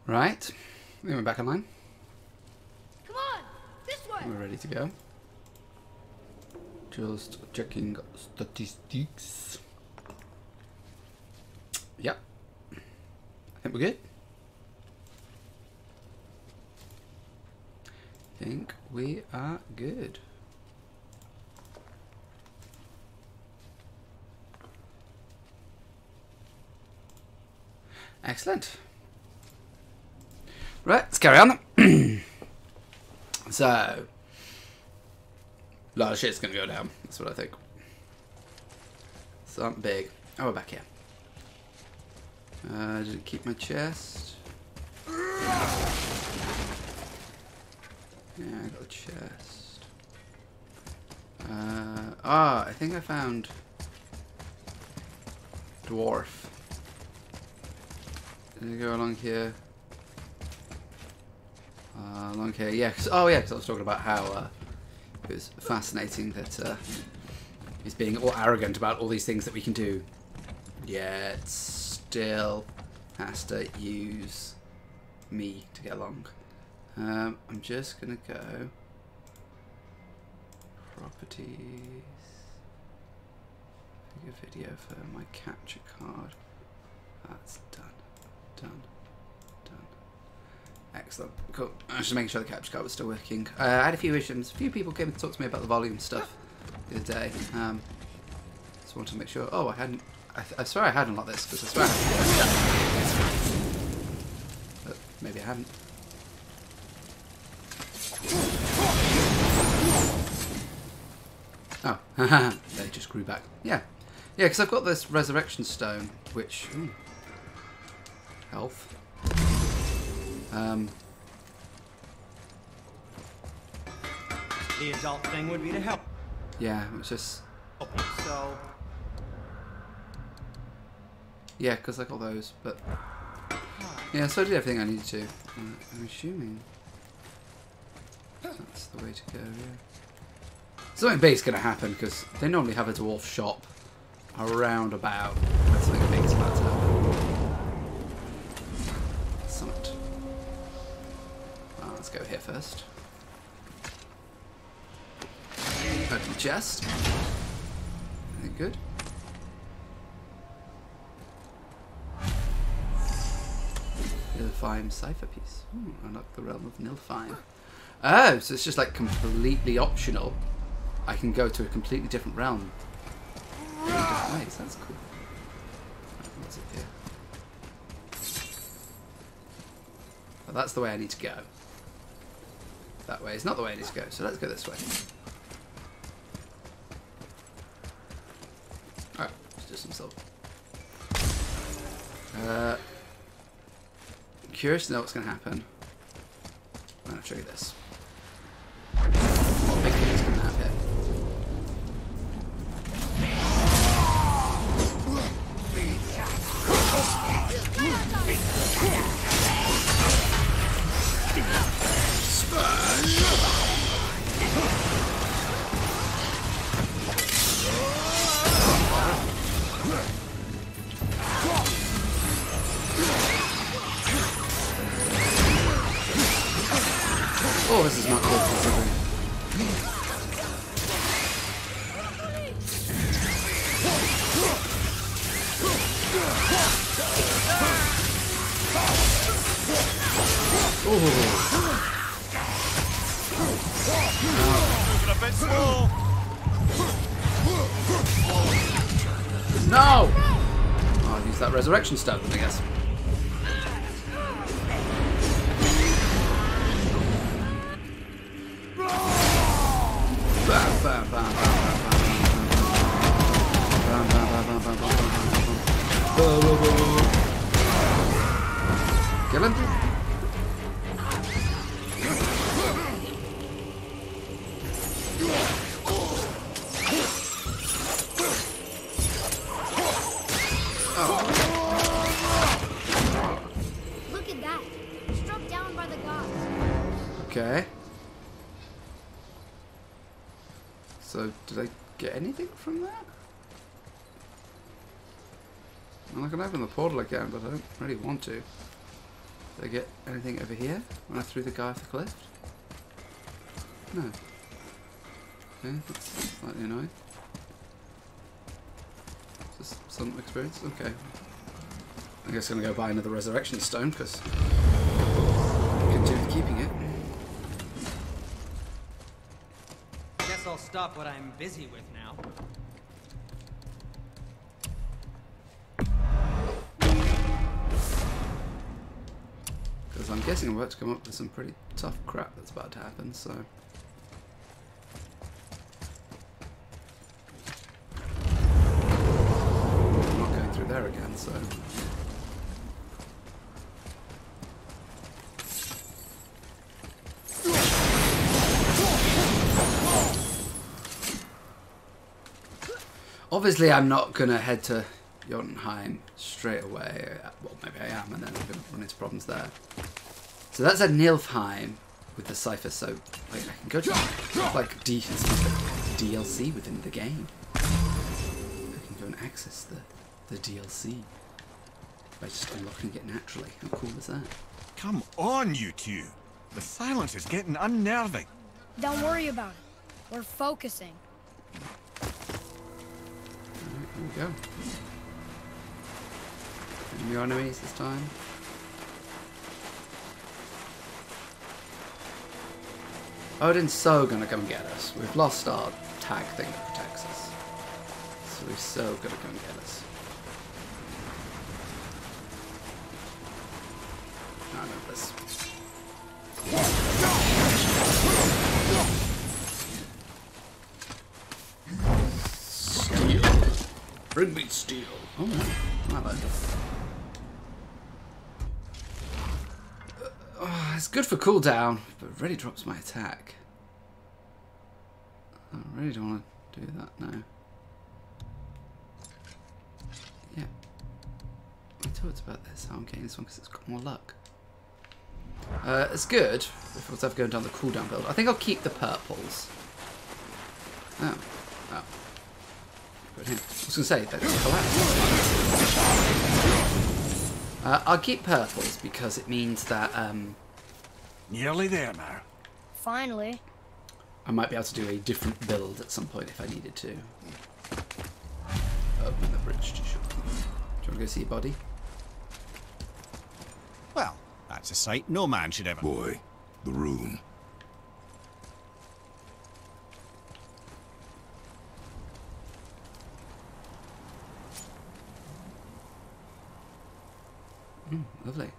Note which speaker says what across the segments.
Speaker 1: Right. We're back online.
Speaker 2: Come on, this way.
Speaker 1: We're ready to go. Just checking statistics. Yep. I think we're good. I think we are good. Excellent. Right, let's carry on. So, a lot of shit's gonna go down. That's what I think. Something big. Oh, we're back here. Did it keep my chest? Yeah, I got the chest. I think I found dwarf. Did I go along here? Along here, yeah. Cause I was talking about how it was fascinating that he's being all arrogant about all these things that we can do, yet still has to use me to get along. I'm just gonna go properties. Take a video for my capture card. That's done. Done. Excellent. Cool. I was just making sure the capture card was still working. I had a few issues. A few people came to talk to me about the volume stuff the other day. Just wanted to make sure. Oh, I hadn't. I swear I had unlocked this because I swear I had. But maybe I hadn't. Oh, they just grew back. Yeah, yeah. Because I've got this resurrection stone, which health.
Speaker 3: The adult thing would be to help.
Speaker 1: Yeah, it's just.
Speaker 3: So.
Speaker 1: Yeah, because I got those, but. Yeah, so I did everything I needed to. I'm assuming that's the way to go, yeah. Something big's going to happen, because they normally have a dwarf shop around about when something big's about to happen. Summit. Let's go here first. Open the chest. Anything good? Nilfheim cipher piece. Unlock the realm of Nilfheim. Oh, so it's just like completely optional. I can go to a completely different realm. In different ways. That's cool. Right, what's it here? Well, that's the way I need to go. That way is not the way I need to go, so let's go this way. Alright, let's do some salt. Curious to know what's going to happen. I'm going to show you this. What big thing is going to happen here? Oh, this is not good considering. No! Oh, I'll use that resurrection stone, I guess. Kill him.
Speaker 2: Look at that. Struck down by the gods.
Speaker 1: Okay. So, did I get anything from that? Well, I can open the portal again, but I don't really want to. Did I get anything over here when I threw the guy off the cliff? No. Okay, that's slightly annoying. Just some experience? Okay. I guess I'm going to go buy another resurrection stone because I can do with keeping it.
Speaker 3: Guess I'll stop what I'm busy with now.
Speaker 1: Because I'm guessing I'm about to come up with some pretty tough crap that's about to happen, so... I'm not going through there again, so... Obviously I'm not going to head to Jotunheim straight away. Well, maybe I am, and then I'm going to run into problems there. So that's at Nilfheim with the cipher, so like, I can go to like DLC within the game. I can go and access the DLC by just unlocking it naturally. How cool is that?
Speaker 4: Come on, you two. The silence is getting unnerving.
Speaker 2: Don't worry about it. We're focusing.
Speaker 1: Alright, here we go. New enemies this time. Odin's so gonna come and get us. We've lost our tag thing that protects us. So he's so gonna come and get us. I know this. Steel. Bring me steel. Oh no. I like this. It's good for cooldown, but it really drops my attack. I really don't want to do that now. Yeah. I talked about this, how I'm getting this one because it's got more luck. It's good if it's ever going down the cooldown build. I think I'll keep the purples. Oh. Oh. Put it in. I was going to say, that collapsed. I'll keep purples because it means that,
Speaker 4: Nearly there now.
Speaker 2: Finally.
Speaker 1: I might be able to do a different build at some point if I needed to. Open the bridge to shore. Do you want to go see your body?
Speaker 4: Well, that's a sight no man should ever...
Speaker 5: Boy, the room.
Speaker 1: Lovely.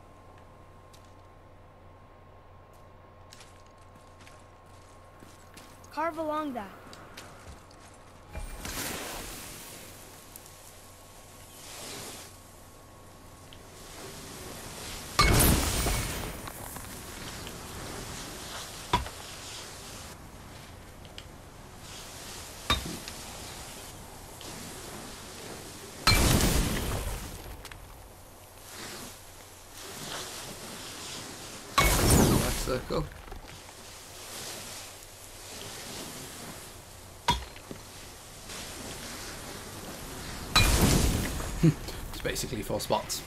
Speaker 2: Carve along that.
Speaker 1: Circle. It's basically 4 spots.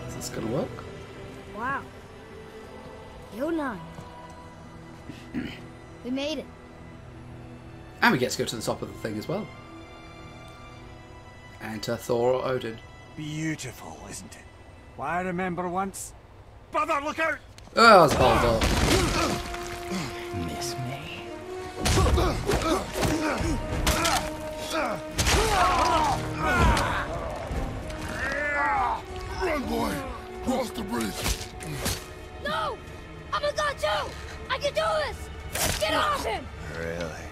Speaker 1: Is this gonna work?
Speaker 2: Wow. Jotunheim. We made it.
Speaker 1: And we get to go to the top of the thing as well. And to Thor or Odin.
Speaker 4: Beautiful, isn't it? Why, I remember once... Brother, look out!
Speaker 1: Oh, it's Baldur.
Speaker 4: Miss me.
Speaker 5: Run, boy! Cross the bridge!
Speaker 2: No! I'm a god too! I can do this! Get off him!
Speaker 4: Really?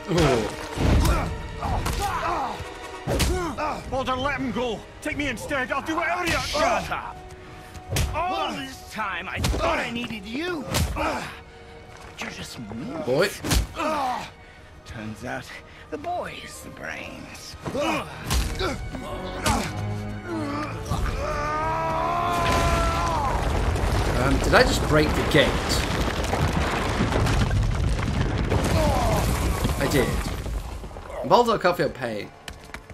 Speaker 1: Oh.
Speaker 4: Baldur, let him go! Take me instead, I'll do whatever you...
Speaker 6: Stop! All this time I thought I needed you! But you're just me.
Speaker 1: Boy.
Speaker 6: Turns out the boy's the brains.
Speaker 1: Did I just break the gate? I did. Baldur can't feel pain.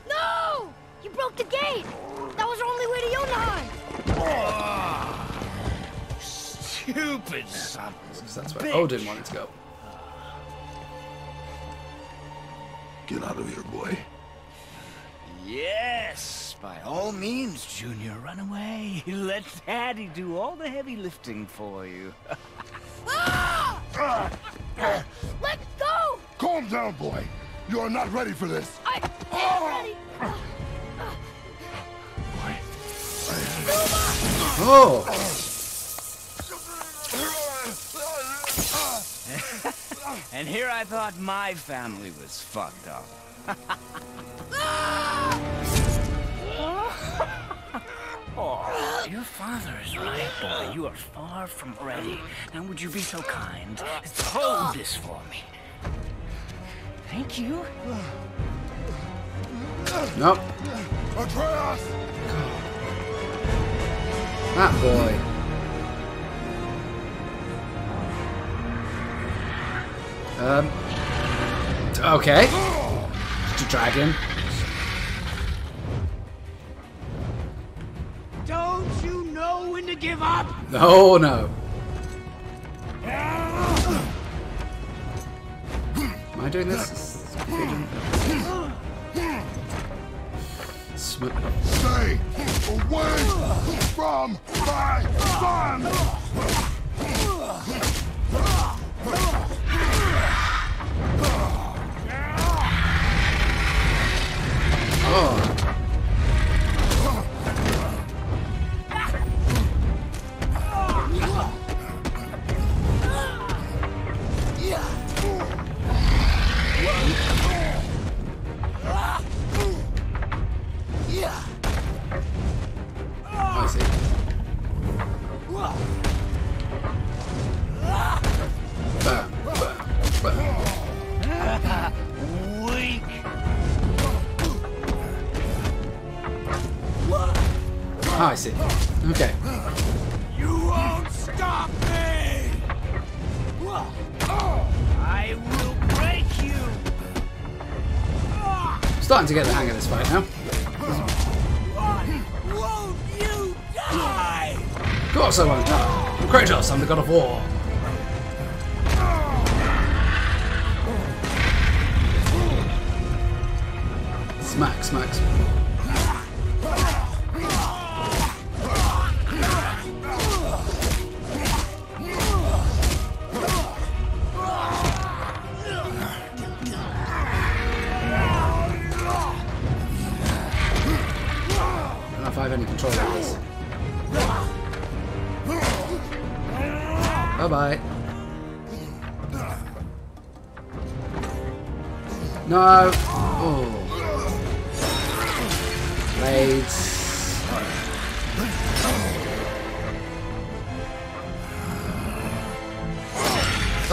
Speaker 2: No! You broke the gate! That was our only way to Jotunheim!
Speaker 6: Stupid son.
Speaker 1: Because that's where Odin wanted to go.
Speaker 5: Get out of here, boy.
Speaker 6: Yes, by all means, Junior, run away. Let Daddy do all the heavy lifting for you.
Speaker 2: Let go!
Speaker 5: Calm down, boy. You are not ready for this.
Speaker 2: I am ready!
Speaker 1: Oh!
Speaker 6: And here I thought my family was fucked up. Oh, your father is right, boy. You are far from ready. Now, would you be so kind as to hold this for me? Thank you.
Speaker 1: Nope.
Speaker 5: Atreus!
Speaker 1: That boy. Okay. Just a dragon.
Speaker 6: Don't you know when to give up?
Speaker 1: Oh no. Am I doing this?
Speaker 5: Stay away from my son!
Speaker 1: Oh. I see. Bam, bam, bam.
Speaker 6: Weak.
Speaker 1: I see. Okay.
Speaker 6: You won't stop me! I will break you!
Speaker 1: Starting to get the hang of this fight now.
Speaker 6: Won't you die?
Speaker 1: Of course I won't die. I'm Kratos, I'm the god of war. Smack, smack, smack. I don't know if I have any control over this. Bye-bye. No! Oh. Blades.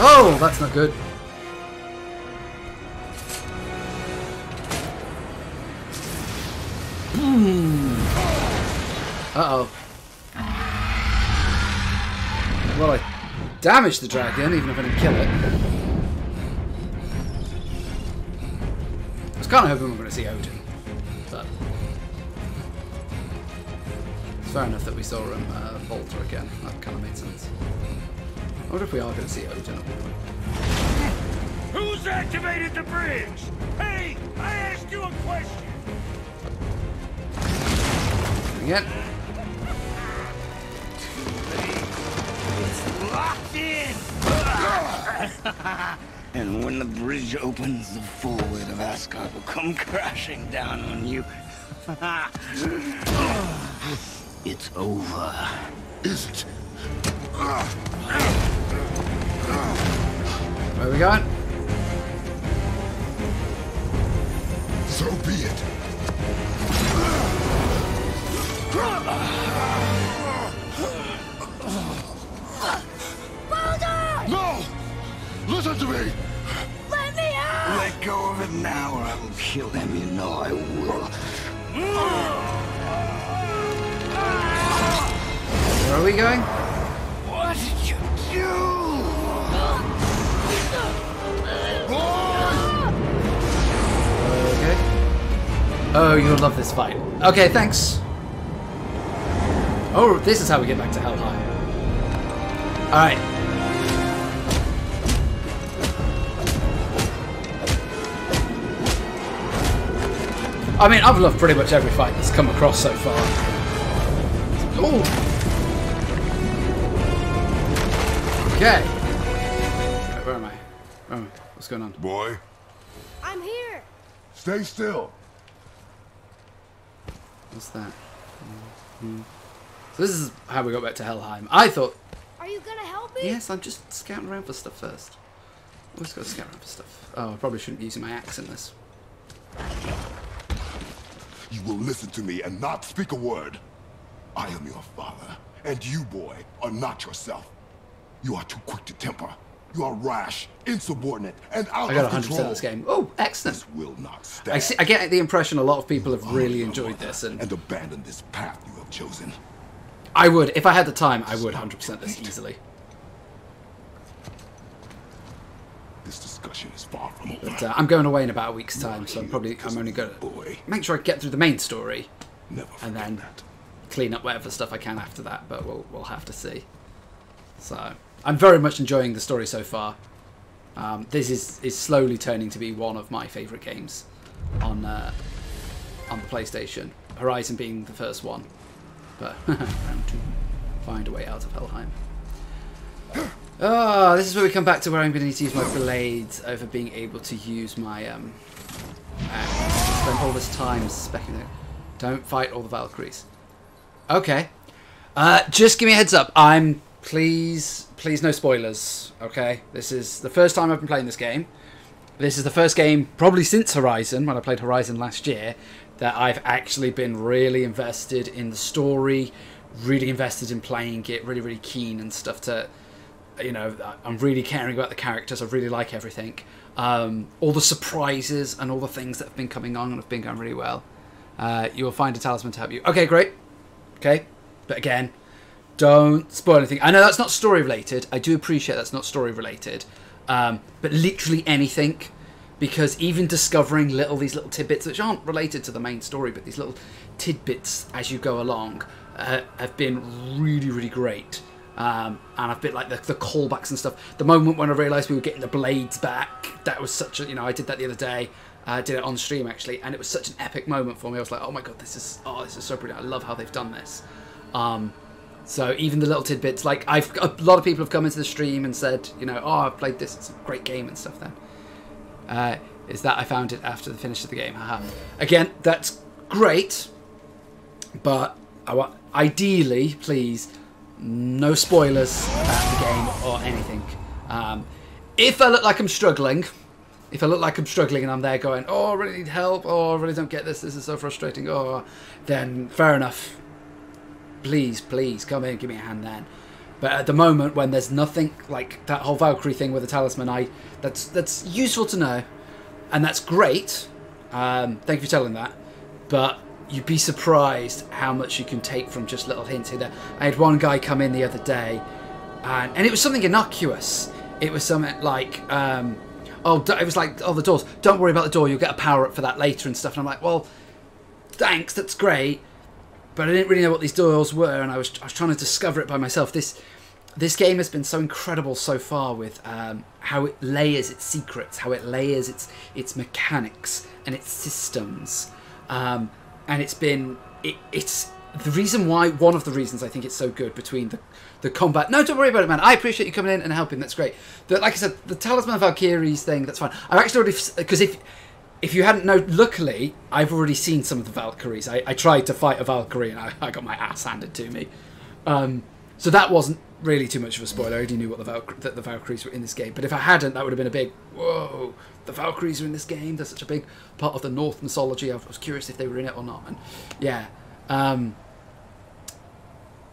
Speaker 1: Oh, that's not good. Uh-oh. Well, I damaged the dragon, even if I didn't kill it. I was kind of hoping we were going to see Odin, but it's fair enough that we saw him Baldur again. That kind of made sense. I wonder if we are going to see Odin at one point.
Speaker 6: Who's activated the bridge? Hey, I asked you a question!
Speaker 1: Again.
Speaker 6: It's locked in! And when the bridge opens, the full weight of Asgard will come crashing down on you. It's over.
Speaker 5: Is it?
Speaker 1: Where are we going?
Speaker 5: So be it.
Speaker 2: Baldur!
Speaker 5: No! Listen to me!
Speaker 2: Let me out!
Speaker 6: Let go of it now or I will kill him, you know I will.
Speaker 1: Where are we going?
Speaker 6: What did you do?
Speaker 1: Oh, you'll love this fight. Okay, thanks. Oh, this is how we get back to Helheim. Alright. I mean, I've loved pretty much every fight that's come across so far. Oh. Okay. Right, where am I? Oh, what's going on?
Speaker 5: Boy,
Speaker 2: I'm here.
Speaker 5: stay still.
Speaker 1: What's that? So this is how we got back to Helheim. I thought,
Speaker 2: Are you gonna help me?
Speaker 1: yes, I'm just scouting around for stuff first. Always got to scout around for stuff. Oh, I probably shouldn't be using my axe in this.
Speaker 5: You will listen to me and not speak a word. I am your father, and you, boy, are not yourself. You are too quick to temper. You are rash, insubordinate, and out
Speaker 1: I got
Speaker 5: of
Speaker 1: 100%
Speaker 5: control.
Speaker 1: of this game. Oh, excellent.
Speaker 5: This will not stand.
Speaker 1: I get the impression a lot of people have really enjoyed this, and
Speaker 5: and abandon this path you have chosen.
Speaker 1: I would, if I had the time, I would 100% this easily.
Speaker 5: This discussion is far from over.
Speaker 1: But I'm going away in about a week's time, so I'm only going to
Speaker 5: Boy,
Speaker 1: make sure I get through the main story
Speaker 5: never
Speaker 1: and
Speaker 5: forget
Speaker 1: then
Speaker 5: that.
Speaker 1: clean up whatever stuff I can after that. But we'll have to see. So I'm very much enjoying the story so far. This is slowly turning to be one of my favourite games on the PlayStation. Horizon being the first one, but round 2, find a way out of Helheim. Oh, this is where we come back to where I'm going to need to use my blades over being able to use my axe. Spend all this time speculating. Don't fight all the Valkyries. Okay. Just give me a heads up. Please no spoilers. Okay. This is the first time I've been playing this game. This is the first game, probably since Horizon, when I played Horizon last year, that I've actually been really invested in the story, really invested in playing it, really, really keen and stuff to... You know, I'm really caring about the characters. I really like everything. All the surprises and all the things that have been coming on and have been going really well. You will find a talisman to help you. Okay, great. Okay, but again, don't spoil anything. I know that's not story related. I do appreciate that's not story related. But literally anything, because even discovering these little tidbits which aren't related to the main story, but these little tidbits as you go along have been really, really great. And I've been like the callbacks and stuff. The moment when I realised we were getting the blades back, that was such a, I did that the other day. I did it on stream actually, and it was such an epic moment for me. I was like, oh my god, this is so brilliant. I love how they've done this. So even the little tidbits, like a lot of people have come into the stream and said, oh, I've played this, it's a great game and stuff. Then is that I found it after the finish of the game. Haha. Again, that's great, but I want, ideally, please, no spoilers about the game or anything. If I look like I'm struggling, and I'm there going, oh, I really need help, oh, I really don't get this is so frustrating, oh, then fair enough. Please come in, give me a hand then. But at the moment, when there's nothing like that whole Valkyrie thing with the talisman, that's useful to know, and that's great. Thank you for telling that. But you'd be surprised how much you can take from just little hints here. There, I had one guy come in the other day, and it was something innocuous. It was something like, it was like, the doors. Don't worry about the door. You'll get a power up for that later and stuff. And I'm like, well, thanks. That's great. But I didn't really know what these doors were, and I was trying to discover it by myself. This game has been so incredible so far with how it layers its secrets, how it layers its mechanics and its systems, and it's the reason why, one of the reasons I think it's so good between the combat. No, don't worry about it, man. I appreciate you coming in and helping. That's great. Like I said, the Talisman of Valkyries thing, that's fine. I've actually already, because if you hadn't known, luckily, I've already seen some of the Valkyries. I tried to fight a Valkyrie and I got my ass handed to me. So that wasn't really too much of a spoiler. I already knew that the Valkyries were in this game. But if I hadn't, that would have been a big, whoa, the Valkyries are in this game. They're such a big part of the Norse mythology. I was curious if they were in it or not. And yeah.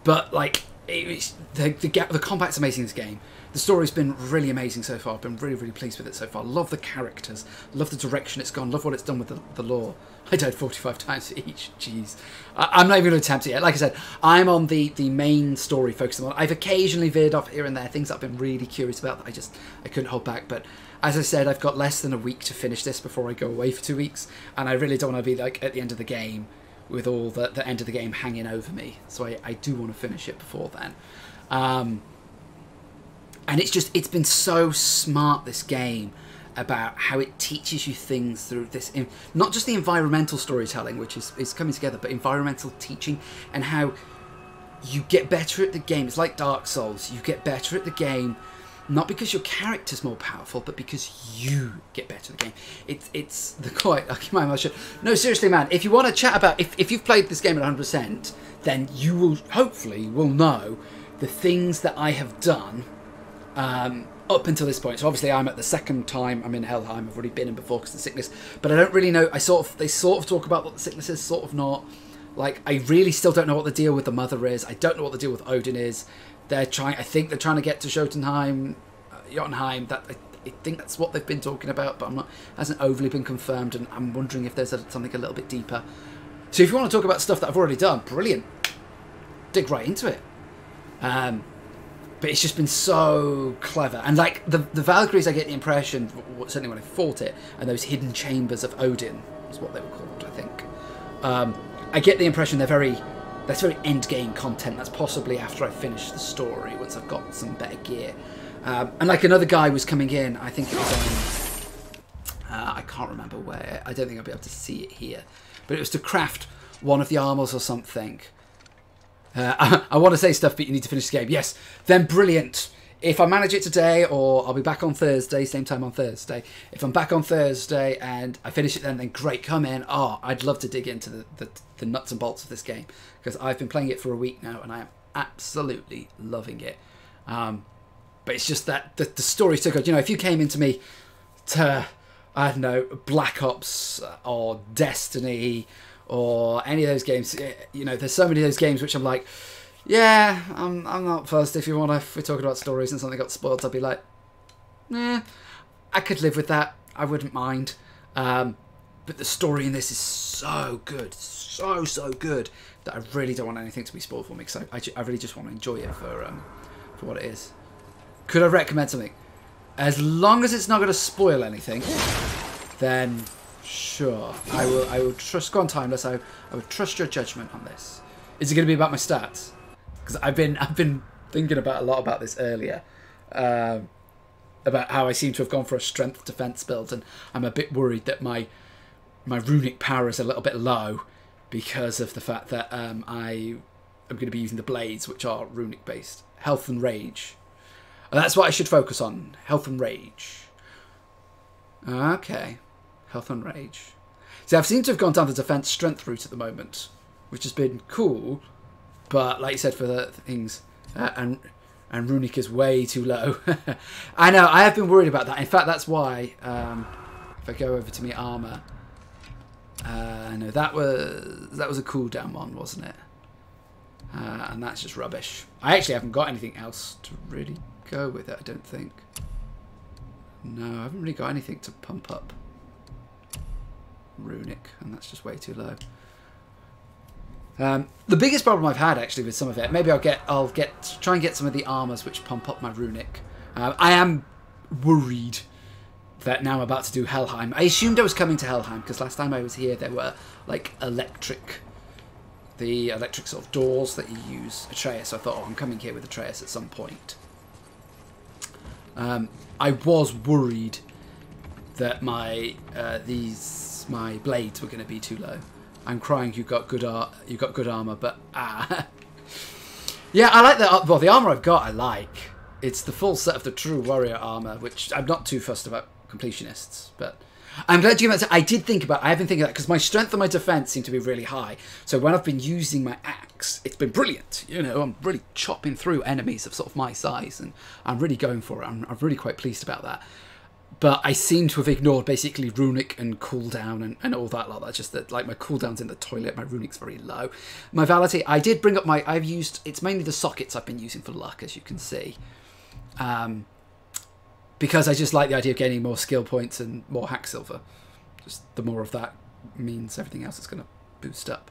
Speaker 1: But like, the combat's amazing in this game. The story's been really amazing so far. I've been really, really pleased with it so far. Love the characters. Love the direction it's gone. Love what it's done with the lore. I died 45 times for each. Jeez. I'm not even going to attempt it yet. Like I said, I'm on the main story focusing on. I've occasionally veered off here and there. Things I've been really curious about that I couldn't hold back. But as I said, I've got less than a week to finish this before I go away for 2 weeks, and I really don't want to be like at the end of the game with all the end of the game hanging over me. So I do want to finish it before then. And it's been so smart, this game, about how it teaches you things through this, not just the environmental storytelling, which is coming together, but environmental teaching, and how you get better at the game. It's like Dark Souls. You get better at the game, not because your character's more powerful, but because you get better at the game. It's the quite... No, seriously, man, if you want to chat about... If you've played this game at 100%, then you will, hopefully, will know the things that I have done up until this point. So obviously I'm at the second time I'm in Helheim. I've already been in before because of the sickness. But I don't really know... They sort of talk about what the sickness is, sort of not... Like, I really still don't know what the deal with the mother is. I don't know what the deal with Odin is. I think they're trying to get to Jotunheim, Jotunheim. I think that's what they've been talking about, but hasn't overly been confirmed, and I'm wondering if there's something a little bit deeper. So if you want to talk about stuff that I've already done, brilliant. Dig right into it. But it's just been so clever. And like, the Valkyries, I get the impression, certainly when I fought it, and those hidden chambers of Odin is what they were called, I think. I get the impression that's very end game content. That's possibly after I finish the story, once I've got some better gear. And like another guy was coming in, I think it was on, I can't remember where, I don't think I'll be able to see it here, but it was to craft one of the armors or something. I want to say stuff, but you need to finish the game. Yes, then brilliant. If I manage it today, or I'll be back on Thursday, same time on Thursday. If I'm back on Thursday and I finish it then great, come in. Oh, I'd love to dig into the nuts and bolts of this game, because I've been playing it for a week now and I am absolutely loving it. But it's just that the story's so good. You know, if you came into me to, I don't know, Black Ops or Destiny or any of those games, you know, there's so many of those games which I'm like, yeah, I'm not fussed. If we're talking about stories and something got spoiled, I'd be like, I could live with that. I wouldn't mind. But the story in this is so good, so good, that I really don't want anything to be spoiled for me, because I really just want to enjoy it for what it is. Could I recommend something? As long as it's not going to spoil anything, then sure. I will trust. Go on, Timeless. I would trust your judgment on this. Is it going to be about my stats? Because I've been thinking about a lot about this earlier, about how I seem to have gone for a strength defense build, and I'm a bit worried that my runic power is a little bit low because of the fact that I'm going to be using the blades, which are runic based. Health and rage. And that's what I should focus on. Health and rage. Okay, health and rage. See, I've seemed to have gone down the defense strength route at the moment, which has been cool. But like you said, for the things, and runic is way too low. I know, I have been worried about that. In fact, that's why, if I go over to my armor, no, that was a cooldown one, wasn't it? And that's just rubbish. I actually haven't got anything else to really go with it, I don't think. No, I haven't really got anything to pump up runic, and that's just way too low. The biggest problem I've had actually with some of it, maybe I'll try and get some of the armors which pump up my runic. I am worried that now I'm about to do Helheim. I assumed I was coming to Helheim because last time I was here there were like the electric sort of doors that you use Atreus. So I thought, oh, I'm coming here with Atreus at some point. I was worried that my blades were going to be too low. I'm crying. You got good armor, but yeah, I like the well. The armor I've got, I like. It's the full set of the true warrior armor, which I'm not too fussed about completionists. But I'm glad you mentioned. I did think about. I have been thinking that because my strength and my defense seem to be really high. So when I've been using my axe, it's been brilliant. You know, I'm really chopping through enemies of sort of my size, and I'm really going for it. I'm really quite pleased about that. But I seem to have ignored basically runic and cooldown and all that lot. That's just that, like, my cooldown's in the toilet, my runic's very low. My Vality, I did bring up it's mainly the sockets I've been using for luck, as you can see. Because I just like the idea of gaining more skill points and more hack silver. Just the more of that means everything else is going to boost up.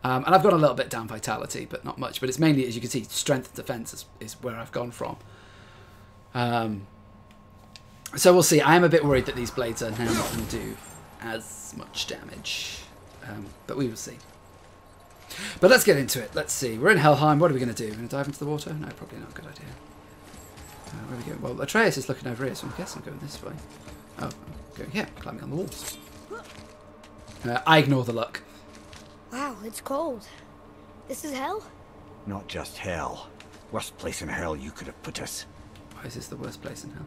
Speaker 1: And I've got a little bit down vitality, but not much. But it's mainly, as you can see, strength and defense is where I've gone from. So we'll see. I am a bit worried that these blades are now not going to do as much damage. But we will see. But let's get into it. Let's see. We're in Helheim. What are we going to do? We're going to dive into the water? No, probably not. Good idea. Where are we going? Well, Atreus is looking over here, so I guess I'm going this way. Oh, I'm going here. Climbing on the walls. I ignore the luck.
Speaker 2: Wow, it's cold. This is hell?
Speaker 4: Not just hell. Worst place in hell you could have put us.
Speaker 1: Why is this the worst place in hell?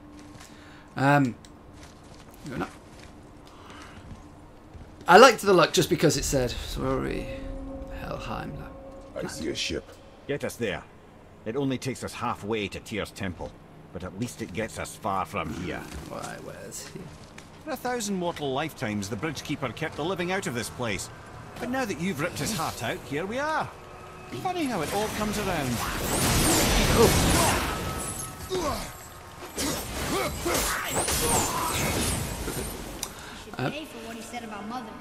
Speaker 1: Going up. I liked the luck just because it said, sorry, Helheim.
Speaker 5: I see a ship.
Speaker 4: Get us there. It only takes us halfway to Tyr's temple, but at least it gets us far from here.
Speaker 1: Why, where's he?
Speaker 7: For 1,000 mortal lifetimes, the Bridgekeeper kept the living out of this place. But now that you've ripped his heart out, here we are. Funny how it all comes around.
Speaker 2: Pay for what he said about Mother.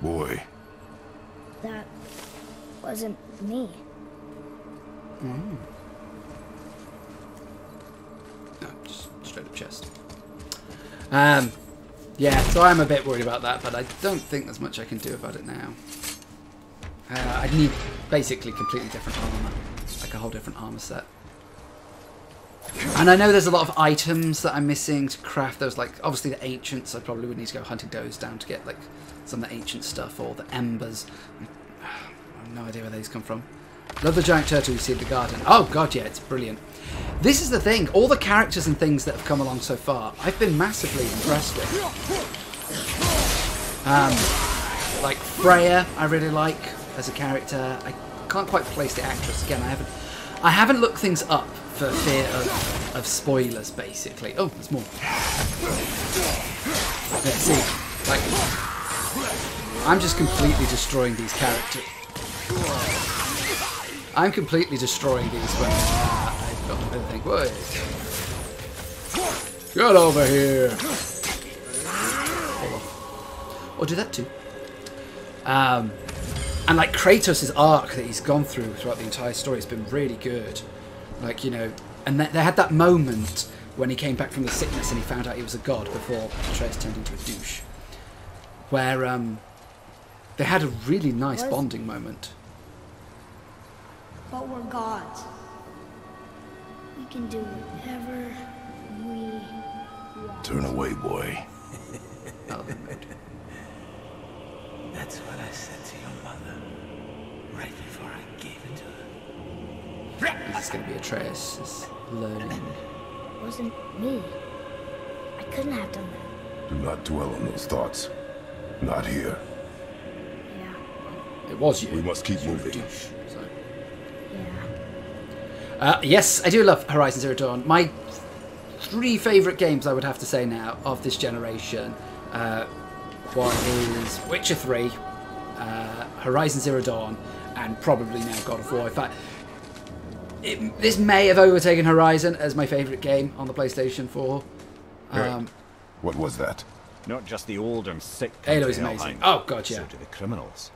Speaker 5: Boy,
Speaker 2: That wasn't me.
Speaker 1: No, just straight up chest. Yeah, so I'm a bit worried about that, but I don't think there's much I can do about it now. I need basically completely different armor, like a whole different armor set. And I know there's a lot of items that I'm missing to craft those, like obviously the ancients. I probably would need to go hunting those down to get like some of the ancient stuff, or the embers. I have no idea where these come from. Love the giant turtle you see in the garden. Oh god, yeah, it's brilliant. This is the thing, all the characters and things that have come along so far, I've been massively impressed with. Like Freya, I really like as a character. I can't quite place the actress again. I haven't looked things up for fear of spoilers, basically. Oh, there's more. Let's see. Like, I'm just completely destroying these characters. I'm completely destroying these when I've got to think, wait. Get over here. Or do that too. And like Kratos' arc that he's gone through throughout the entire story has been really good. Like, you know, and they had that moment when he came back from the sickness and he found out he was a god before Atreus turned into a douche. Where they had a really nice bonding moment.
Speaker 2: But we're gods. We can do whatever we want.
Speaker 5: turn away, boy.
Speaker 1: Oh, the mood.
Speaker 6: That's what I said to your mother right before I gave it to her.
Speaker 1: This is going to be Atreus' learning.
Speaker 2: It wasn't me. I couldn't have done that.
Speaker 5: Do not dwell on those thoughts. Not here.
Speaker 2: Yeah.
Speaker 1: It was you.
Speaker 5: We must keep
Speaker 1: You're a
Speaker 5: moving.
Speaker 1: douche, so.
Speaker 2: Yeah.
Speaker 1: Yes, I do love Horizon Zero Dawn. My 3 favourite games, I would have to say now, of this generation. One is Witcher 3, Horizon Zero Dawn, and probably now God of War. In fact, this may have overtaken Horizon as my favourite game on the PlayStation 4.
Speaker 5: Hey, what was that?
Speaker 4: Not just the old and sick.
Speaker 1: Aloy's
Speaker 4: country
Speaker 1: amazing.
Speaker 4: Helheim,
Speaker 1: Oh god, yeah.
Speaker 4: So do the criminals.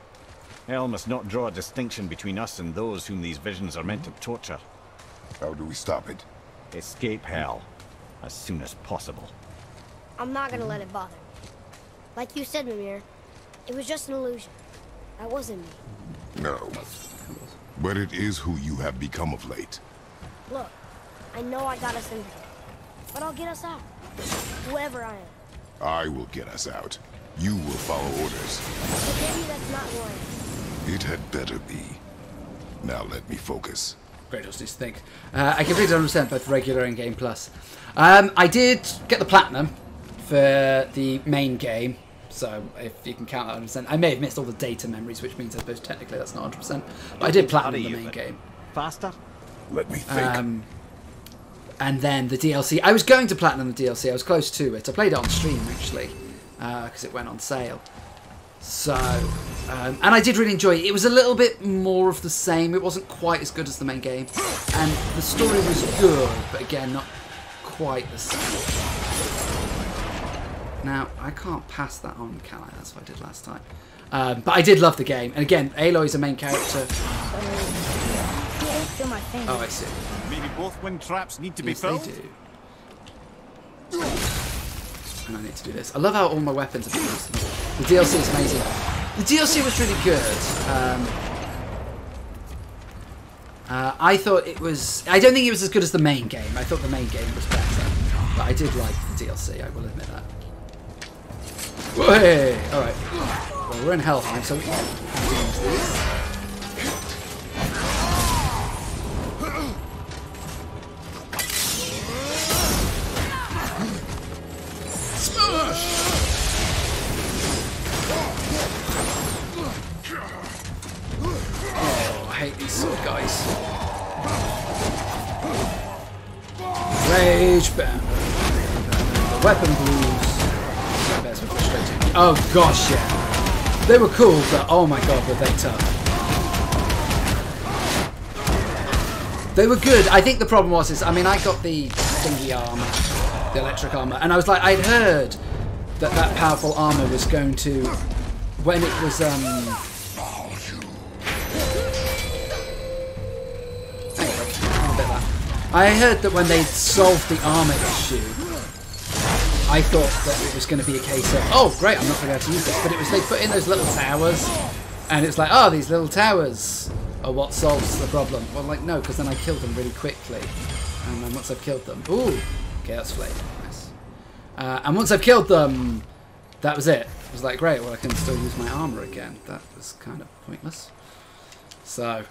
Speaker 4: Hell must not draw a distinction between us and those whom these visions are meant to torture.
Speaker 5: How do we stop it?
Speaker 4: Escape hell as soon as possible.
Speaker 2: I'm not gonna let it bother me. Like you said, Mimir, it was just an illusion. That wasn't me.
Speaker 5: No. But it is who you have become of late.
Speaker 2: Look, I know I got us in here, but I'll get us out. Whoever I am.
Speaker 5: I will get us out. You will follow orders.
Speaker 2: But maybe that's not who I am.
Speaker 5: It had better be. Now let me focus.
Speaker 1: Great news to think. I completely understand both regular and Game Plus. I did get the platinum for the main game, so if you can count that 100%. I may have missed all the data memories, which means I suppose technically that's not 100%. But I did platinum the main game.
Speaker 4: Faster?
Speaker 5: Let me think.
Speaker 1: And then the DLC. I was going to platinum the DLC. I was close to it. I played it on stream actually, because it went on sale. So, and I did really enjoy it. It was a little bit more of the same. It wasn't quite as good as the main game, and the story was good, but again, not quite the same. Now, I can't pass that on, can I? That's what I did last time. But I did love the game, and again, Aloy's a main character.
Speaker 2: Feel my thing.
Speaker 1: Oh, I see.
Speaker 7: Maybe both wind traps need to be
Speaker 1: Yes, they
Speaker 7: filled?
Speaker 1: do. and I need to do this. I love how all my weapons are used. The DLC is amazing. The DLC was really good. I thought it was... I don't think it was as good as the main game. I thought the main game was better. But I did like the DLC, I will admit that. Whey! Alright. Well, we're in Helheim, so we can use these. Oh, I hate these sword guys. Rage bam. The weapon blues. Oh gosh, yeah. They were cool, but oh my god, were they tough. They were good. I think the problem was, I mean, I got the thingy armor, the electric armor, and I was like, I'd heard that powerful armor was going to, when it was, I heard that when they solved the armor issue, I thought that it was going to be a case of, oh great, I'm not going to be able to use this, but it was they put in those little towers, and it's like, oh, these little towers are what solves the problem. Well, like, no, because then I killed them really quickly, and then once I've killed them, ooh, Chaos Flame, nice. And once I've killed them, that was it. It was like, great, well, I can still use my armor again. That was kind of pointless. So,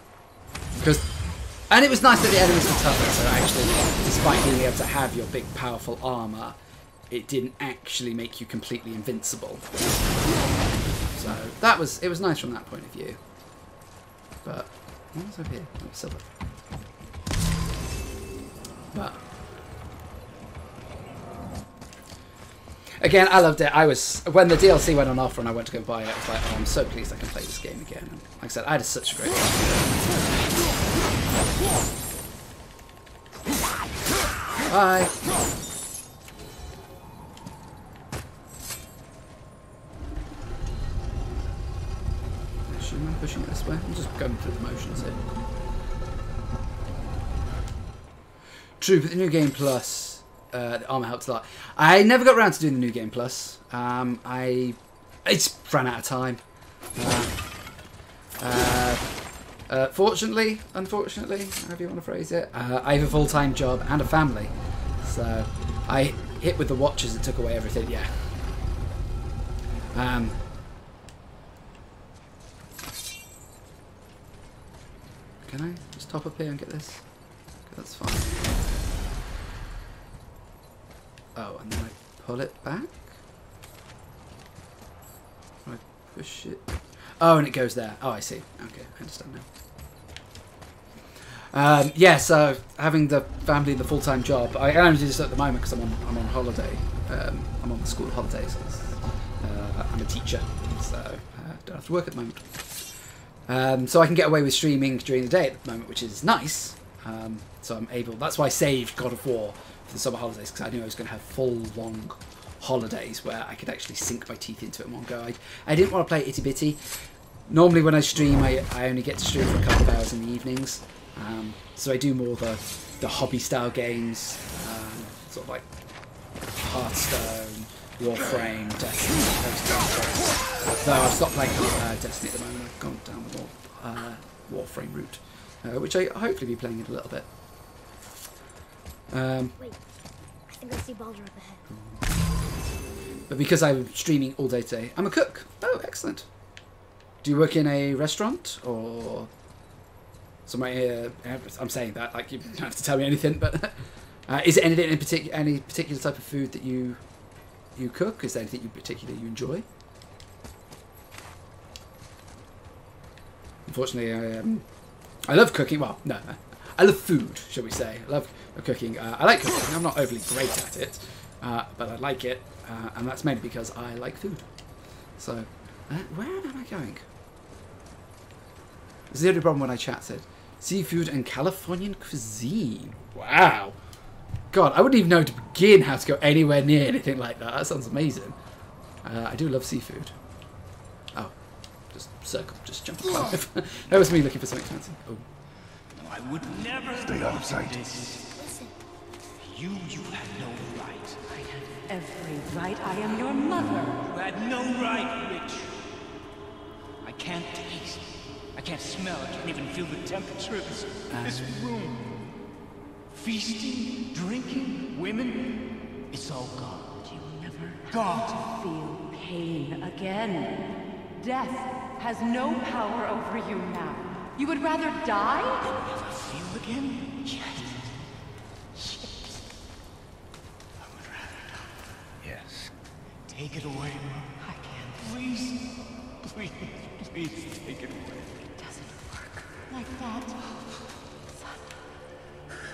Speaker 1: and it was nice that the enemies were tougher, so actually, despite being able to have your big, powerful armor, it didn't actually make you completely invincible. So it was nice from that point of view. But what was over here? Oh, silver. But again, I loved it. When the DLC went on offer and I went to go buy it, I was like, oh, I'm so pleased I can play this game again. And like I said, I had such a great time. Bye. Am I pushing it this way? I'm just going through the motions here. True, but the New Game Plus, the armor helps a lot. I never got around to doing the New Game Plus. I just ran out of time. Fortunately, unfortunately, however you want to phrase it, I have a full-time job and a family. So I hit with the watches and took away everything, yeah. Can I just top up here and get this? Okay, that's fine. Oh, and then I pull it back? Or I push it? Oh, and it goes there. Oh, I see. Okay, I understand now. Yeah, so having the family and the full-time job, I only do this at the moment because I'm on holiday. I'm on the school holidays. I'm a teacher, so I don't have to work at the moment. So I can get away with streaming during the day at the moment, which is nice. So I'm able. That's why I saved God of War for the summer holidays, because I knew I was going to have full, long holidays where I could actually sink my teeth into it in one go. I didn't want to play itty bitty. Normally when I stream, I only get to stream for a couple of hours in the evenings. So I do more the hobby style games, sort of like Hearthstone, Warframe, Destiny, those stuff. Though I've stopped playing Destiny at the moment. I've gone down the Warframe route, which I hopefully be playing it a little bit.
Speaker 2: Wait, I think I see Baldur up ahead.
Speaker 1: But because I'm streaming all day today, I'm a cook. Oh, excellent. Do you work in a restaurant or somewhere here? I'm saying that like you don't have to tell me anything, but is it anything in any particular type of food that you cook? Is there anything you particularly enjoy? Unfortunately, I love cooking. Well, no, I love food, shall we say. I love cooking. I like cooking. I'm not overly great at it, but I like it, and that's mainly because I like food. So, where am I going? This is the only problem when I chatted. Seafood and Californian cuisine. Wow. God, I wouldn't even know to begin how to go anywhere near anything like that. That sounds amazing. I do love seafood. Oh, just circle, just jump a cliff. That was me looking for something fancy. Oh.
Speaker 6: I would never
Speaker 5: Stay out of sight.
Speaker 2: Listen,
Speaker 6: You had no right.
Speaker 8: I had every right. I am your mother.
Speaker 6: You had no right, Rich. I can't taste. I can't smell. I can't even feel the temperature of this room. Feasting, drinking, women. It's all gone.
Speaker 8: You'll never
Speaker 6: God.
Speaker 8: have to feel pain again. Death has no power over you now. You would rather die?
Speaker 6: Never feel again? Yes. Yes. I would rather die. Yes. Take it away, Mom.
Speaker 8: I can't.
Speaker 6: Please. Please. Please take it away.
Speaker 8: It doesn't work like that. Son,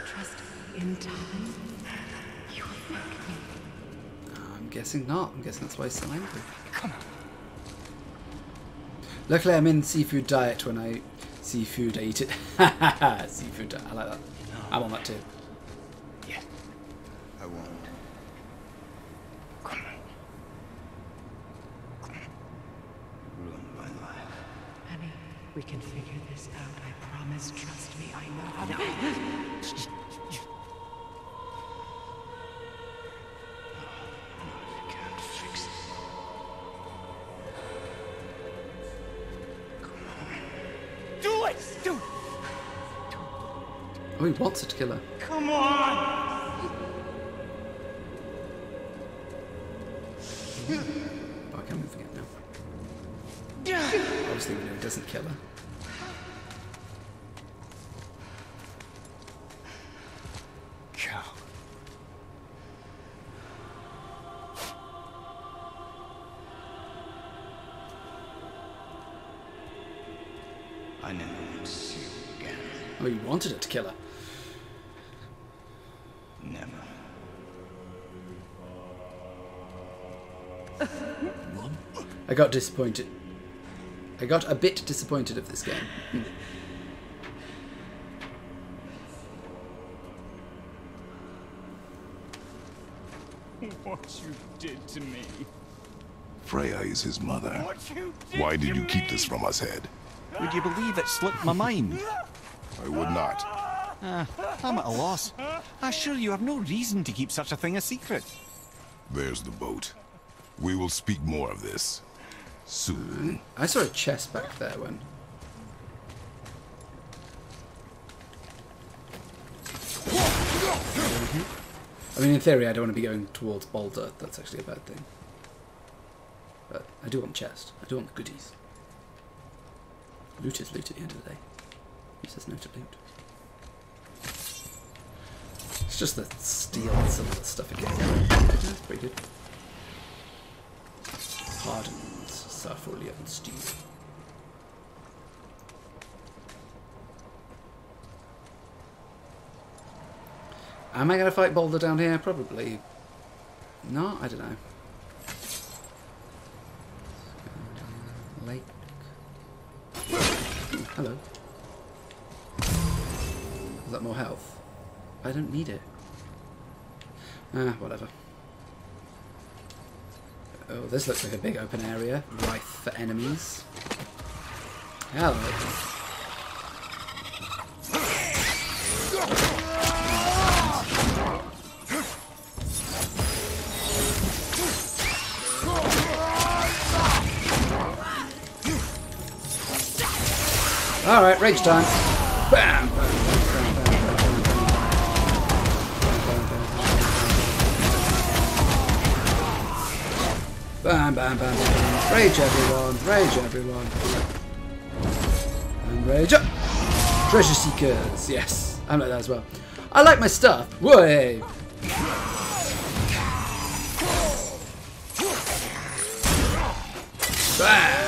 Speaker 8: trust me, in time, you will thank me.
Speaker 1: I'm guessing not. I'm guessing that's why he's so angry.
Speaker 6: Come on.
Speaker 1: Luckily, I'm in seafood diet when I seafood eat it. Seafood diet. I like that. I'm on that too.
Speaker 6: Yes. I won't. Come on. Ruin my life.
Speaker 8: Honey, we can figure this out. I promise. Trust me. I know how to.
Speaker 6: I can't fix it. Do it! Do it!
Speaker 1: Oh, he wants her to kill her.
Speaker 6: Come on!
Speaker 1: Oh, I can't even forget now. Obviously, we know he doesn't kill her.
Speaker 6: Cow. I never want to see you again.
Speaker 1: Oh, he wanted her to kill her.
Speaker 6: Never.
Speaker 1: I got disappointed. I got a bit disappointed of this game.
Speaker 6: What you did to me.
Speaker 5: Freya is his mother.
Speaker 6: What you did
Speaker 5: Why did
Speaker 6: to
Speaker 5: you keep
Speaker 6: me.
Speaker 5: this from us, Head?
Speaker 7: Would you believe it slipped my mind?
Speaker 5: I would not.
Speaker 7: I'm at a loss. I assure you have no reason to keep such a thing a secret.
Speaker 5: There's the boat. We will speak more of this soon.
Speaker 1: I saw a chest back there when. I mean, in theory, I don't want to be going towards Boulder. That's actually a bad thing. But I do want chest. I do want the goodies. Loot is loot at the end of the day. He says no to loot. It's just the steel and some of the stuff again. That's pretty good. Hardens, Sarfolia and steel. Am I going to fight Boulder down here? Probably not. I don't know. Lake. Ooh, hello. Is that more health? I don't need it. Whatever. Oh, this looks like a big open area. Rife for enemies. Hello. Alright, rage time. Bam! Bam, bam, bam, bam. Rage everyone, rage everyone. And rage up. Treasure seekers, yes. I'm like that as well. I like my stuff. Way. Bam.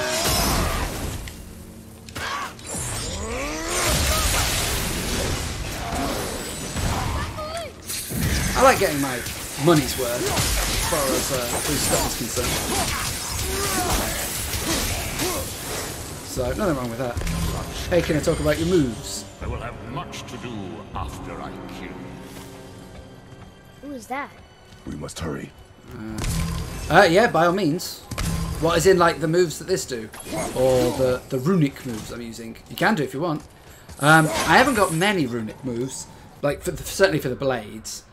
Speaker 1: I like getting my money's worth as far as free stuff is concerned. So, nothing wrong with that. Hey, can I talk about your moves?
Speaker 9: I will have much to do after I kill you.
Speaker 2: Who is that?
Speaker 5: We must hurry.
Speaker 1: Yeah, by all means. What is in like the moves that this do? Or the runic moves I'm using. You can do if you want. I haven't got many runic moves. Like, certainly for the blades.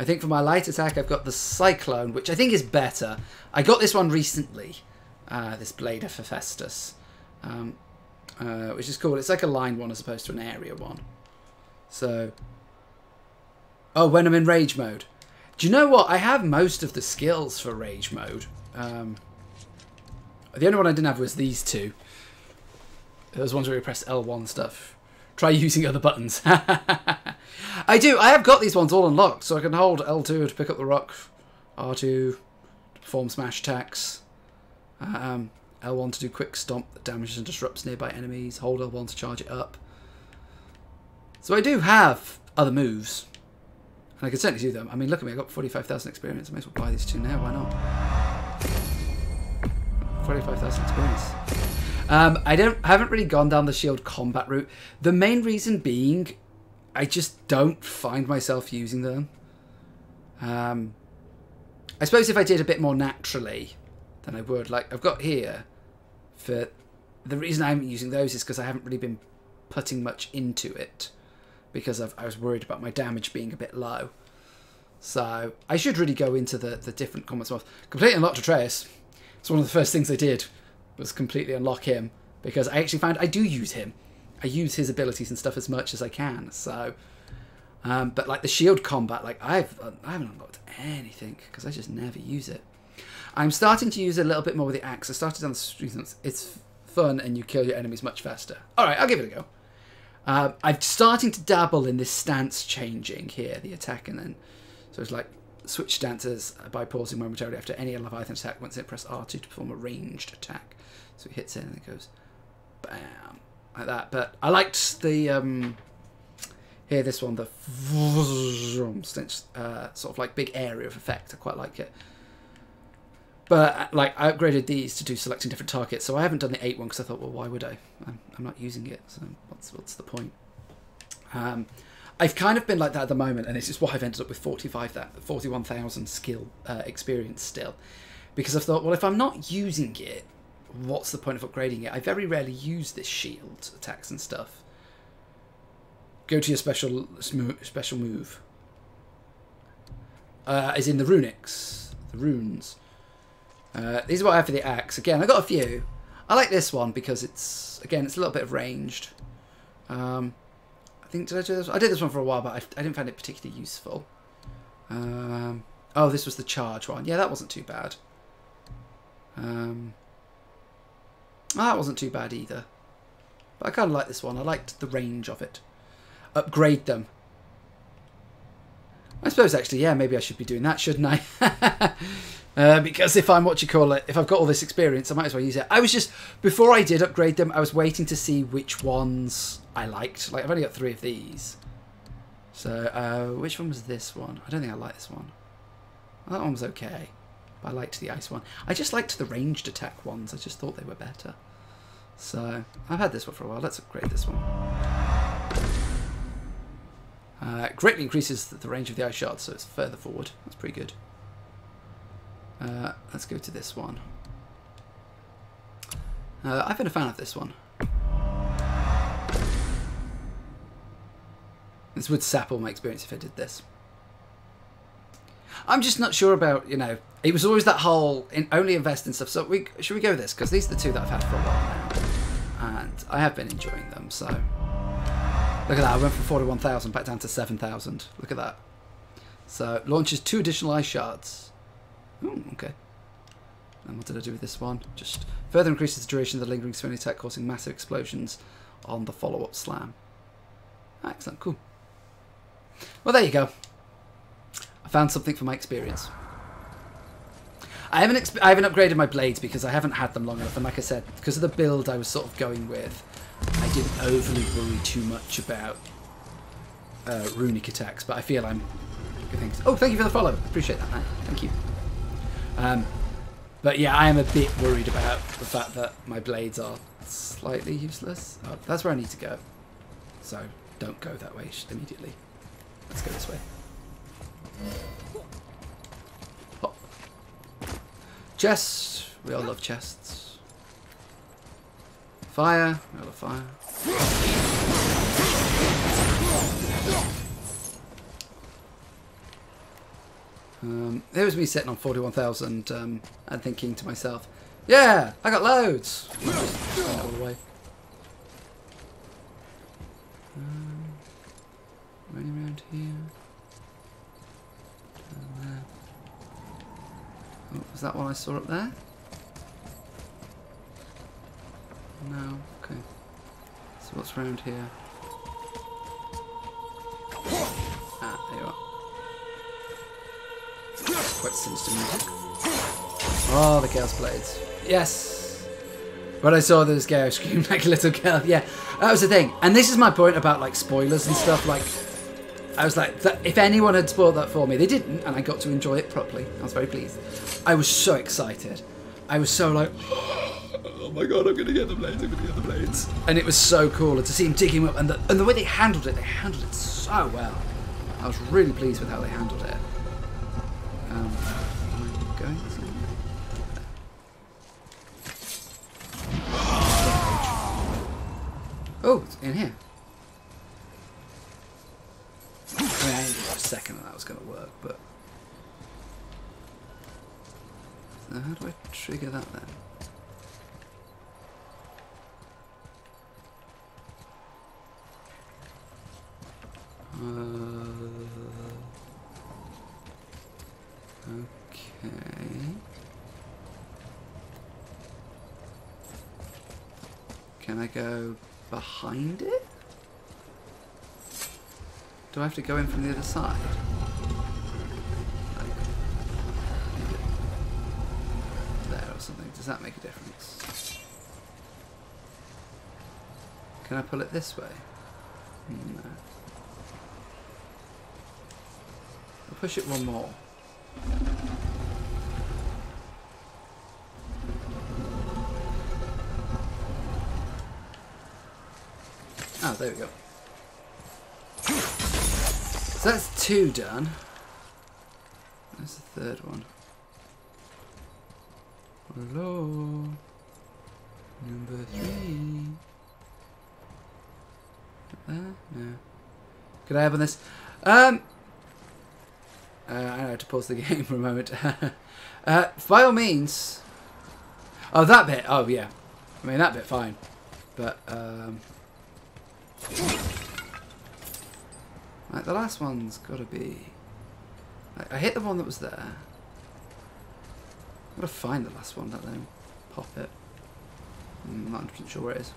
Speaker 1: I think for my light attack, I've got the Cyclone, which I think is better. I got this one recently, this Blade of Hephaestus, which is cool. It's like a line one as opposed to an area one. So, oh, when I'm in rage mode. Do you know what? I have most of the skills for rage mode. The only one I didn't have was these two. Those ones where you press L1 stuff. Try using other buttons. I do. I have got these ones all unlocked, so I can hold L2 to pick up the rock, R2 to perform smash attacks, L1 to do quick stomp that damages and disrupts nearby enemies, hold L1 to charge it up. So I do have other moves, and I can certainly do them. I mean, look at me, I've got 45,000 experience. I may as well buy these two now, why not? 45,000 experience. I haven't really gone down the shield combat route. The main reason being, I just don't find myself using them. I suppose if I did a bit more naturally, then I would. Like I've got here, for the reason I'm using those is because I haven't really been putting much into it, because I was worried about my damage being a bit low. So I should really go into the different combats more. Completely unlocked Atreus. It's one of the first things I did, was completely unlock him, because I actually found I do use him. I use his abilities and stuff as much as I can. So, but like the shield combat, like I haven't unlocked anything because I just never use it. I'm starting to use it a little bit more with the axe. I started on the street. It's fun and you kill your enemies much faster. All right, I'll give it a go. I'm starting to dabble in this stance changing here, the attack, and then so it's like switch stances by pausing momentarily after any Leviathan attack. Once it press R2 to perform a ranged attack. So he hits it and it goes bam, like that. But I liked the here, this one, the sort of like big area of effect. I quite like it. But like I upgraded these to do selecting different targets, so I haven't done the 8 one because I thought, well, why would I? I'm not using it, so what's the point? I've kind of been like that at the moment, and this is why I've ended up with 41,000 skill experience still, because I've thought, well, if I'm not using it, what's the point of upgrading it? I very rarely use this shield attacks and stuff. Go to your special move. As in the runics, the runes. These are what I have for the axe. Again, I got a few. I like this one because it's a little bit of ranged. I think, did I do this? I did this one for a while, but I didn't find it particularly useful. Oh, this was the charge one. Yeah, that wasn't too bad. That wasn't too bad either. But I kind of like this one. I liked the range of it. Upgrade them. I suppose actually, yeah, maybe I should be doing that, shouldn't I? Because if I'm, if I've got all this experience, I might as well use it. I was just, before I did upgrade them, I was waiting to see which ones I liked. Like, I've only got 3 of these. So, which one was this one? I don't think I like this one. Well, that one was okay. But I liked the ice one. I just liked the ranged attack ones. I just thought they were better. So, I've had this one for a while. Let's upgrade this one. Greatly increases the range of the ice shard, so it's further forward. That's pretty good. Let's go to this one. I've been a fan of this one. This would sap all my experience if I did this. I'm just not sure about, you know, it was always that whole only invest in stuff. So should we go with this? Because these are the 2 that I've had for a while now. And I have been enjoying them, so. Look at that, I went from 41,000 back down to 7,000. Look at that. So, launches 2 additional ice shards. Ooh, okay. And what did I do with this one? Just further increases the duration of the lingering swing attack, causing massive explosions on the follow-up slam. Excellent, cool. Well, there you go. I found something for my experience. I haven't upgraded my blades because I haven't had them long enough, and like I said, because of the build I was sort of going with, I didn't overly worry too much about runic attacks, but I feel I'm... Oh, thank you for the follow. Appreciate that, man. Thank you. But yeah, I am a bit worried about the fact that my blades are slightly useless. Oh, that's where I need to go. So don't go that way immediately. Let's go this way. Oh. Chest. We all love chests. Fire. We all love fire. There was me sitting on 41,000 and thinking to myself, yeah, I got loads. Just throw it all away. Running around here. There. Oh, was that one I saw up there? No, okay. So what's around here? Ah, there you are. Quite sinister music. Oh, the Chaos Blades. Yes! When I saw this guy, I screamed like a little girl. Yeah, that was the thing. And this is my point about like spoilers and stuff. Like, I was like, if anyone had spoiled that for me, they didn't, and I got to enjoy it properly. I was very pleased. I was so excited. I was so like, oh my god, I'm going to get the blades, I'm going to get the blades. And it was so cool. And to see him digging up, and the way they handled it so well. I was really pleased with how they handled it. Am I going somewhere? Oh, it's in here. I mean, I didn't for a second that was going to work, but... So how do I trigger that then? Okay. Can I go behind it? Do I have to go in from the other side? Like there or something. Does that make a difference? Can I pull it this way? No. I'll push it one more. Oh, there we go. So that's 2 done. There's the 3rd one. Hello. Number 3. There? No. Could I have on this? I had to pause the game for a moment. By all means. Oh, that bit. Oh, yeah. I mean, that bit, fine. But, like, the last one's got to be... I hit the one that was there. I've got to find the last one, let alone pop it. I'm not 100% sure where it is.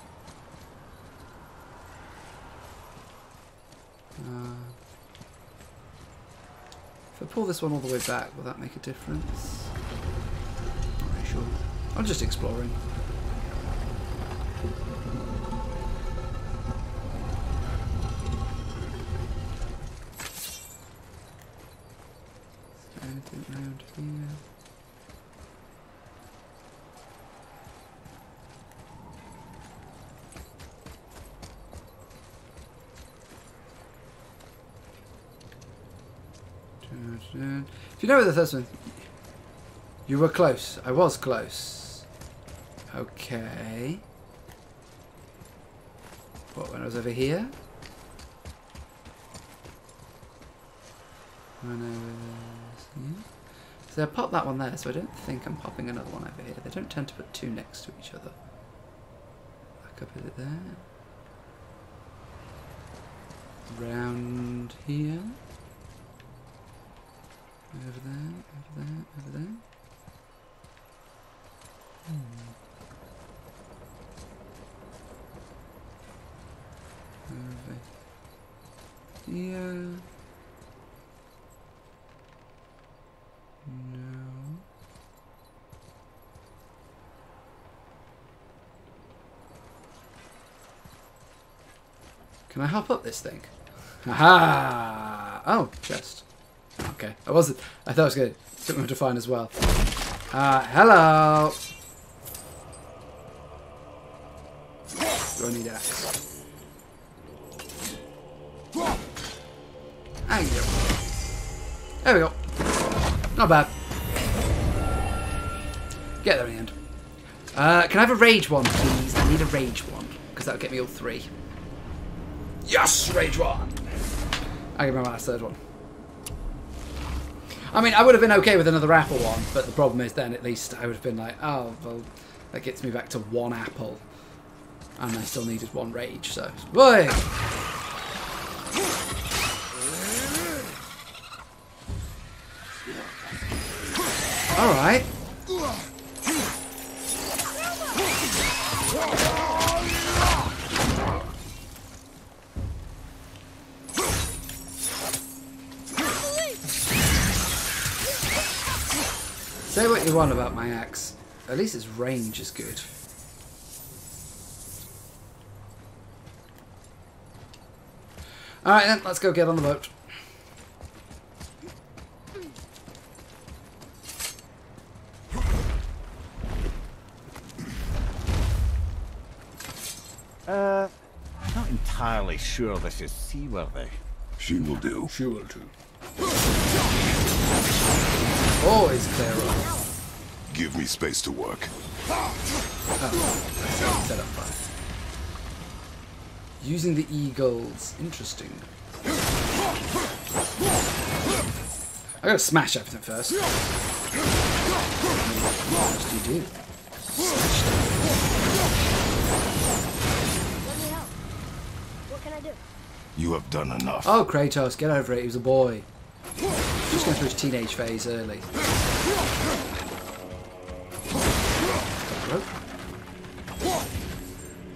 Speaker 1: If I pull this one all the way back, will that make a difference? Not really sure. I'm just exploring. Anything around here? If you know where the first one, you were close. I was close. Okay. What, when I was over here? When I was here? So I popped that one there, so I don't think I'm popping another one over here. They don't tend to put 2 next to each other. Back up, is it there? Round here. Over there, over there, over there. Over here. No. Can I hop up this thing? Aha! Oh, chest. Okay, I thought it was good. Something to find as well. Hello! Do I need an axe? There you go. There we go. Not bad. Get there in the end. Can I have a rage one, please? I need a rage one, because that'll get me all 3. Yes! Rage one! I can remember that 3rd one. I mean, I would have been okay with another apple one, but the problem is then at least I would have been like, oh, well, that gets me back to 1 apple. And I still needed 1 rage, so... Boy! Alright. Say what you want about my axe. At least its range is good. Alright then, let's go get on the boat.
Speaker 4: Not entirely sure this is seaworthy.
Speaker 5: She will do.
Speaker 1: She will do. Always clear up.
Speaker 5: Give me space to work.
Speaker 1: Oh, set up fire. Using the eagles. Interesting. I gotta smash everything first. What do you do?
Speaker 2: Let me help. What can I do?
Speaker 5: You have done enough.
Speaker 1: Oh, Kratos, get over it. He was a boy. Just going through his teenage phase early.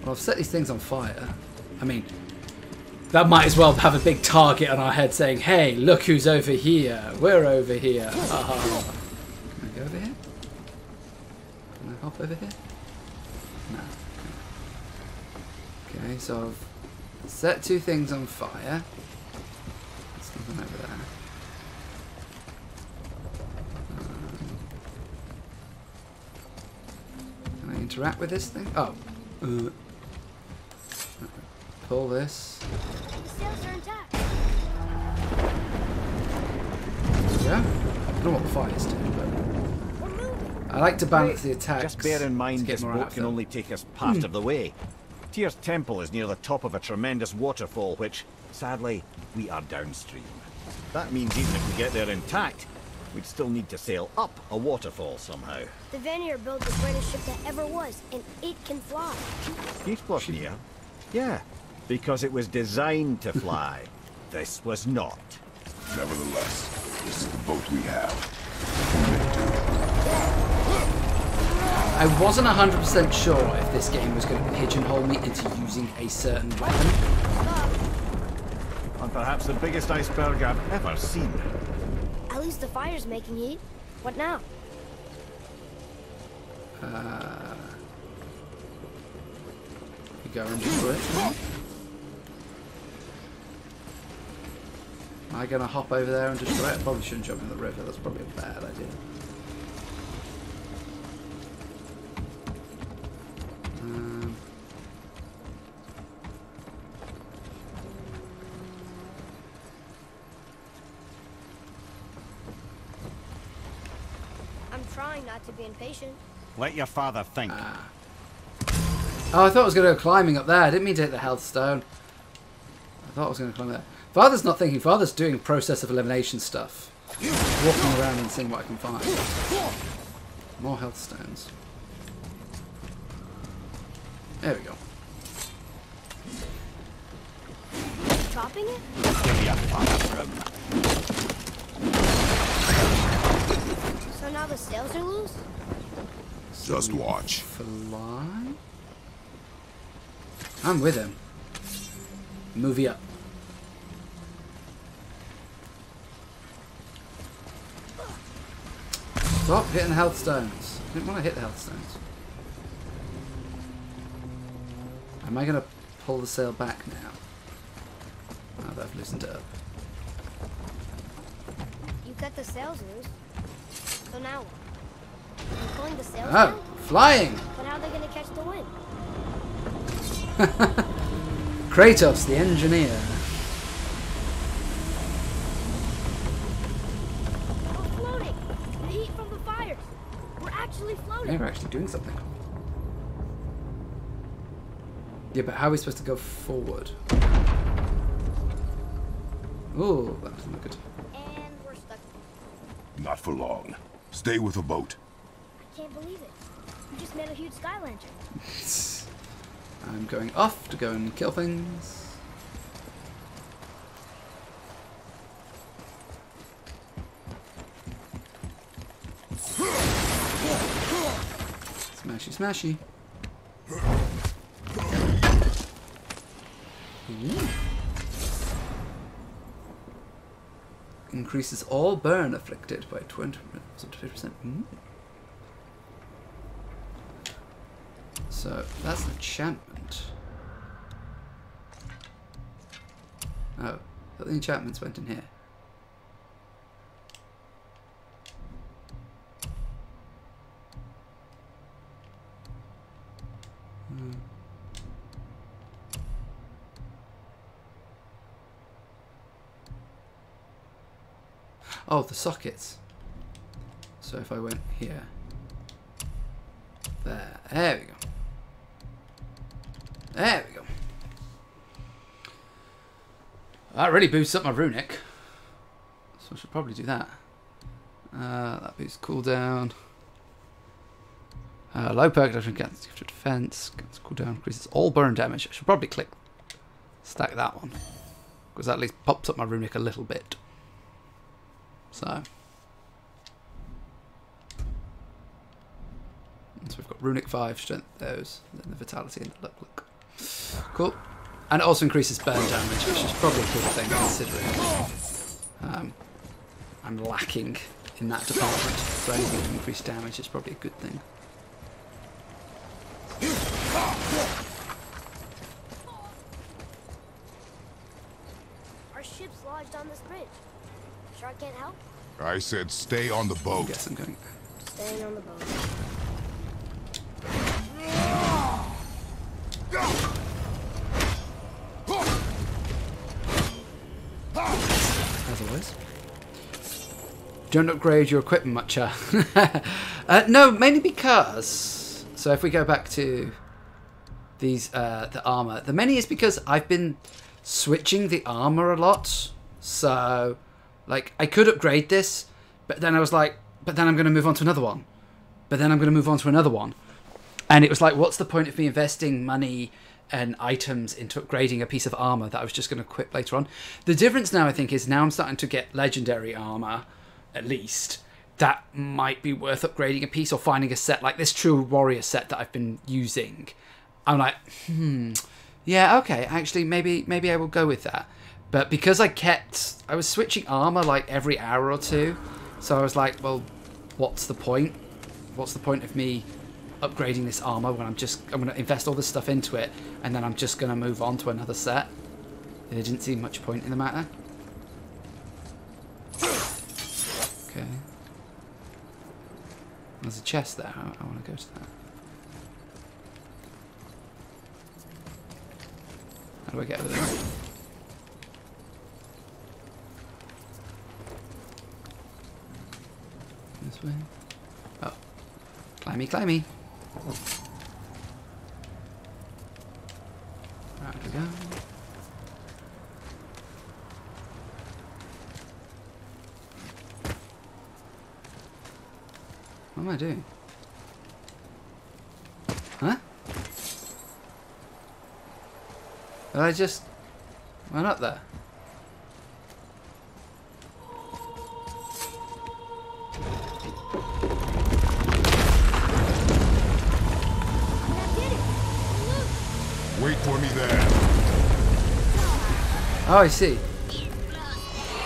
Speaker 1: Well, I've set these things on fire. I mean, that might as well have a big target on our head saying, hey, look who's over here. We're over here. Can I go over here? Can I hop over here? No. Okay, so I've set 2 things on fire. There's nothing over there. Can I interact with this thing? Oh. Pull this.
Speaker 2: The sails are intact.
Speaker 1: Yeah? I don't know what the fire's doing, but
Speaker 2: We're moving.
Speaker 1: I like to balance the attacks.
Speaker 4: Just bear in
Speaker 1: to
Speaker 4: mind
Speaker 1: get
Speaker 4: this
Speaker 1: more
Speaker 4: boat
Speaker 1: out
Speaker 4: can
Speaker 1: of
Speaker 4: only
Speaker 1: them.
Speaker 4: take us part of the way. Tyr's temple is near the top of a tremendous waterfall, which, sadly, we are downstream. That means even if we get there intact, we'd still need to sail up a waterfall somehow.
Speaker 2: The Vanir built the greatest ship that ever was, and it can fly.
Speaker 4: Skidbladnir? Yeah, because it was designed to fly. This was not.
Speaker 5: Nevertheless, this is the boat we have.
Speaker 1: I wasn't 100% sure if this game was going to pigeonhole me into using a certain weapon.
Speaker 4: And perhaps the biggest iceberg I've ever seen.
Speaker 2: At least the fire's making heat. What now?
Speaker 1: You go and destroy it. Am I going to hop over there and destroy it? I probably shouldn't jump in the river. That's probably a bad idea.
Speaker 2: I'm trying not to be impatient.
Speaker 7: Let your father think.
Speaker 1: Oh, I thought I was going to go climbing up there. I didn't mean to hit the health stone. I thought I was going to climb there. Father's not thinking. Father's doing process of elimination stuff. Walking around and seeing what I can find. More health stones. There we go.
Speaker 2: Chopping it?
Speaker 7: Give your father room.
Speaker 2: So now the sails are loose?
Speaker 5: Just watch.
Speaker 1: Fly? I'm with him. Movie up. Stop hitting the health stones. I didn't want to hit the health stones. Am I going to pull the sail back now? Oh, they've loosened it up.
Speaker 2: You cut the sails loose. So now what? You pulling the sails
Speaker 1: Oh,
Speaker 2: down?
Speaker 1: flying!
Speaker 2: But how are they gonna catch the wind?
Speaker 1: Kratos, the engineer.
Speaker 2: We're floating! The heat from the fires! We're actually floating!
Speaker 1: Maybe we're actually doing something. Yeah, but how are we supposed to go forward? Ooh, that doesn't look good.
Speaker 2: And we're stuck.
Speaker 5: Not for long. Stay with the boat.
Speaker 2: I can't believe it. You just made a huge sky lantern.
Speaker 1: I'm going off to go and kill things. Smashy, smashy. Ooh. Increases all burn afflicted by 20% to 50%. So that's an enchantment. Oh, but the enchantments went in here. Oh, the sockets. So if I went here, there we go. There we go. That really boosts up my runic. So I should probably do that. That boosts cooldown. Low perk against defense. Against cooldown increases all burn damage. I should probably stack that one. Because that at least pops up my runic a little bit. So we've got runic 5, strength those, and then the vitality and the look. Cool. And it also increases burn damage, which is probably a good thing considering I'm lacking in that department. So anything to increase damage is probably a good thing.
Speaker 2: Our ship's lodged on this bridge. Sure I can't help?
Speaker 5: I said stay on the boat.
Speaker 1: I guess I'm going.
Speaker 2: Staying on the boat.
Speaker 1: As always. Don't upgrade your equipment much, no, mainly because... So if we go back to these, the armor. The many is because I've been switching the armor a lot. So, like, I could upgrade this, but then I was like, but then I'm going to move on to another one. But then I'm going to move on to another one. And it was like, what's the point of me investing money and items into upgrading a piece of armor that I was just going to equip later on? The difference now, I think, is now I'm starting to get legendary armor, at least. That might be worth upgrading a piece or finding a set like this True Warrior set that I've been using. I'm like, yeah, okay, actually, maybe I will go with that. But because I was switching armor like every hour or two, so I was like, well, what's the point? What's the point of me upgrading this armor when I'm going to invest all this stuff into it and then I'm just going to move on to another set? There didn't seem much point in the matter. Okay. There's a chest there. I want to go to that. How do I get over there? This way. Oh. Climby, climby. Right, we go. What am I doing? Huh? Did I just went up there?
Speaker 5: Wait for me there.
Speaker 1: Oh, I see.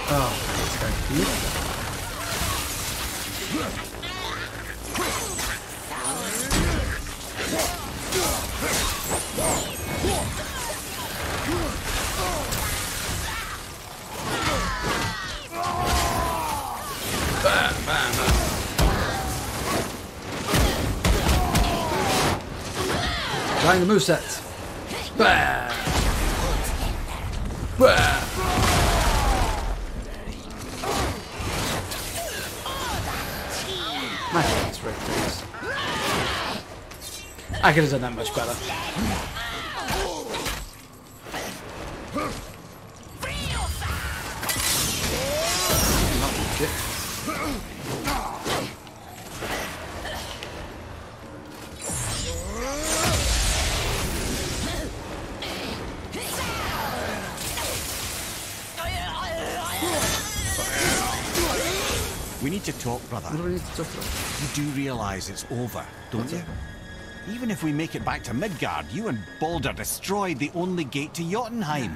Speaker 1: Oh, that's very cute. Bam, bam, bam. Trying the moveset. Bam! Bam! My head's ridiculous. I could have done that much better.
Speaker 7: We need to talk, brother.
Speaker 1: What do we need to talk about?
Speaker 7: You do realise it's over, don't
Speaker 1: What's
Speaker 7: you? Even if we make it back to Midgard, you and Baldur destroyed the only gate to Jotunheim.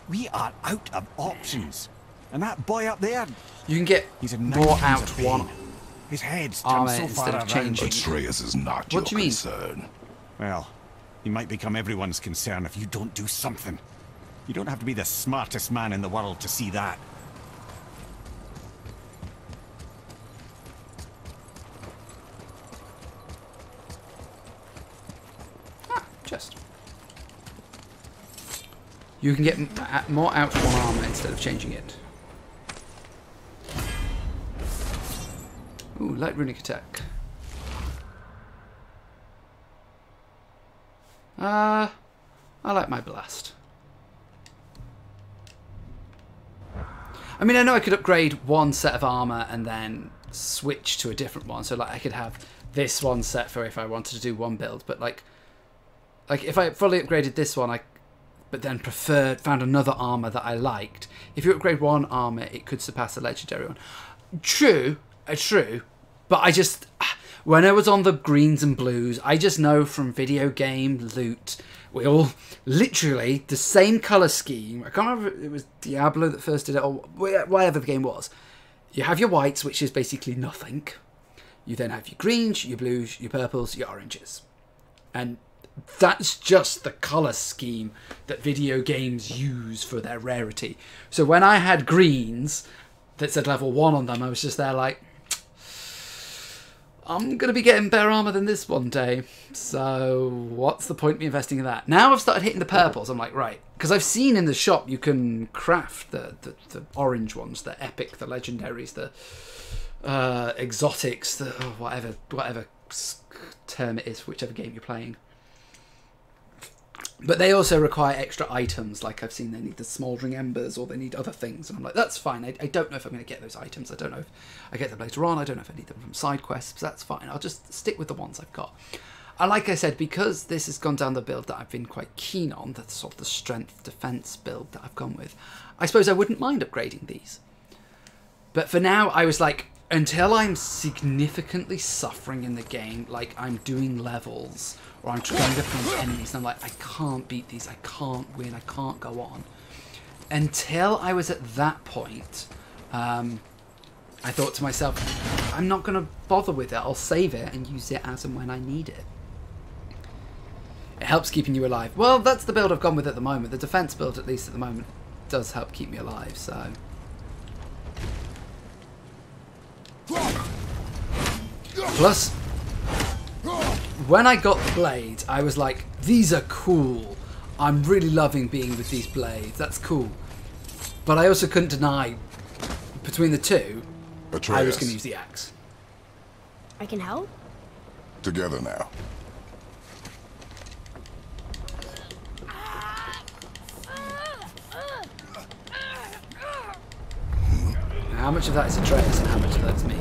Speaker 7: We are out of options. And that boy up there,
Speaker 1: You can get
Speaker 7: he's a
Speaker 1: more
Speaker 7: nine
Speaker 1: out
Speaker 7: times of
Speaker 1: one
Speaker 7: pain. His head's turned
Speaker 1: armor
Speaker 7: so
Speaker 1: instead
Speaker 7: far
Speaker 1: of
Speaker 7: around.
Speaker 1: changing.
Speaker 5: Atreus is not
Speaker 1: What
Speaker 5: your
Speaker 1: do you mean?
Speaker 5: concern.
Speaker 7: Well, he might become everyone's concern if you don't do something. You don't have to be the smartest man in the world to see that.
Speaker 1: Just. You can get more out of one armor instead of changing it. Ooh, light runic attack. I like my blast. I mean, I know I could upgrade one set of armor and then switch to a different one. So, like, I could have this one set for if I wanted to do one build. But, like if I fully upgraded this one, but then found another armor that I liked. If you upgrade one armor, it could surpass a legendary one. True. But I just, when I was on the greens and blues, I just know from video game loot, we all literally the same color scheme. I can't remember if it was Diablo that first did it or whatever the game was. You have your whites, which is basically nothing. You then have your greens, your blues, your purples, your oranges. And that's just the color scheme that video games use for their rarity. So when I had greens that said level 1 on them, I was just there like, I'm going to be getting better armor than this one day. So what's the point of me investing in that? Now I've started hitting the purples. I'm like, right. Because I've seen in the shop you can craft the orange ones, the epic, the legendaries, the exotics, the whatever term it is for whichever game you're playing. But they also require extra items, like I've seen they need the smouldering embers or they need other things. And I'm like, that's fine. I don't know if I'm going to get those items. I don't know if I get them later on. I don't know if I need them from side quests. That's fine. I'll just stick with the ones I've got. And like I said, because this has gone down the build that I've been quite keen on, the sort of the strength defense build that I've gone with, I suppose I wouldn't mind upgrading these. But for now, I was like, until I'm significantly suffering in the game, like I'm doing levels or I'm going up against enemies and I'm like, I can't beat these, I can't win, I can't go on. Until I was at that point, I thought to myself, I'm not going to bother with it. I'll save it and use it as and when I need it. It helps keeping you alive. Well, that's the build I've gone with at the moment. The defense build, at least at the moment, does help keep me alive, so... Plus, when I got the blades, I was like, these are cool. I'm really loving being with these blades. That's cool. But I also couldn't deny, between the two,
Speaker 5: Atreus,
Speaker 1: I was going to use the axe.
Speaker 2: I can help?
Speaker 5: together now.
Speaker 1: How much of that is Atreus and how much of that is me?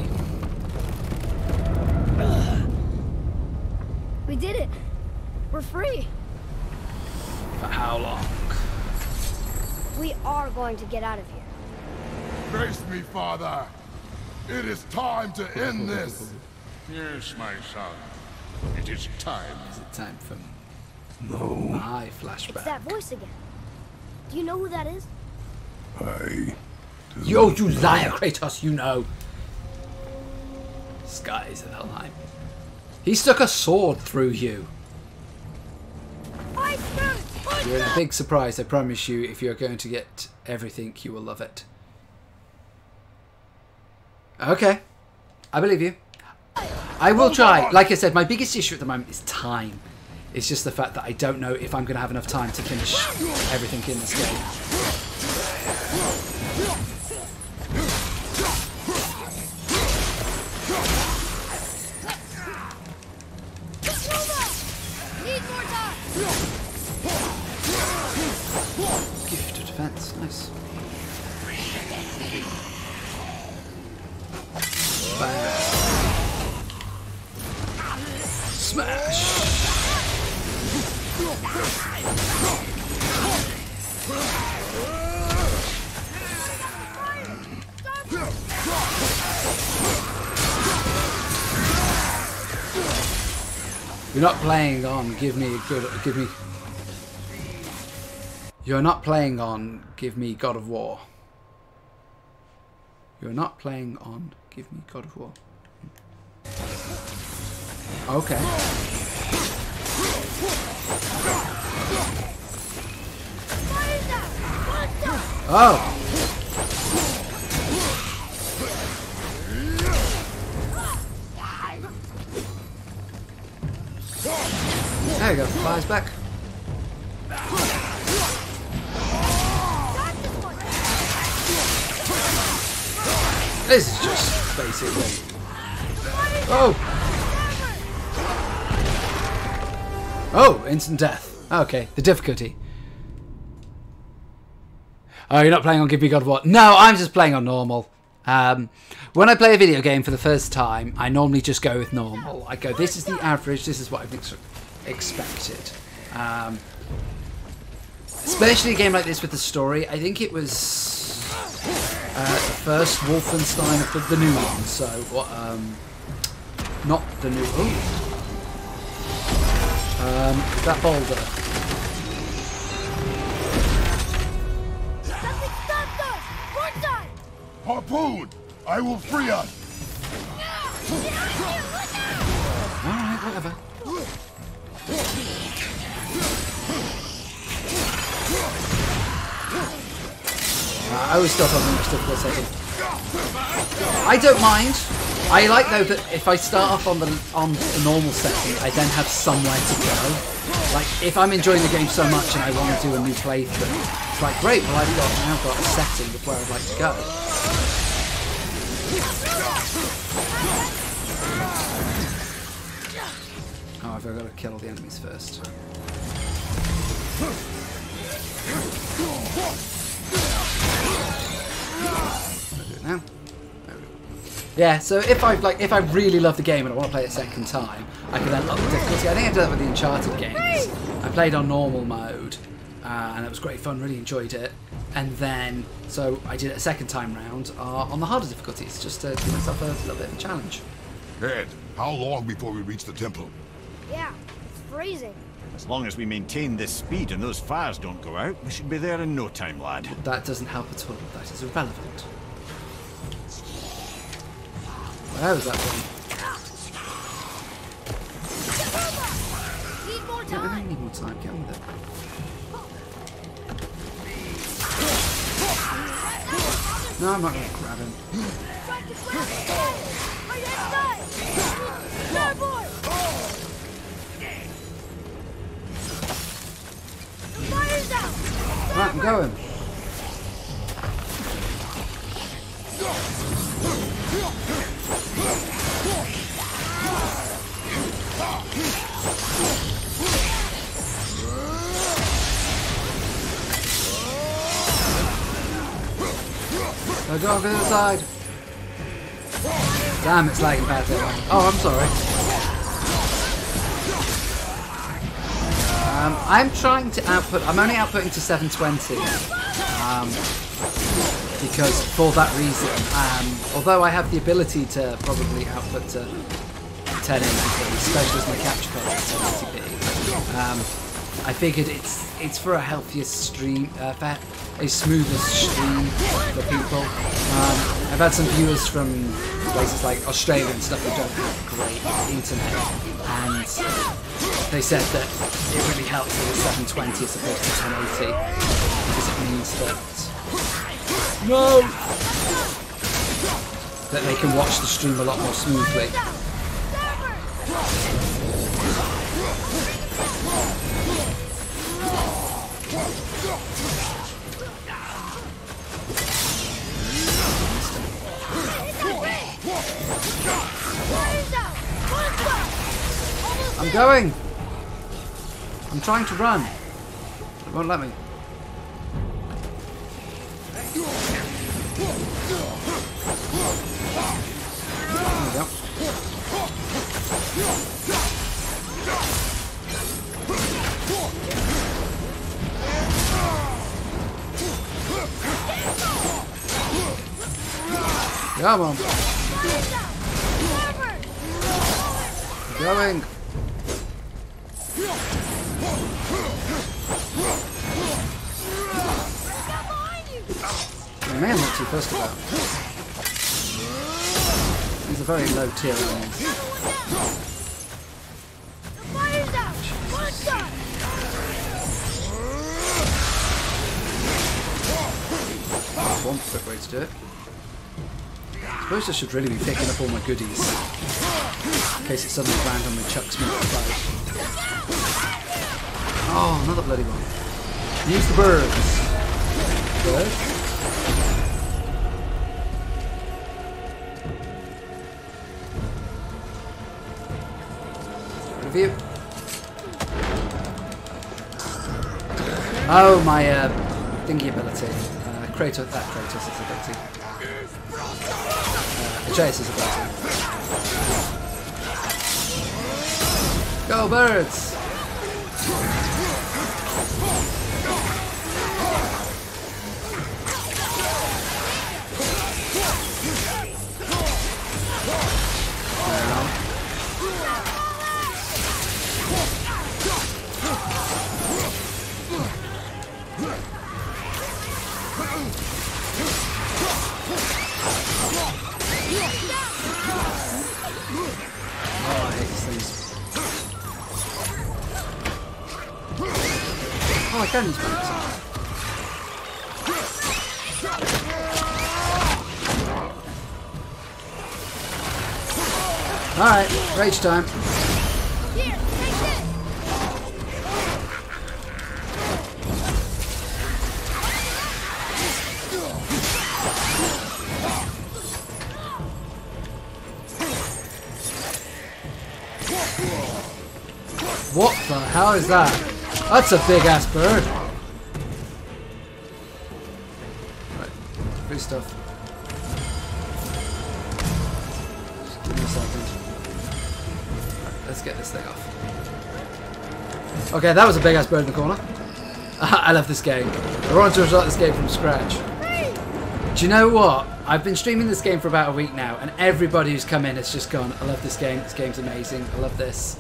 Speaker 2: We did it. We're free.
Speaker 1: For how long?
Speaker 2: We are going to get out of here.
Speaker 5: Grace me, Father. It is time to end this.
Speaker 9: Yes, my son. It is time.
Speaker 1: Is it time for my flashback?
Speaker 2: It's that voice again. Do you know who that is?
Speaker 1: Yo, you liar, Kratos, you know. Skies of Helheim. He stuck a sword through you. You're in a big surprise, I promise you. If you're going to get everything, you will love it. Okay. I believe you. I will try. Like I said, my biggest issue at the moment is time. It's just the fact that I don't know if I'm going to have enough time to finish everything in this game. Gift of defense, nice. Bang. Smash. You're not playing on give me You're not playing on give me God of War. You're not playing on give me God of War. Okay. Oh. There you go, flies back. This is just basically. Oh! Oh, instant death. Okay, the difficulty. Oh, you're not playing on Give Me God of War? No, I'm just playing on normal. When I play a video game for the first time, I normally just go with normal. I go, this is the average, this is what I've expected. Especially a game like this with the story. I think it was the first Wolfenstein of the new one, so not the new one. That boulder.
Speaker 2: Something stopped us! One side!
Speaker 5: Harpoon! I will free us!
Speaker 1: Alright, whatever. I always start on the stuff for a second. I don't mind. I like though that if I start off on the normal setting, I then have somewhere to go. Like if I'm enjoying the game so much and I want to do a new playthrough, it's like great. Well, I've now got a setting of where I'd like to go. Oh, I've got to kill all the enemies first. I'll do it now. Yeah, so if I really love the game and I want to play it a second time, I can then up the difficulty. I think I did that with the Uncharted games. I played on normal mode, and it was great fun. Really enjoyed it. And then, so I did it a second time round on the harder difficulties, just to give myself a little bit of a challenge.
Speaker 5: Ed, how long before we reach the temple?
Speaker 2: Yeah, it's freezing.
Speaker 4: As long as we maintain this speed and those fires don't go out, we should be there in no time, lad.
Speaker 1: That doesn't help at all. That is irrelevant. Where was that one?
Speaker 2: Need more
Speaker 1: Yeah, I
Speaker 2: time.
Speaker 1: don't need more time. Get on with it. No, I'm not going to grab him. Right, I'm going. Go over to the side. Damn, it's lagging bad there. Oh, I'm sorry. I'm trying to output. I'm only outputting to 720 because for that reason. Although I have the ability to probably output to 1080p, especially as my capture card is 1080p. I figured it's for a healthier stream, a smoother stream for people. I've had some viewers from places like Australia and stuff who don't have great internet, and they said that it really helps with 720 as opposed to 1080 because it means that they can watch the stream a lot more smoothly. I'm going! I'm trying to run. It won't let me. There we go. Come on. Going. The man not too fussed about. He's a very low tier enemy.
Speaker 2: The fire's out! One shot!
Speaker 1: One quick way to do it. I suppose I should really be picking up all my goodies in case it suddenly randomly chucks me off the boat. Oh, another bloody one. Use the birds. Good. Review. Oh, my thingy ability. Kratos' ability. Atreus' ability. Go birds! Oh, I hate these things. Oh, I can use bullets. Alright, rage time.
Speaker 2: Here, take this!
Speaker 1: What the hell is that? That's a big ass bird. Right, free stuff. Just give me a second. Right, let's get this thing off. Okay, that was a big ass bird in the corner. I love this game. I wanted to start this game from scratch. Do you know what? I've been streaming this game for about a week now, and everybody who's come in has just gone, I love this game, this game's amazing, I love this.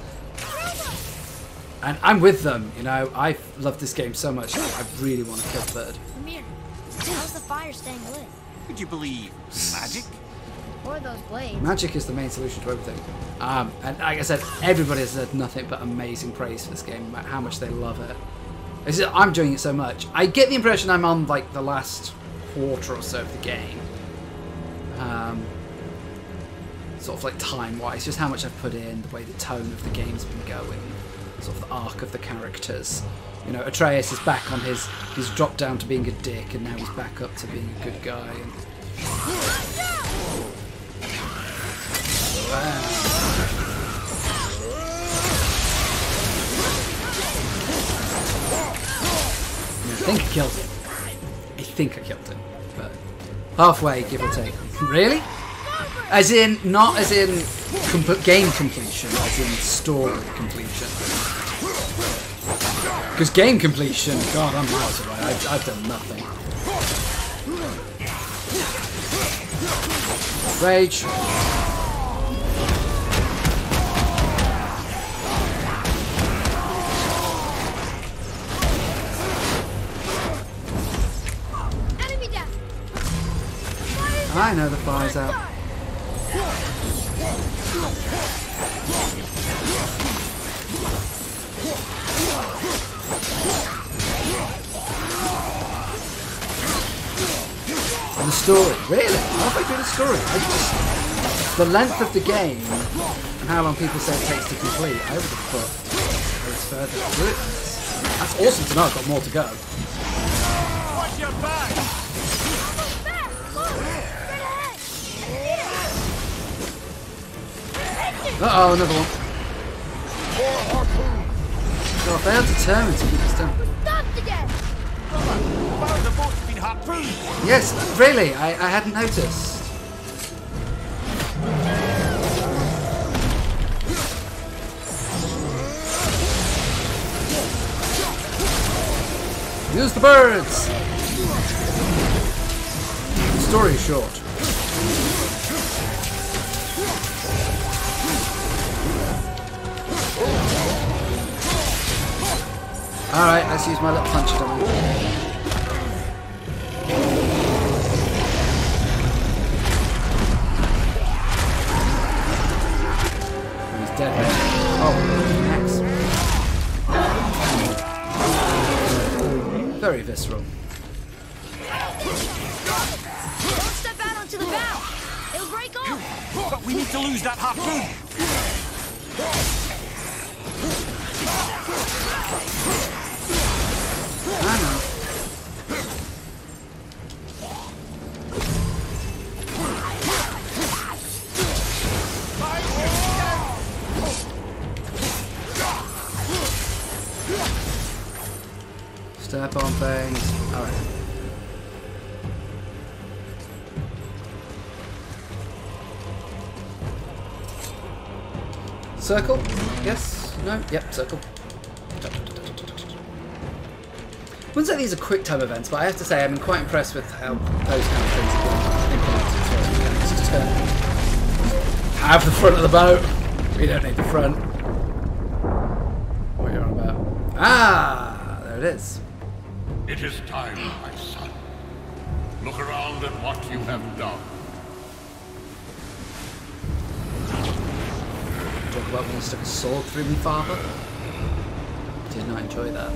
Speaker 1: And I'm with them, you know, I love this game so much, I really want to kill Bird.
Speaker 2: Amir, how's the fire staying lit?
Speaker 7: Would you believe magic?
Speaker 2: Or those blades?
Speaker 1: Magic is the main solution to everything. And like I said, everybody has said nothing but amazing praise for this game, about how much they love it. It's just, I'm doing it so much. I get the impression I'm on like the last quarter or so of the game. Sort of like time-wise, just how much I've put in, the way the tone of the game's been going, sort of the arc of the characters. You know, Atreus is back on he's dropped down to being a dick, and now he's back up to being a good guy. And I think I killed him. I think I killed him, but halfway, give or take. Really? As in, not as in game completion, as in story completion. Because game completion, God, I'm miles away. I've done nothing. Rage.
Speaker 2: Enemy down!
Speaker 1: I know the fire's out. The story, really? Halfway through the story, the length of the game and how long people say it takes to complete, I would have thought I was further through it. That's awesome to know. I've got more to go.
Speaker 3: Watch your back!
Speaker 1: Uh-oh, another one. God, they are determined to keep us down.
Speaker 2: Stopped again!
Speaker 3: The boat's been harpooned!
Speaker 1: Yes, really, I hadn't noticed. Use the birds! The story is short. Alright, let's use my little punch dummy. He's dead. Oh, axe. Very visceral.
Speaker 2: Don't step out onto the bow. It'll break off.
Speaker 7: But we need to lose that harpoon.
Speaker 1: I know. Step on things. Alright. Circle? Yes? No? Yep, circle. I wouldn't say these are quick time events, but I have to say I'm quite impressed with how those kind of things have been implemented. So just have the front of the boat. We don't need the front. What are you on about? Ah, there it is.
Speaker 9: It is time, my son. Look around at what you have done.
Speaker 1: Talk about when you stuck a sword through me, father. Did not enjoy that.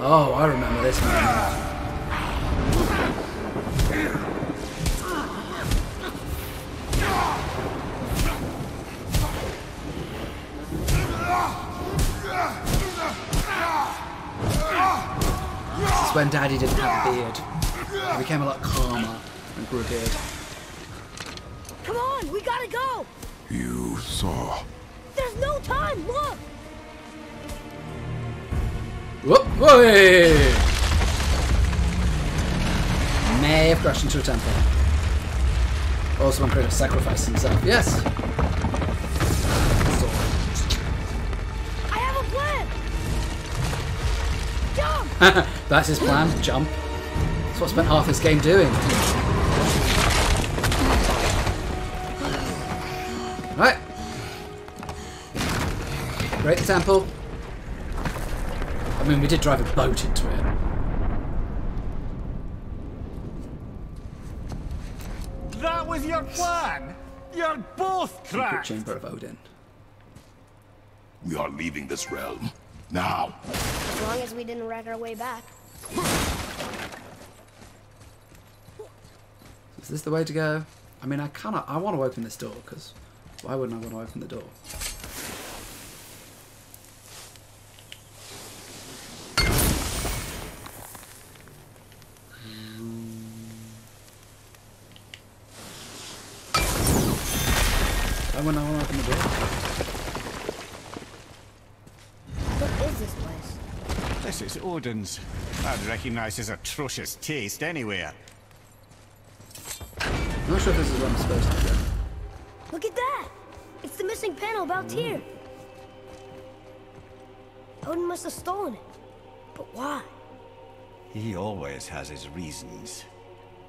Speaker 1: Oh, I remember this man. This is when Daddy didn't have a beard. He became a lot calmer and grew a beard.
Speaker 2: Come on, we gotta go.
Speaker 5: You saw.
Speaker 2: There's no time. Look.
Speaker 1: Whoop! Whoa! May have crashed into a temple. Also, one could have sacrificed himself. Yes.
Speaker 2: I have a plan. Jump.
Speaker 1: That's his plan. Jump. That's what I spent half this game doing. Right. Break the temple. I mean, we did drive a boat into it.
Speaker 7: That was your plan? You're both
Speaker 1: Secret
Speaker 7: cracked.
Speaker 1: Chamber of Odin.
Speaker 5: We are leaving this realm. Now.
Speaker 2: As long as we didn't wreck our way back.
Speaker 1: Is this the way to go? I mean, I want to open this door, because why wouldn't I want to open the door? Why wouldn't I want to open the door?
Speaker 2: What is this place?
Speaker 7: This is Odin's. I'd recognise his atrocious taste anywhere.
Speaker 1: I'm not sure if this is where I'm supposed to go.
Speaker 2: Look at that. It's the missing panel about Tyr. Odin must have stolen it. But why?
Speaker 7: He always has his reasons.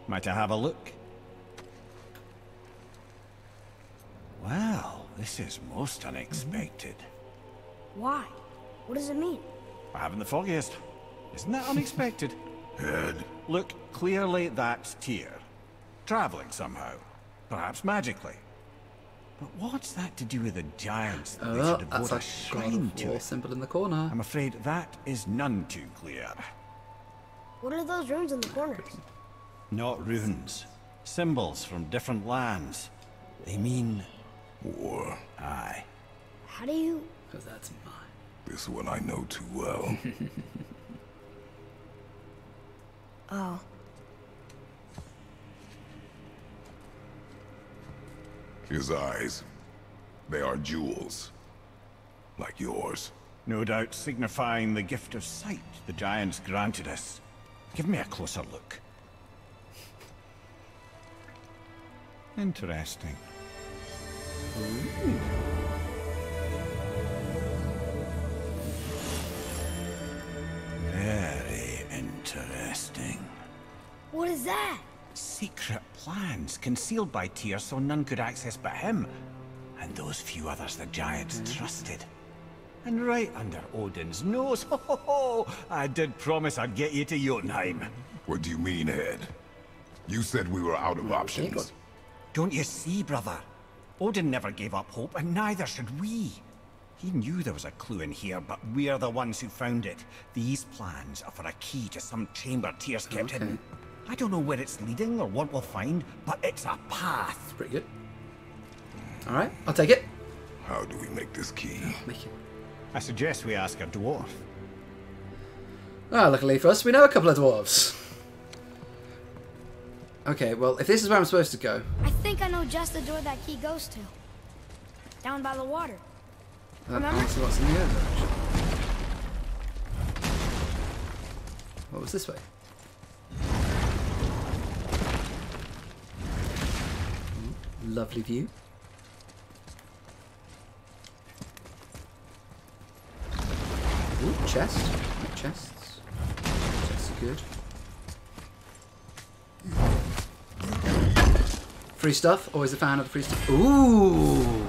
Speaker 7: Might I have a look? Well, this is most unexpected.
Speaker 2: Why? What does it mean?
Speaker 7: I haven't the foggiest. Isn't that unexpected?
Speaker 5: Head.
Speaker 7: Look, clearly that's Tyr. Traveling somehow. Perhaps magically. But what's that to do with the giants that they
Speaker 1: Oh,
Speaker 7: should
Speaker 1: that's
Speaker 7: devote
Speaker 1: a
Speaker 7: a
Speaker 1: God
Speaker 7: shrine
Speaker 1: of
Speaker 7: to?
Speaker 1: War symbol in the corner.
Speaker 7: I'm afraid that is none too clear.
Speaker 2: What are those runes in the corners?
Speaker 7: Not runes. Symbols from different lands. They mean...
Speaker 5: War.
Speaker 7: Aye.
Speaker 2: How do you...
Speaker 1: Because that's mine.
Speaker 5: This one I know too well.
Speaker 2: Oh.
Speaker 5: His eyes. They are jewels. Like yours.
Speaker 7: No doubt signifying the gift of sight the giants granted us. Give me a closer look. Interesting. Very interesting.
Speaker 2: What is that?
Speaker 7: Secret plans concealed by Tyr so none could access but him, and those few others the giants trusted. And right under Odin's nose, ho ho ho, I did promise I'd get you to Jotunheim.
Speaker 5: What do you mean, Head? You said we were out of options.
Speaker 7: Don't you see, brother? Odin never gave up hope, and neither should we. He knew there was a clue in here, but we're the ones who found it. These plans are for a key to some chamber Tyr's kept hidden. I don't know where it's leading or what we'll find, but it's a path.
Speaker 1: It's pretty good. Alright, I'll take it.
Speaker 5: How do we make this key?
Speaker 1: Make it.
Speaker 7: I suggest we ask a dwarf.
Speaker 1: Ah, luckily for us, we know a couple of dwarves. Okay, well, if this is where I'm supposed to go...
Speaker 2: I think I know just the door that key goes to. Down by the water. Remember?
Speaker 1: Answer what's in the other direction. What was this way? Ooh, lovely view. Ooh, chest. Like chests. Chests are good. Free stuff. Always a fan of the free stuff. Ooh!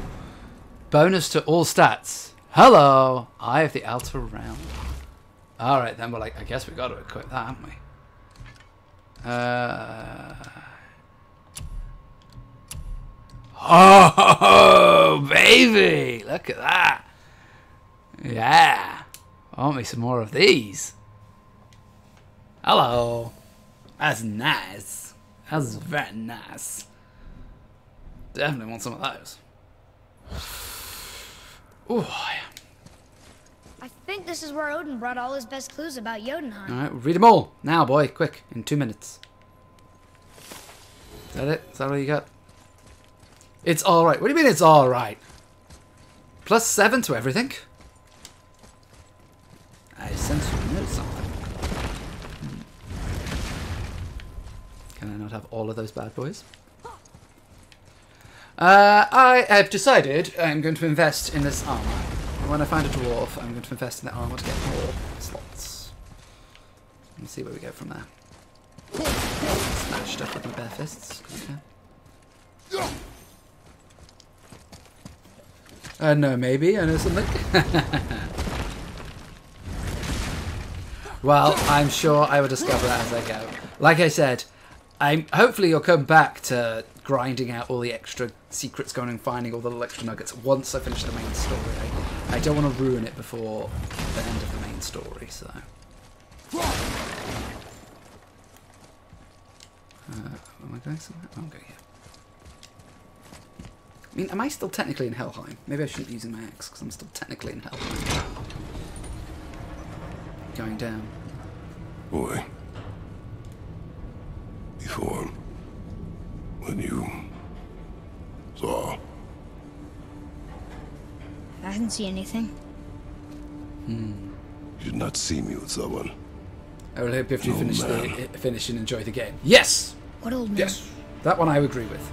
Speaker 1: Bonus to all stats. Hello! Eye of the Outer Realm. Alright then, well, I guess we got to equip that, haven't we? Oh, baby! Look at that! Yeah! I want me some more of these. Hello! That's nice. That's very nice. Definitely want some of those. Oh, yeah.
Speaker 2: I think this is where Odin brought all his best clues about Jotunheim.
Speaker 1: Alright, read them all. Now, boy. Quick. In 2 minutes. Is that it? Is that all you got? It's alright. What do you mean it's alright? +7 to everything? I sense you know something. Can I not have all of those bad boys? I have decided I'm going to invest in this armor. When I find a dwarf, I'm going to invest in that armor to get more slots. Let's see where we go from there. Smash stuff with my bare fists. Okay. No, maybe. I know something. Well, I'm sure I will discover that as I go. Like I said, hopefully you'll come back to grinding out all the extra secrets, going and finding all the little extra nuggets once I finish the main story. I don't want to ruin it before the end of the main story, so... am I going somewhere? Oh, I'm going here. I mean, am I still technically in Helheim? Maybe I shouldn't be using my axe, because I'm still technically in Helheim. Going down.
Speaker 5: Boy. Before... when you... saw...
Speaker 2: I didn't see anything.
Speaker 5: You did not see me with someone.
Speaker 1: I really hope you finish and enjoy the game. Yes!
Speaker 2: What old man?
Speaker 1: Yes! That one I agree with.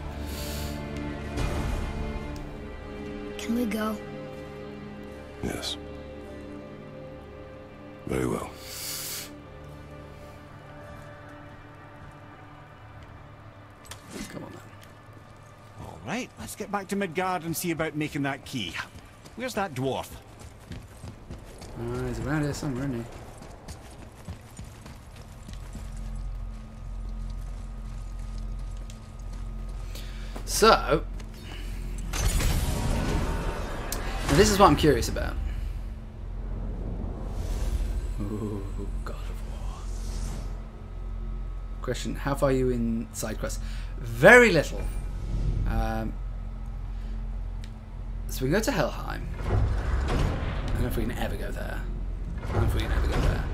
Speaker 2: Can we go?
Speaker 5: Yes. Very well.
Speaker 1: Come on then.
Speaker 7: Alright, let's get back to Midgard and see about making that key. Where's that dwarf?
Speaker 1: He's around here somewhere, isn't he? So, this is what I'm curious about. Ooh, God of War. Question, how far are you in side quests? Very little. So we can go to Helheim. I don't know if we can ever go there. I don't know if we can ever go there.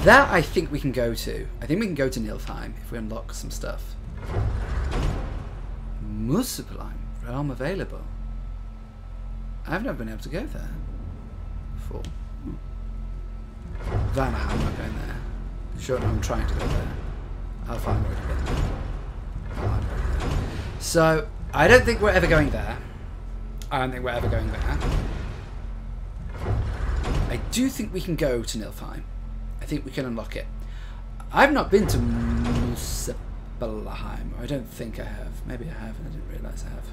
Speaker 1: That I think we can go to. I think we can go to Niflheim if we unlock some stuff. Muspelheim, realm available. I've never been able to go there before. Vanaheim, I'm not going there. Sure, no, I'm trying to go there. I've already been there. So, I don't think we're ever going there. I don't think we're ever going there. I do think we can go to Niflheim. I think we can unlock it. I've not been to Nibelheim. I don't think I have. Maybe I have and I didn't realise I have.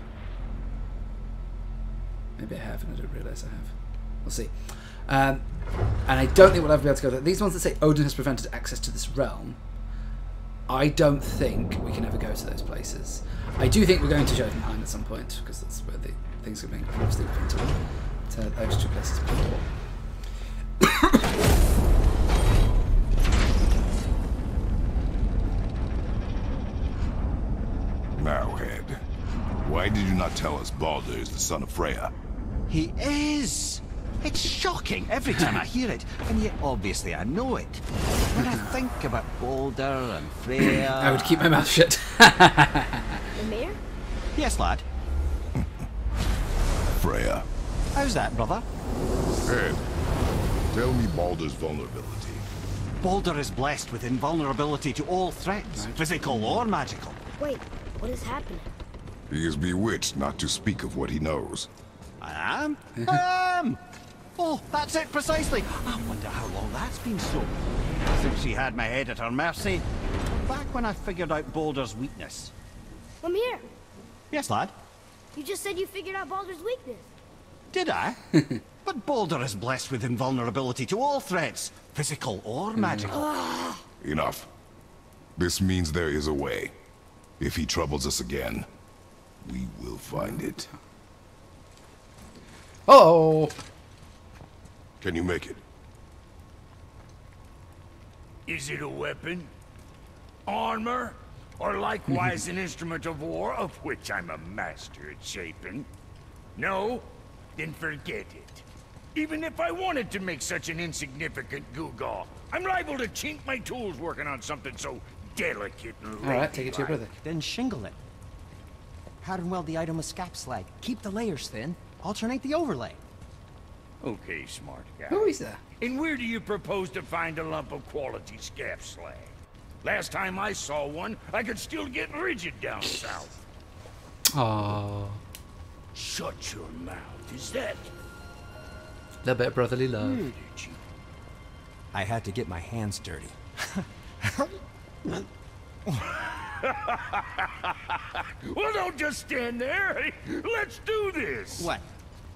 Speaker 1: Maybe I have and I didn't realise I have. We'll see. And I don't think we'll ever be able to go there. These ones that say Odin has prevented access to this realm, I don't think we can ever go to those places. I do think we're going to Jotunheim at some point, because that's where the things are being obviously been to those two places before.
Speaker 5: Marrowhead, why did you not tell us Baldur is the son of Freya?
Speaker 7: He is! It's shocking every time I hear it, and yet obviously I know it. When I think about Baldur and Freya...
Speaker 1: I would keep my mouth shut.
Speaker 2: Mimir?
Speaker 7: Yes, lad.
Speaker 5: Freya.
Speaker 7: How's that, brother?
Speaker 5: Head, tell me Baldur's vulnerability.
Speaker 7: Baldur is blessed with invulnerability to all threats, physical or magical.
Speaker 2: Wait, what is happening?
Speaker 5: He is bewitched not to speak of what he knows.
Speaker 7: I am? I am! Oh, that's it precisely. I wonder how long that's been so. Since she had my head at her mercy. Back when I figured out Baldur's weakness.
Speaker 2: Mimir,
Speaker 7: Yes, lad?
Speaker 2: you just said you figured out Baldur's weakness.
Speaker 7: Did I? But Baldur is blessed with invulnerability to all threats, physical or magical.
Speaker 5: Enough. This means there is a way. If he troubles us again, we will find it.
Speaker 1: Oh!
Speaker 5: Can you make it?
Speaker 9: Is it a weapon? Armor? Or likewise an instrument of war, of which I'm a master at shaping? No? Then forget it. Even if I wanted to make such an insignificant gewgaw, I'm liable to chink my tools working on something so delicate and
Speaker 1: Alright, take it to your
Speaker 9: ladylike.
Speaker 1: brother.
Speaker 10: Then shingle it. Pattern weld the item with scap slag. Keep the layers thin. Alternate the overlay.
Speaker 9: Okay, smart guy.
Speaker 1: Who is that?
Speaker 9: And where do you propose to find a lump of quality scap slag? Last time I saw one, I could still get rigid down south.
Speaker 1: Aww.
Speaker 9: Shut your mouth. Is that?
Speaker 1: A little bit of brotherly love.
Speaker 9: Where did you?
Speaker 10: I had to get my hands dirty.
Speaker 9: Well, don't just stand there. Let's do this.
Speaker 10: What?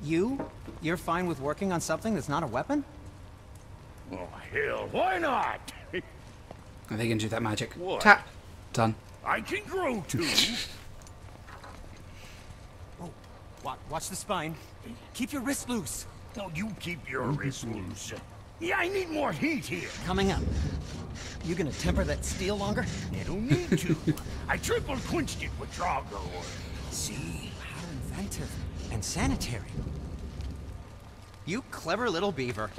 Speaker 10: You're fine with working on something that's not a weapon?
Speaker 9: Oh, hell, why not?
Speaker 1: I think you can do that magic.
Speaker 9: What?
Speaker 1: Tap. Done.
Speaker 9: I can grow too.
Speaker 10: Oh, watch the spine. Keep your wrist loose.
Speaker 9: No, you keep your wrist loose. Yeah, I need more heat here.
Speaker 10: Coming up. You gonna temper that steel longer?
Speaker 9: I don't need to. I triple quenched it with Drago oil.
Speaker 10: See? How inventive. And sanitary. You clever little beaver.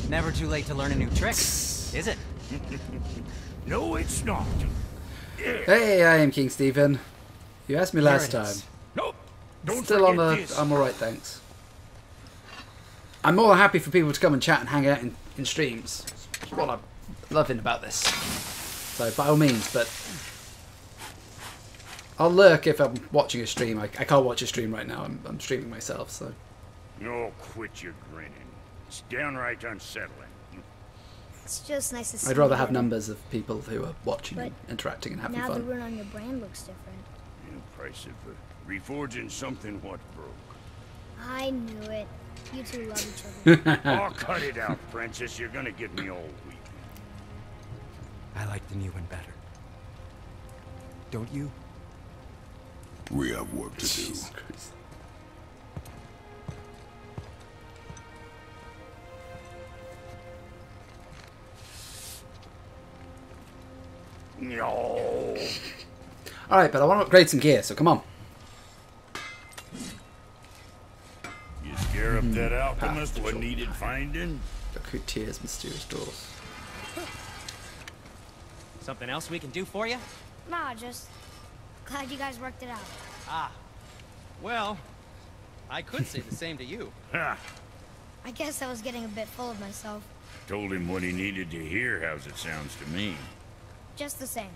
Speaker 10: Never too late to learn a new trick, is it?
Speaker 9: No, it's not. Yeah.
Speaker 1: Hey, I am King Stephen. You asked me last
Speaker 10: There it
Speaker 1: time.
Speaker 10: is.
Speaker 9: Nope. Don't
Speaker 1: Still on
Speaker 9: forget
Speaker 1: the...
Speaker 9: this.
Speaker 1: I'm alright, thanks. I'm more happy for people to come and chat and hang out in streams. That's what I'm loving about this. So, by all means, but... I'll lurk if I'm watching a stream. I can't watch a stream right now. I'm streaming myself, so...
Speaker 9: Oh, quit your grinning. It's downright unsettling.
Speaker 2: It's just nice to see
Speaker 1: I'd rather
Speaker 2: you
Speaker 1: have
Speaker 2: again.
Speaker 1: numbers of people who are watching
Speaker 2: But
Speaker 1: and interacting and having
Speaker 2: Now the
Speaker 1: fun.
Speaker 2: rune on your brand looks different.
Speaker 9: Yeah, price of reforging something what broke.
Speaker 2: I knew it. You two love each other.
Speaker 9: Oh, cut it out, Princess. You're gonna get me all weak.
Speaker 10: I like the new one better. Don't you?
Speaker 5: We have work to do.
Speaker 1: Jesus Christ.
Speaker 9: No.
Speaker 1: Alright, but I want to upgrade some gear, so come on.
Speaker 9: You scare up that alchemist what needed finding?
Speaker 1: Bakutier's mysterious doors.
Speaker 10: Something else we can do for you?
Speaker 2: Nah, just glad you guys worked it out.
Speaker 10: Ah. Well, I could say the same to you.
Speaker 9: Ha!
Speaker 2: I guess I was getting a bit full of myself.
Speaker 9: Told him what he needed to hear, how's it sounds to me.
Speaker 2: Just the same.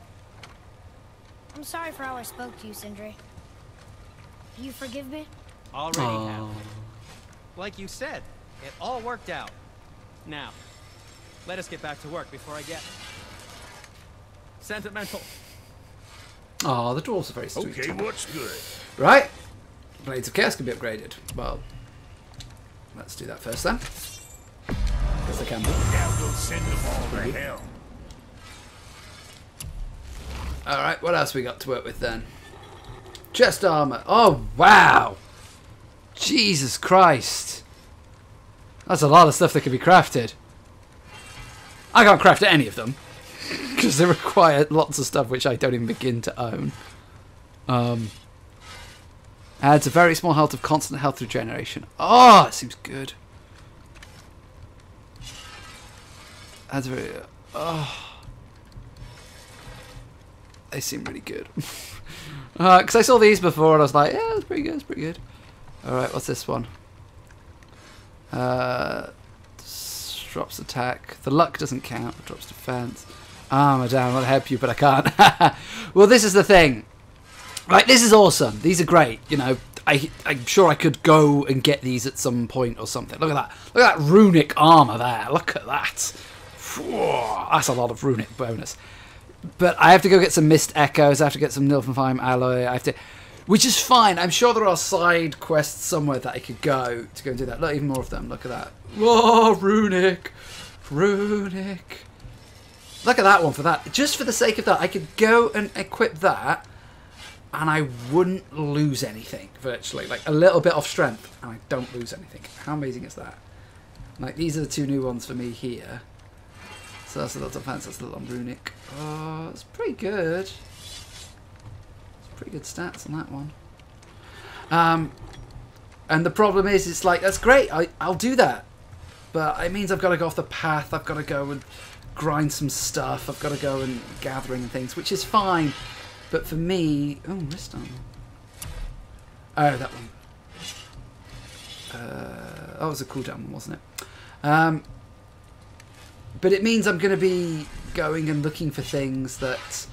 Speaker 2: I'm sorry for how I spoke to you, Sindri. You forgive me?
Speaker 10: Already have. Like you said, it all worked out. Now, let us get back to work before I get sentimental.
Speaker 1: Oh, the dwarves are very sweet.
Speaker 9: Okay, what's good?
Speaker 1: Right. Blades of Chaos can be upgraded. Well, let's do that first then. Yes, I can be.
Speaker 9: Now we'll send them all to hell.
Speaker 1: Alright, what else we got to work with then? Chest armor. Oh, wow. Jesus Christ. That's a lot of stuff that can be crafted. I can't craft any of them. Because they require lots of stuff which I don't even begin to own. Adds a very small health of constant health regeneration. Oh, it seems good. Adds a very... Oh. They seem really good. Because I saw these before and I was like, yeah, that's pretty good, that's pretty good. Alright, what's this one? Drops attack. The luck doesn't count. Drops defense. Armor down. I want to help you, but I can't. Well, this is the thing. Right, this is awesome. These are great. You know, I'm sure I could go and get these at some point or something. Look at that. Look at that runic armor there. Look at that. Whoa, that's a lot of runic bonus. But I have to go get some Mist Echoes. I have to get some Nilfenheim alloy. I have to... Which is fine. I'm sure there are side quests somewhere that I could go to go and do that. Look, even more of them. Look at that. Whoa, runic. Runic. Look at that one for that. Just for the sake of that, I could go and equip that and I wouldn't lose anything, virtually. Like, a little bit off strength and I don't lose anything. How amazing is that? Like, these are the two new ones for me here. So that's a little defense, that's a little on runic. Oh, it's pretty good. Pretty good stats on that one. And the problem is, it's like, that's great, I'll do that. But it means I've got to go off the path, I've got to go and grind some stuff, I've got to go and gathering things, which is fine. But for me... Oh, wrist armor. Oh, that one. Oh, it was a cooldown one, wasn't it? But it means I'm going to be going and looking for things that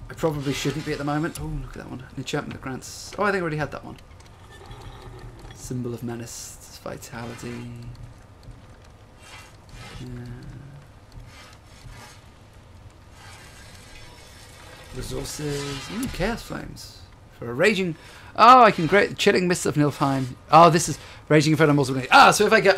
Speaker 1: I probably shouldn't be at the moment. Oh, look at that one. An enchantment that grants... Oh, I think I already had that one. Symbol of Menace, Vitality. Resources. Ooh, Chaos Flames. For a raging... Oh, I can create the Chilling Mists of Nilfheim. Oh, this is Raging Inferno Mortal. Ah, so if I get...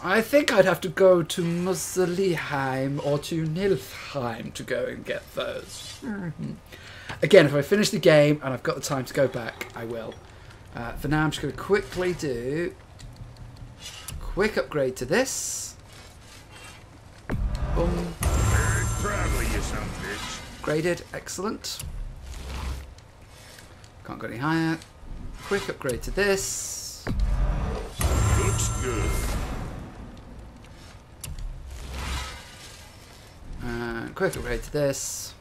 Speaker 1: I think I'd have to go to Muspelheim or to Nilfheim to go and get those. Again, if I finish the game and I've got the time to go back, I will. For now, I'm just going to quickly do... Quick upgrade to this. Boom. Upgraded. Excellent. Can't go any higher. Quick upgrade to this.
Speaker 9: Looks good.
Speaker 1: Quick upgrade to this.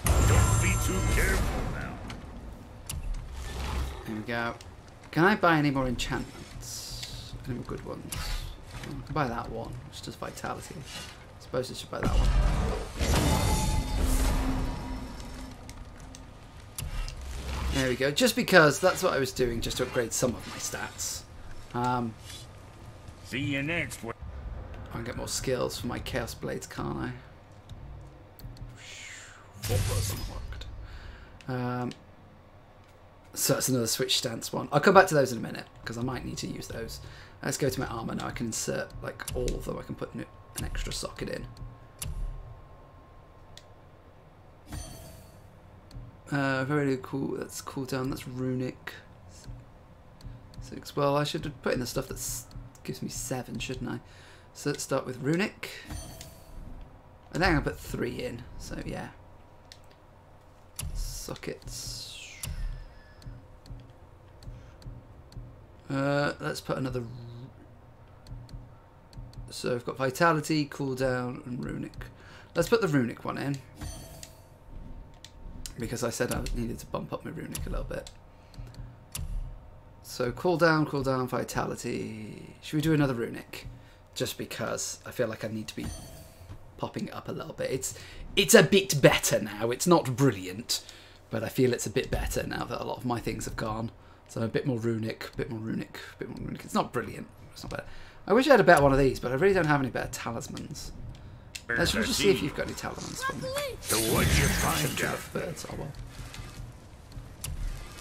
Speaker 9: Don't be too careful now.
Speaker 1: There we go. Can I buy any more enchantments? Any more good ones? I can buy that one, which does vitality. I suppose I should buy that one. There we go. Just because that's what I was doing, just to upgrade some of my stats.
Speaker 9: See you next week.
Speaker 1: I can get more skills for my Chaos Blades, can't I? So that's another switch stance one. I'll come back to those in a minute because I might need to use those. Let's go to my armor now. I can insert like all of them. I can put an extra socket in. Very cool. That's cooldown. That's runic. 6. Well, I should have put in the stuff that gives me 7, shouldn't I? So let's start with runic. I think I'll put 3 in. So yeah. Sockets. Let's put another. So I've got vitality, cooldown, and runic. Let's put the runic one in because I said I needed to bump up my runic a little bit. So cooldown, cooldown, vitality. Should we do another runic? Just because I feel like I need to be popping it up a little bit. It's a bit better now. It's not brilliant, but I feel it's a bit better now that a lot of my things have gone. So a bit more runic, a bit more runic, a bit more runic. It's not brilliant. It's not bad. I wish I had a better one of these, but I really don't have any better talismans. Let's just see if you've got any talismans for me.
Speaker 9: So what'd you find out?
Speaker 1: Birds, oh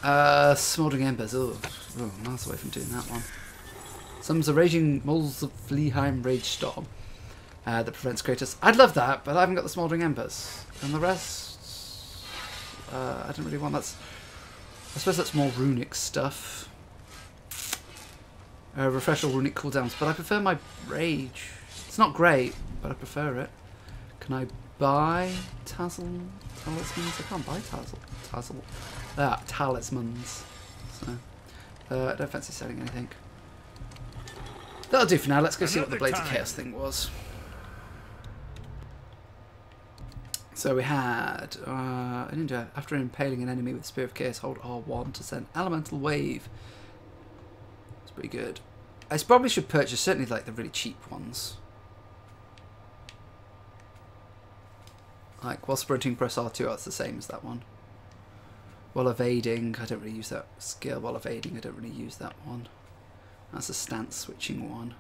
Speaker 1: well. Smoldering Embers. Oh, miles away from doing that one. Summons a raging Moles of Fleheim Rage Storm that prevents Kratos. I'd love that, but I haven't got the Smoldering Embers. And the rest, I don't really want that. I suppose that's more runic stuff. Refresh all runic cooldowns, but I prefer my Rage. It's not great, but I prefer it. Can I buy talismans? I can't buy talismans. So, I don't fancy selling anything. That'll do for now. Let's go see what the Blades of Chaos thing was. So we had a ninja. After impaling an enemy with Spear of Chaos, hold R1 to send Elemental Wave. It's pretty good. I probably should purchase certainly like the really cheap ones. Like while sprinting, press R2. That's the same as that one. While evading, I don't really use that skill. While evading, I don't really use that one. That's a stance switching one.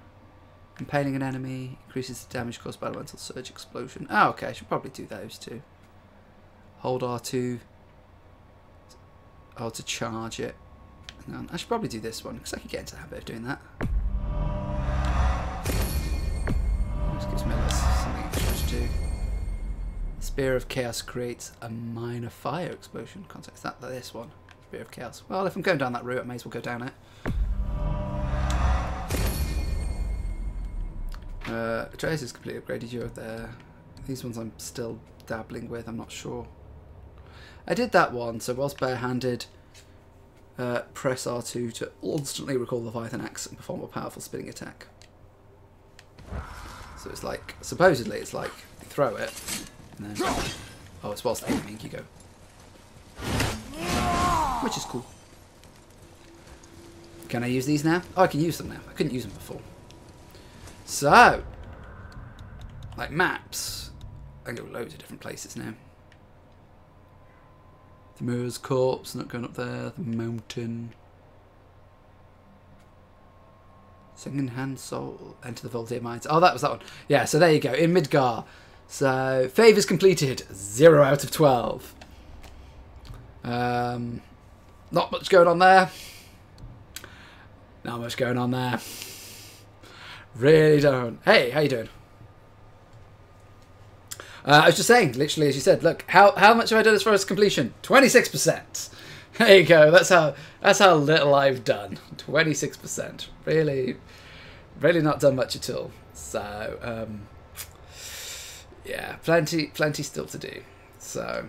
Speaker 1: Impaling an enemy increases the damage caused by elemental surge explosion. Oh, okay, I should probably do those two. Hold R2. Oh, to charge it. Hang on, I should probably do this one because I could get into the habit of doing that. Just gives me a little something extra to do. Spear of Chaos creates a minor fire explosion. Context that this one. Spear of Chaos. Well, if I'm going down that route, I may as well go down it. Atreus is completely upgraded. You're there. These ones I'm still dabbling with. I'm not sure. I did that one. So whilst barehanded, press R2 to instantly recall the Leviathan Axe and perform a powerful spinning attack. So it's like, supposedly it's like you throw it and then, oh, it's whilst aiming you go, which is cool. Can I use these now? Oh, I can use them now. I couldn't use them before. So, like maps, I can go loads of different places now. The Mirror's Corpse, not going up there. The Mountain. Singing Hand Soul. Enter the Voltaire Mines. Oh, that was that one. Yeah, so there you go. In Midgar. So, favours completed. 0 out of 12. Not much going on there. Not much going on there. Really don't. Hey, how you doing? I was just saying, literally, as you said, look, how much have I done as far as completion? 26%. There you go. That's how little I've done. 26%. Really not done much at all. So, yeah, plenty still to do. So,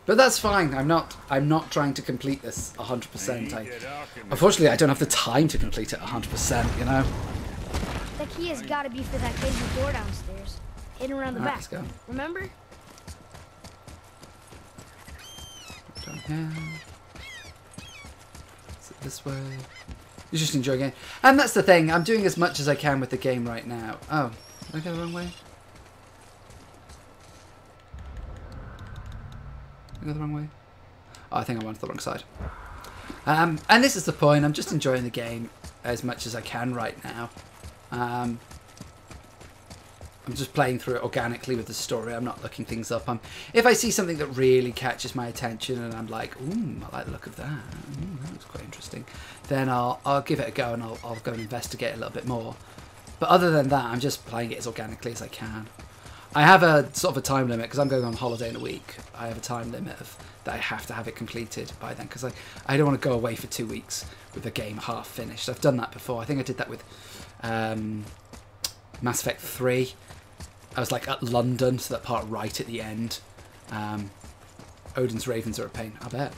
Speaker 1: but that's fine. I'm not trying to complete this 100%. Unfortunately, I don't have the time to complete it 100%. You know.
Speaker 2: The key has got to be for that crazy door downstairs, hidden around the back.
Speaker 1: Let's go.
Speaker 2: Remember?
Speaker 1: Down here. Is it this way? You're just enjoying it, and that's the thing. I'm doing as much as I can with the game right now. Oh, did I go the wrong way? Did I go the wrong way? Oh, I think I went to the wrong side. And this is the point. I'm just enjoying the game as much as I can right now. I'm just playing through it organically with the story. I'm not looking things up. If I see something that really catches my attention and I'm like, ooh, I like the look of that. Ooh, that looks quite interesting. Then I'll give it a go and I'll go and investigate a little bit more. But other than that, I'm just playing it as organically as I can. I have a sort of a time limit because I'm going on holiday in a week. I have a time limit that I have to have it completed by then because I don't want to go away for 2 weeks with a game half finished. I've done that before. I think I did that with Mass Effect 3. I was like at London, so that part right at the end. Odin's Ravens are a pain, I bet.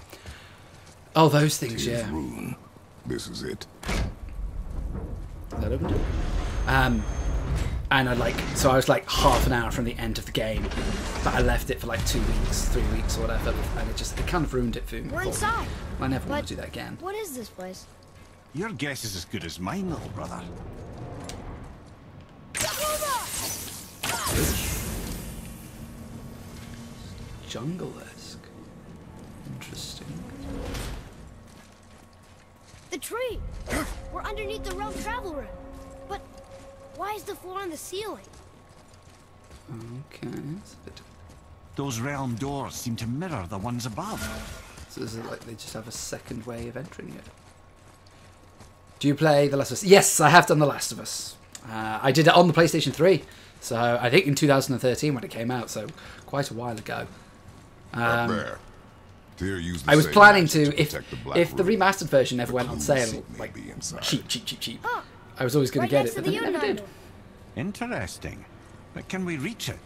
Speaker 1: Oh, those things, yeah.
Speaker 5: Rune. This is it.
Speaker 1: Is that opened? And so I was like half an hour from the end of the game, but I left it for like 2 weeks, 3 weeks, or whatever, and it kind of ruined it for me.
Speaker 2: We're inside.
Speaker 1: I never want to do that again.
Speaker 2: What is this place?
Speaker 7: Your guess is as good as mine, little brother.
Speaker 1: Jungle-esque. Interesting.
Speaker 2: The tree! We're underneath the realm travel room. But why is the floor on the ceiling?
Speaker 1: Okay. It's a bit...
Speaker 7: Those realm doors seem to mirror the ones above.
Speaker 1: So is it like they just have a second way of entering it? Do you play The Last of Us? Yes, I have done The Last of Us. I did it on the PlayStation 3. So I think in 2013 when it came out, so quite a while ago.
Speaker 5: There. Tyr used the
Speaker 1: I was
Speaker 5: same
Speaker 1: planning
Speaker 5: magic
Speaker 1: to, if
Speaker 5: protect the Black
Speaker 1: the
Speaker 5: Room.
Speaker 1: remastered version ever
Speaker 5: The
Speaker 1: went on
Speaker 5: clues
Speaker 1: sale,
Speaker 5: seek may
Speaker 1: like
Speaker 5: be inside.
Speaker 1: cheap, I was always going to
Speaker 2: Right
Speaker 1: get it,
Speaker 2: next
Speaker 1: but
Speaker 2: to
Speaker 1: then
Speaker 2: the
Speaker 1: I never did.
Speaker 2: Yonaguni.
Speaker 7: Interesting. But can we reach it?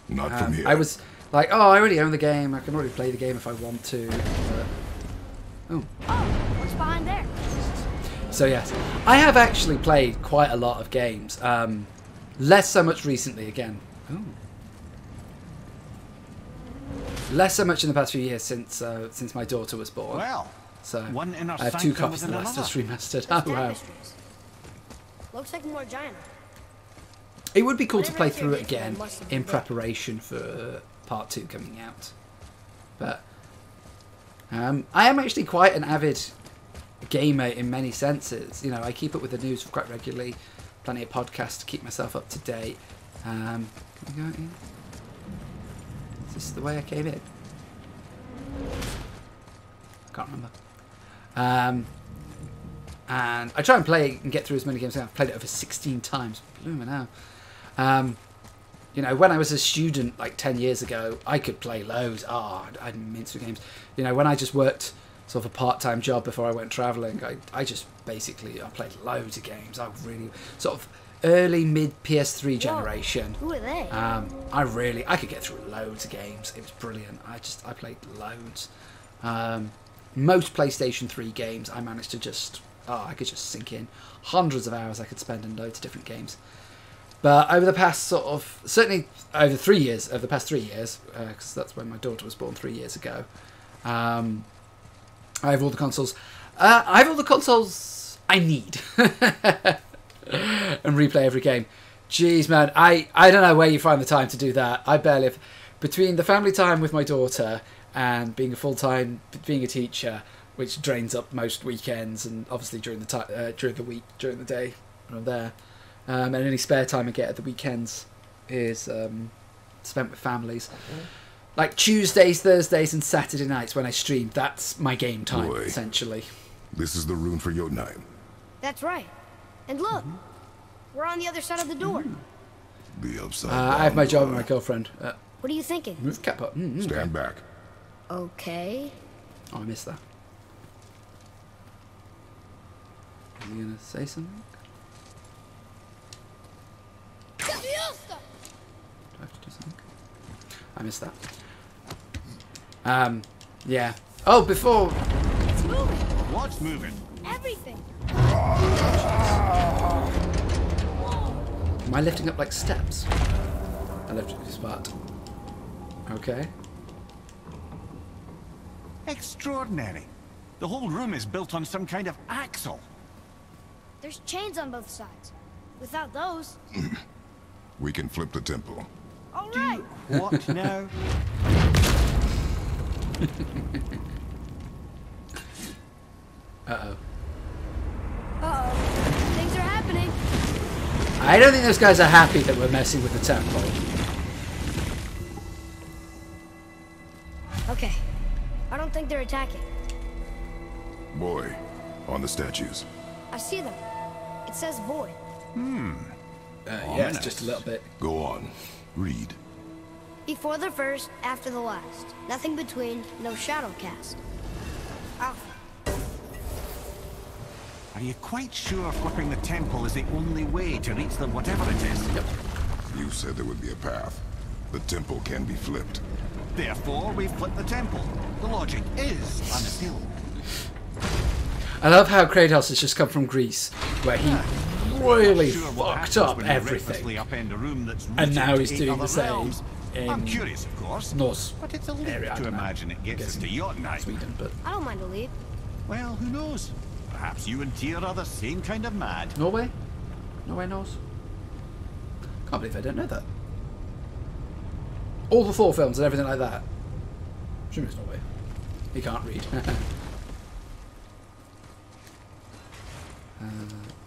Speaker 5: Not from here.
Speaker 1: I was like, oh, I already own the game. I can already play the game if I want to. But... Oh.
Speaker 2: Oh, what's behind there?
Speaker 1: So yes, I have actually played quite a lot of games. Less so much recently again. Oh. Less so much in the past few years since my daughter was born.
Speaker 7: Well,
Speaker 1: so
Speaker 7: one inner
Speaker 1: I have 2
Speaker 7: sanctum
Speaker 1: copies of The
Speaker 7: within
Speaker 1: Last of Us
Speaker 7: another.
Speaker 1: Remastered. Oh wow.
Speaker 2: Tapestries. Looks like more giant.
Speaker 1: It would be cool to
Speaker 2: Whatever
Speaker 1: play
Speaker 2: it's
Speaker 1: through it
Speaker 2: original
Speaker 1: again
Speaker 2: must have been
Speaker 1: in
Speaker 2: there.
Speaker 1: preparation for part 2 coming out. But I am actually quite an avid gamer in many senses. You know, I keep up with the news quite regularly. Plenty of podcasts to keep myself up to date. Can we go in? Is this the way I came in? I can't remember. And I try and play and get through as many games as I can. I've played it over 16 times. Blooming hell. You know, when I was a student like 10 years ago, I could play loads. I'd mince through games. You know, when I just worked sort of a part-time job before I went travelling, I just basically, I played loads of games. I really, sort of early, mid PS3 generation.
Speaker 2: Who are they?
Speaker 1: I could get through loads of games. It was brilliant. I played loads. Most PlayStation 3 games I managed to just, I could just sink in. Hundreds of hours I could spend in loads of different games. But over the past sort of, certainly over the past 3 years, because that's when my daughter was born 3 years ago, I have all the consoles. I have all the consoles I need. And replay every game. Jeez, man, I don't know where you find the time to do that. I barely have. Between the family time with my daughter and being a teacher, which drains up most weekends and obviously during the week, during the day when I'm there, and any spare time I get at the weekends is spent with families. Like Tuesdays, Thursdays, and Saturday nights when I stream, that's my game time,
Speaker 5: Boy.
Speaker 1: essentially.
Speaker 5: This is the room for Jotunheim.
Speaker 2: That's right. And look, we're on the other side of the door.
Speaker 5: The upside
Speaker 1: I have my
Speaker 5: down
Speaker 1: job
Speaker 5: door.
Speaker 1: and my girlfriend.
Speaker 2: What are you thinking?
Speaker 1: Move the cap up.
Speaker 5: Stand back.
Speaker 2: Okay.
Speaker 1: Oh, I missed that. Are you going to say something? Do I have to do something? I missed that. Yeah. Oh, before...
Speaker 2: It's moving.
Speaker 7: What's moving?
Speaker 2: Everything.
Speaker 1: Am I lifting up like steps? I lifted this part. Okay.
Speaker 7: Extraordinary. The whole room is built on some kind of axle.
Speaker 2: There's chains on both sides. Without those...
Speaker 5: We can flip the temple.
Speaker 2: All right.
Speaker 7: What now?
Speaker 1: Uh-oh.
Speaker 2: Uh-oh. Things are happening.
Speaker 1: I don't think those guys are happy that we're messing with the temple.
Speaker 2: Okay. I don't think they're attacking.
Speaker 5: Boy, on the statues.
Speaker 2: I see them. It says void.
Speaker 1: Yeah, it's just a little bit.
Speaker 5: Go on. Read.
Speaker 2: Before the first, after the last. Nothing between, no shadow cast. Alpha.
Speaker 7: Are you quite sure flipping the temple is the only way to reach them, whatever it is?
Speaker 1: Yep.
Speaker 5: You said there would be a path. The temple can be flipped.
Speaker 7: Therefore, we flip the temple. The logic is unassailable.
Speaker 1: I love how Kratos has just come from Greece, where he really
Speaker 7: Sure what
Speaker 1: fucked
Speaker 7: happens
Speaker 1: up
Speaker 7: when you
Speaker 1: everything.
Speaker 7: recklessly upend a room that's
Speaker 1: And
Speaker 7: rooted
Speaker 1: now
Speaker 7: to
Speaker 1: he's
Speaker 7: 8
Speaker 1: doing
Speaker 7: other
Speaker 1: the same
Speaker 7: realms.
Speaker 1: in
Speaker 7: I'm curious, of course,
Speaker 1: Norse
Speaker 7: but it's a leap
Speaker 1: area, I
Speaker 7: to
Speaker 1: don't know.
Speaker 7: imagine it gets us to Jotunheim.
Speaker 1: Sweden, but
Speaker 2: I don't mind a leap.
Speaker 7: Well, who knows? Perhaps you and Tyr are the same kind of mad.
Speaker 1: Norway? Norway, Norse? Can't believe I don't know that. All the 4 films and everything like that. Assume it's Norway. He can't read.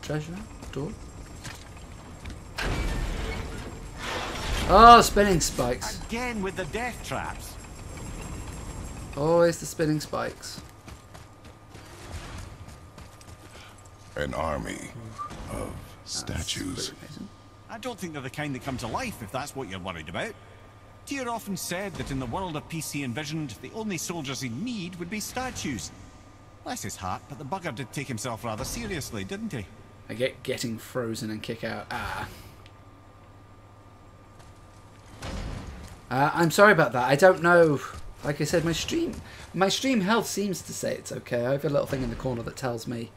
Speaker 1: Treasure? Door? Oh, spinning spikes.
Speaker 7: Again with the death traps.
Speaker 1: Always the spinning spikes.
Speaker 5: An army of statues.
Speaker 7: I don't think they're the kind that come to life, if that's what you're worried about. Tyr often said that in the world of peace he envisioned, the only soldiers he'd need would be statues. Bless his heart, but the bugger did take himself rather seriously, didn't he?
Speaker 1: I get getting frozen and kick out. I'm sorry about that. I don't know. Like I said, my stream health seems to say it's okay. I have a little thing in the corner that tells me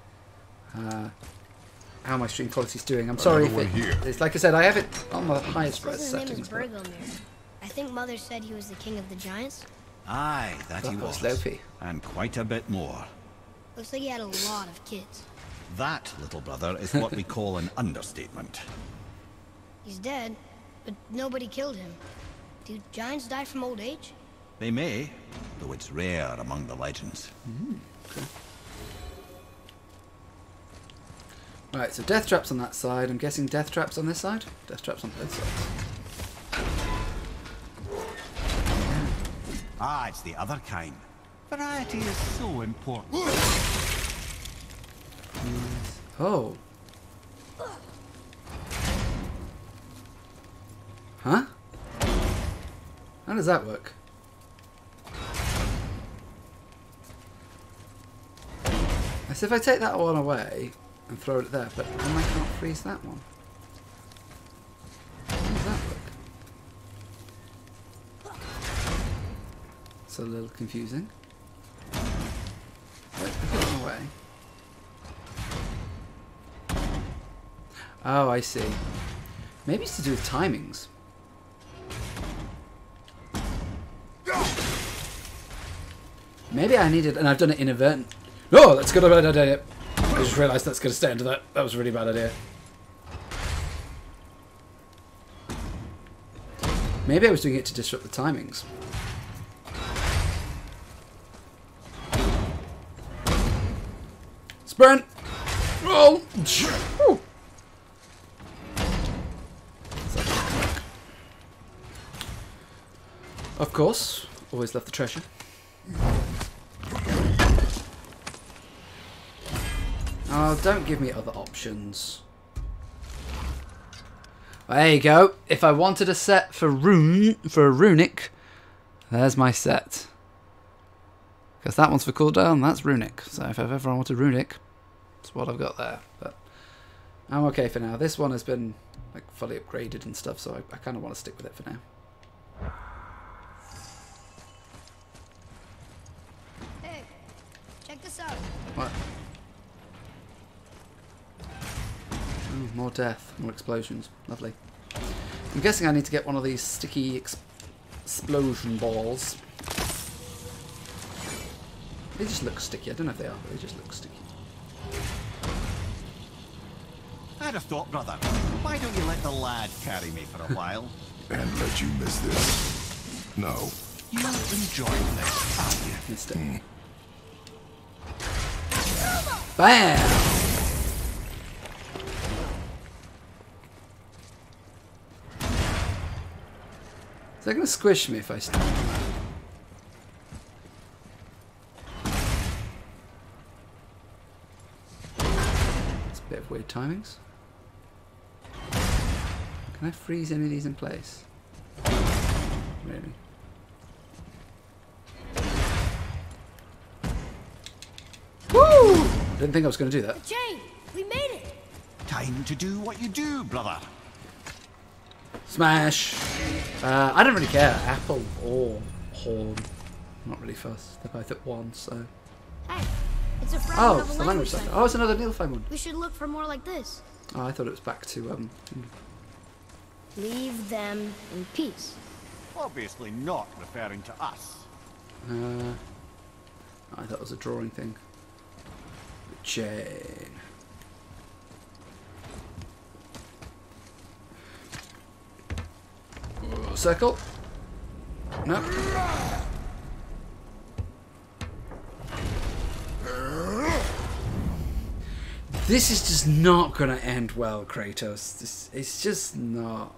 Speaker 1: how my stream quality's doing. I'm sorry if it's like I said, I have it on the highest res settings.
Speaker 2: His name is Bergelmir. I think Mother said he was the king of the giants.
Speaker 7: Aye, that he was.
Speaker 1: Loki.
Speaker 7: And quite a bit more.
Speaker 2: Looks like he had a lot of kids.
Speaker 7: That, little brother, is what we call an understatement.
Speaker 2: He's dead, but nobody killed him. Do giants die from old age?
Speaker 7: They may, though it's rare among the legends.
Speaker 1: Okay. Right, so death traps on that side. I'm guessing death traps on this side? Death traps on both sides.
Speaker 7: Ah, it's the other kind. Variety is so important.
Speaker 1: Oh. Huh? How does that work? As if I take that one away and throw it there, but then I can't freeze that one. How does that work? It's a little confusing. Wait, put it away. Oh, I see. Maybe it's to do with timings. Maybe I needed, and I've done it inadvertent. Oh, that's a good idea. I just realised that's going to stay into that. That was a really bad idea. Maybe I was doing it to disrupt the timings. Sprint! Roll! Of course, always love the treasure. Oh, don't give me other options. There you go. If I wanted a set for Runic, there's my set. Because that one's for cooldown, that's Runic. So if I've ever wanted Runic, that's what I've got there. But I'm okay for now. This one has been like fully upgraded and stuff, so I kind of want to stick with it for now.
Speaker 2: Hey, check this out.
Speaker 1: What? Ooh, more death, more explosions. Lovely. I'm guessing I need to get one of these sticky explosion balls. They just look sticky. I don't know if they are, but they just look sticky.
Speaker 7: I had a thought, brother. Why don't you let the lad carry me for a while?
Speaker 5: And let you miss this? No.
Speaker 7: You'll enjoy this, aren't you?
Speaker 1: Missed it. Bam! Is that going to squish me if I stand on that? It's a bit of weird timings. Can I freeze any of these in place? Really? Woo! Didn't think I was going to do that.
Speaker 2: The chain! We made it!
Speaker 7: Time to do what you do, brother.
Speaker 1: Smash! I don't really care, apple or horn. I'm not really fussed. They're both at once, so.
Speaker 2: Hey, it's a fragment of
Speaker 1: it's
Speaker 2: a
Speaker 1: the language
Speaker 2: sign.
Speaker 1: center. Oh, it's another Nilfheim one.
Speaker 2: We should look for more like this.
Speaker 1: Oh, I thought it was back to
Speaker 2: Leave them in peace.
Speaker 7: Obviously not referring to us.
Speaker 1: I thought it was a drawing thing. The chain. Circle. No. This is just not gonna end well, Kratos. It's just not.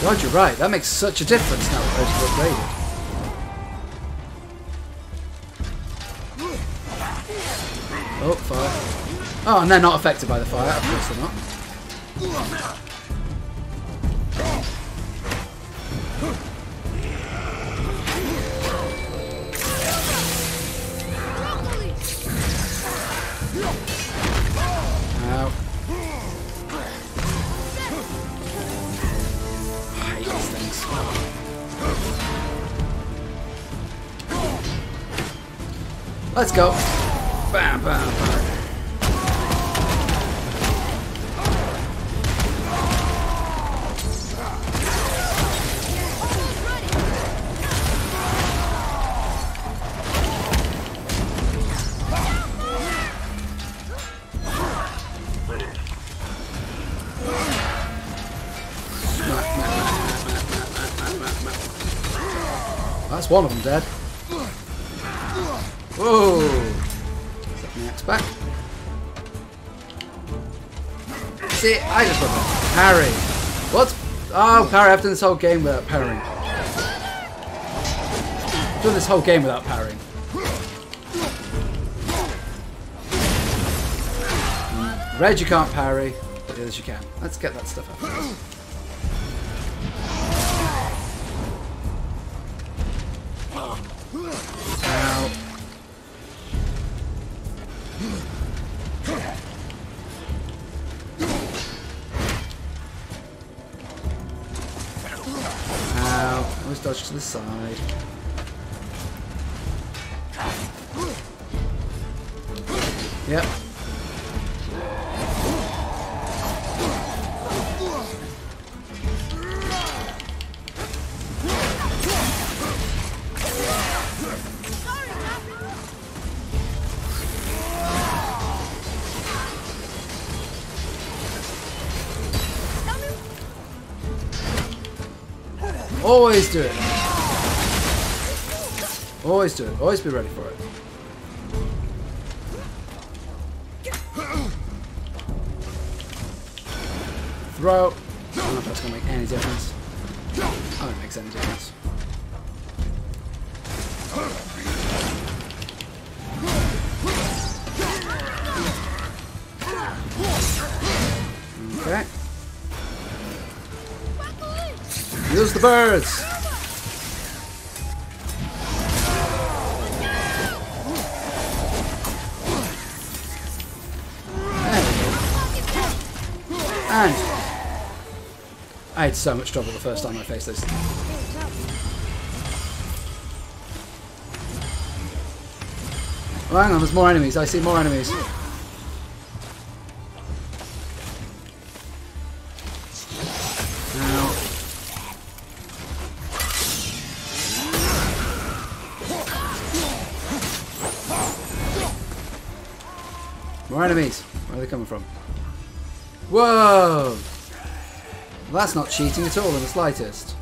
Speaker 1: God, you're right. That makes such a difference now that those are upgraded. Oh, fire. Oh, and they're not affected by the fire. Of course they're not. Ow. I hate these things. Let's go. Bam, bam, bam. That's one of them dead. Whoa! Set the axe back. See, I just want to parry. What's... Oh, parry. I've done this whole game without parrying. I've done this whole game without parrying. Red you can't parry, but the others you can. Let's get that stuff up. Ow. Ow. Always dodge to the side. Yep. Always do it. Always do it. Always be ready for it. Throw. I don't know if that's going to make any difference. Oh, it makes any difference. Okay. Use the birds! There we go. And I had so much trouble the first time I faced this. Oh, hang on, there's more enemies. I see more enemies. More enemies. Where are they coming from? Whoa! Well, that's not cheating at all in the slightest.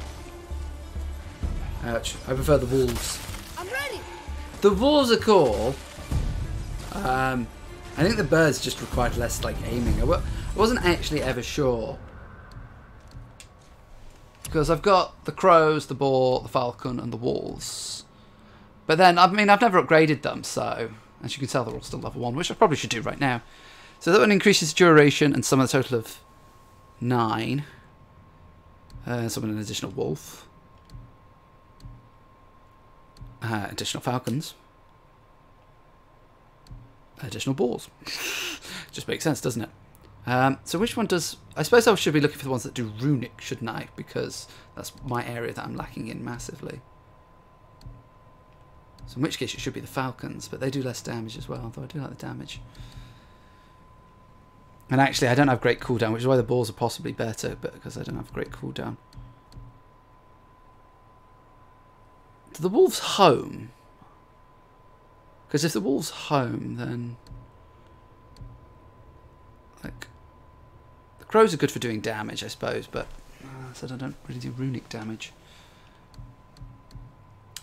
Speaker 1: Ouch. I prefer the wolves.
Speaker 2: I'm ready.
Speaker 1: The wolves are cool. I think the birds just required less like aiming. I wasn't actually ever sure. Because I've got the crows, the boar, the falcon, and the wolves. But then, I mean, I've never upgraded them, so... As you can tell, they're all still level 1, which I probably should do right now. So that one increases duration and some of the total of 9. Summon an additional wolf. Additional falcons. Additional boars. Just makes sense, doesn't it? So which one does... I suppose I should be looking for the ones that do runic, shouldn't I? Because that's my area that I'm lacking in massively. So in which case it should be the falcons, but they do less damage as well, although I do like the damage. And actually I don't have great cooldown, which is why the boars are possibly better, but because I don't have great cooldown. Do the wolves home? Because if the wolves home, then... Like... The crows are good for doing damage, I suppose, but... I said I don't really do runic damage.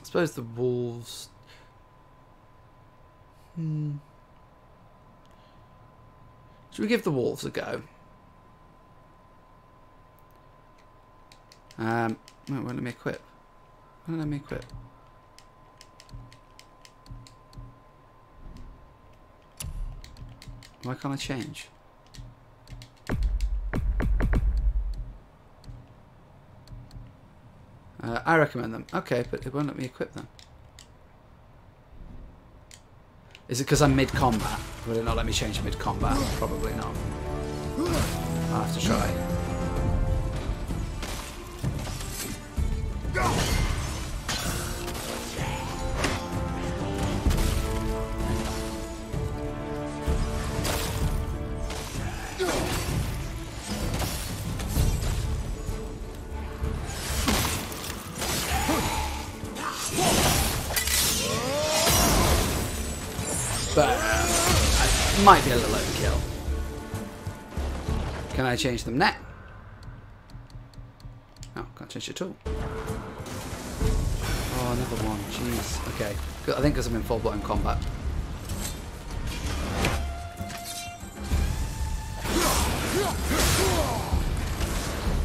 Speaker 1: I suppose the wolves... Should we give the wolves a go? No, it won't let me equip. Why don't let me equip? Why can't I change? I recommend them. Okay, but it won't let me equip them. Is it because I'm mid-combat? Will it not let me change mid-combat? Probably not. I'll have to try. But it might be a little overkill. Can I change them now? Oh, can't change it at all. Oh, another one. Jeez. Okay. I think because I'm in full-blown combat.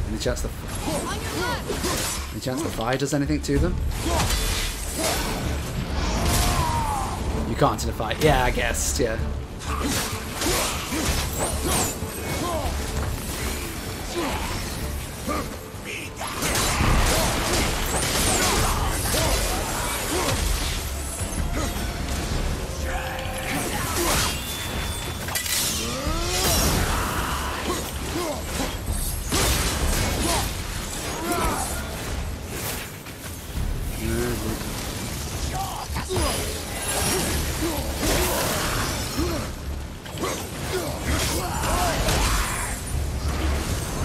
Speaker 1: Any chance the fire does anything to them? You can't in a fight. Yeah, I guess. Yeah.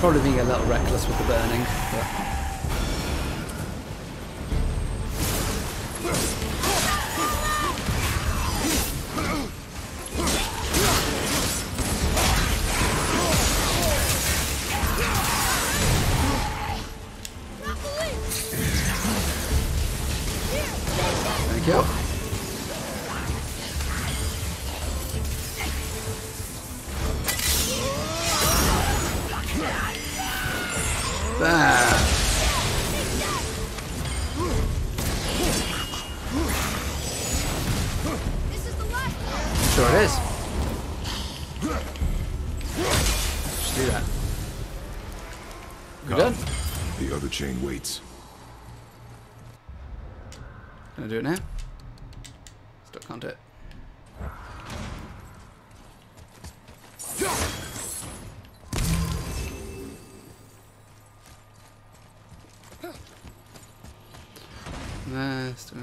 Speaker 1: Probably being a little reckless with the burning, but... Thank you. Sure it is. Just do that. We're done.
Speaker 5: The other chain waits.
Speaker 1: Can I do it now? Still can't do it. Still.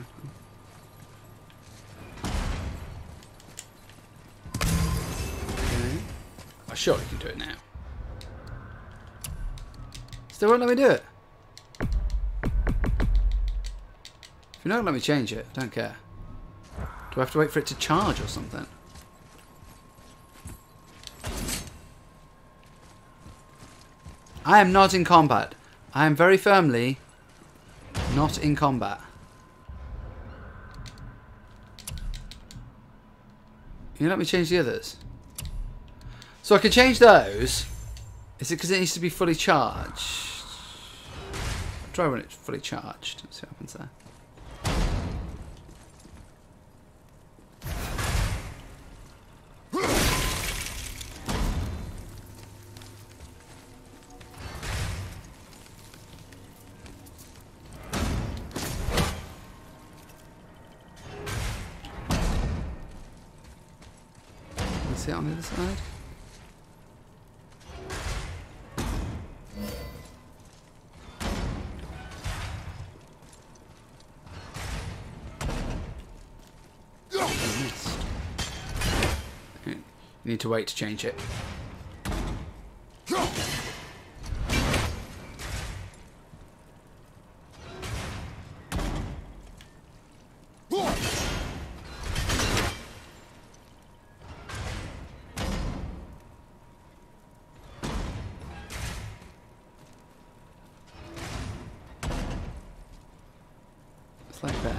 Speaker 1: I surely can do it now. Still won't let me do it. If you're not going to let me change it, I don't care. Do I have to wait for it to charge or something? I am not in combat. I am very firmly not in combat. Can you let me change the others? So I can change those. Is it because it needs to be fully charged? I'll try when it's fully charged. Let's see what happens there. See it on the other side. You need to wait to change it. Like that.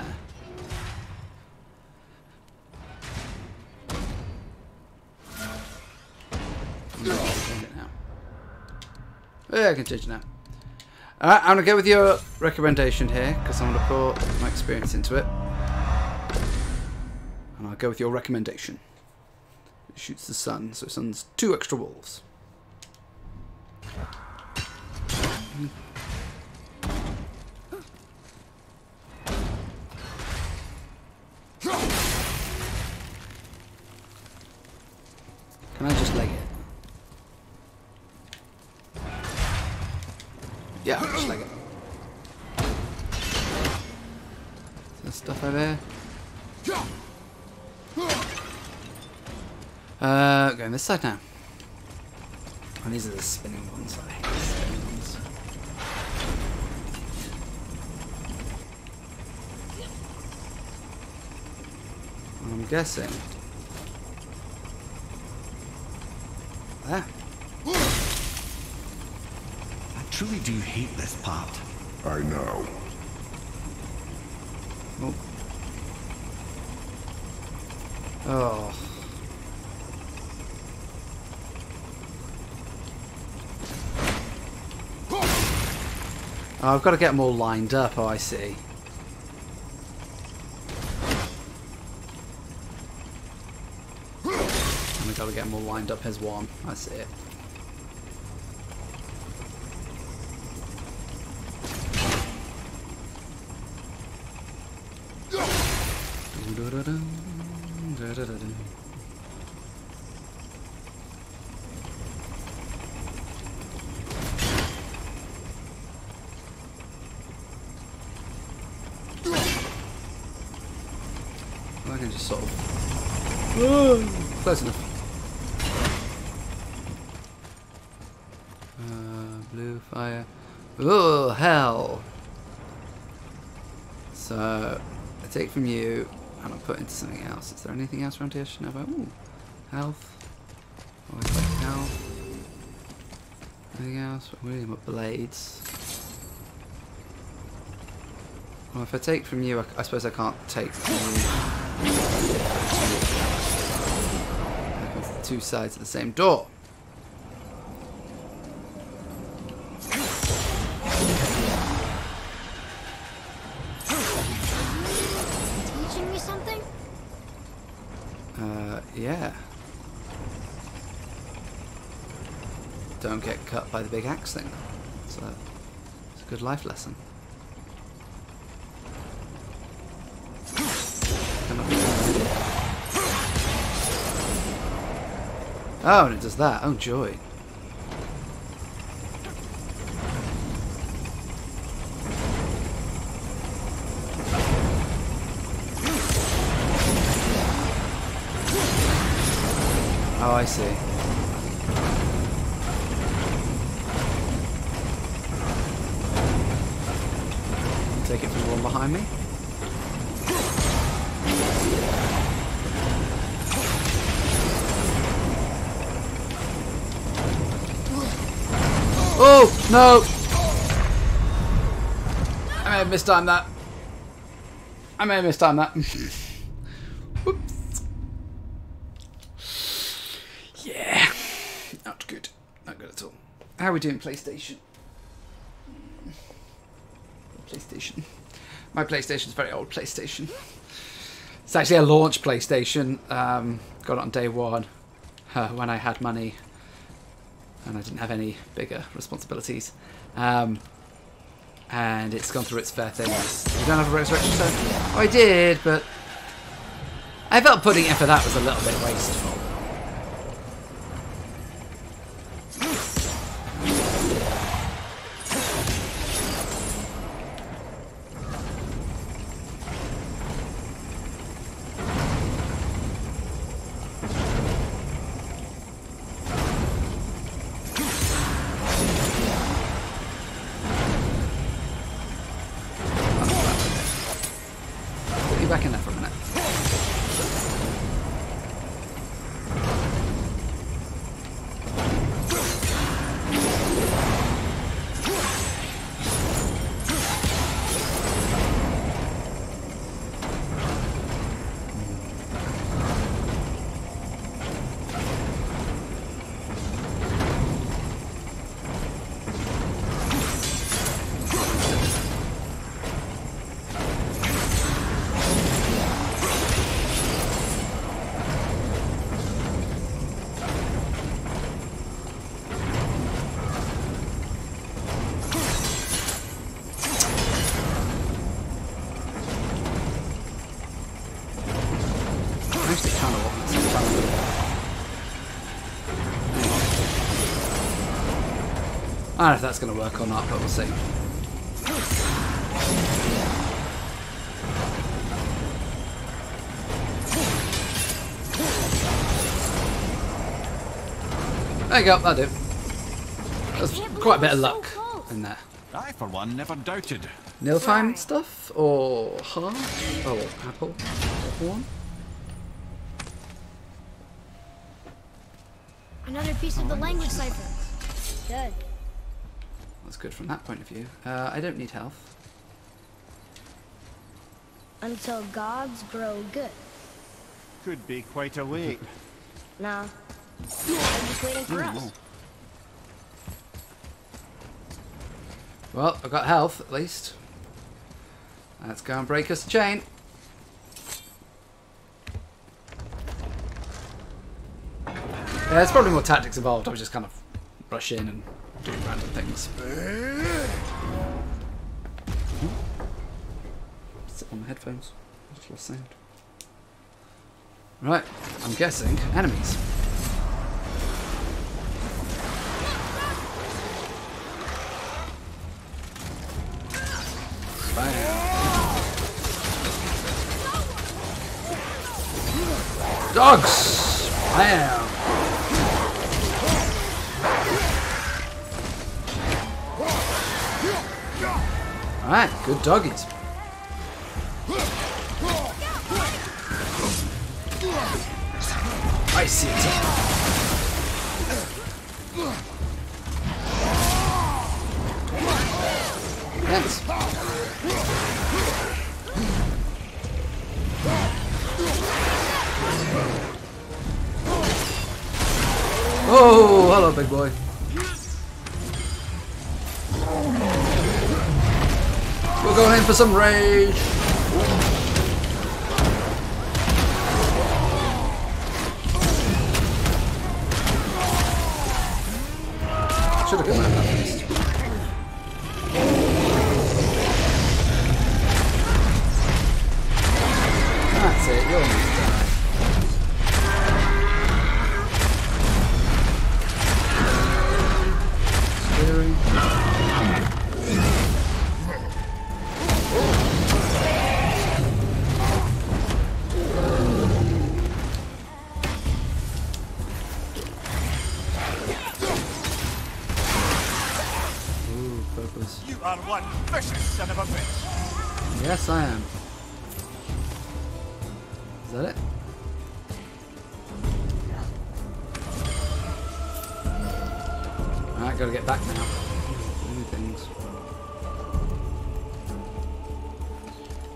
Speaker 1: No, I can change it now. Yeah, I can change it now. Alright, I'm going to go with your recommendation here, because I'm going to put my experience into it. And I'll go with your recommendation. It shoots the sun, so it suns 2 extra wolves. Can I just leg it? Yeah, I'll just leg it. Is there stuff over here? Going this side now. And these are the spinning ones. I hate the spinning ones. I'm guessing. There.
Speaker 7: I truly do hate this part.
Speaker 5: I know.
Speaker 1: Oh. Oh. Oh, I've got to get them all lined up. Oh, I see. And we've got to get them all lined up as one. I see it. I can just sort of... close enough. Blue fire. Oh, hell! So, I take from you, and I put into something else. Is there anything else around here I should know about? Ooh, health. Always like health. Anything else? Really, what blades? Well, if I take from you, I suppose I can't take from you. The 2 sides of the same door.
Speaker 2: Teaching me something?
Speaker 1: Yeah. Don't get cut by the big axe thing. It's a good life lesson. Oh, and it does that. Oh, joy. Oh, I see. Take it from the one behind me. Oh, no! I may have mistimed that. Whoops. Yeah. Not good. Not good at all. How are we doing, PlayStation? PlayStation. My PlayStation's a very old PlayStation. It's actually a launch PlayStation. Got it on day 1 when I had money. And I didn't have any bigger responsibilities. And it's gone through its fair things. You don't have a resurrection stone? Oh, I did, but I felt putting in for that was a little bit wasteful. Back in there for a minute. actually kind of want that sometimes. I don't know if that's going to work or not, but we'll see. There you go, that'll do. There's quite a bit of luck in there.
Speaker 7: I, for one, never doubted.
Speaker 1: Nilfheim stuff? Or heart? Oh, apple? Horn?
Speaker 2: Another piece of the language cipher. Good.
Speaker 1: That's good from that point of view. I don't need health.
Speaker 2: Until gods grow good.
Speaker 4: Could be quite a wait.
Speaker 2: Nah. They're just waiting for us.
Speaker 1: Well, I've got health at least. Let's go and break us a chain. Yeah, there's probably more tactics involved. I was just kind of rush in and do random things. Sit on my headphones. I just lost sound. Right, I'm guessing enemies. Dogs! Bam! Alright, good doggies. I see it. Thanks. Oh, hello, big boy. We're going in for some rage. Should have gone out at least. That's it, you're almost done.
Speaker 7: You are one vicious son of a bitch.
Speaker 1: Yes, I am. Is that it? Alright, gotta get back now. Do things.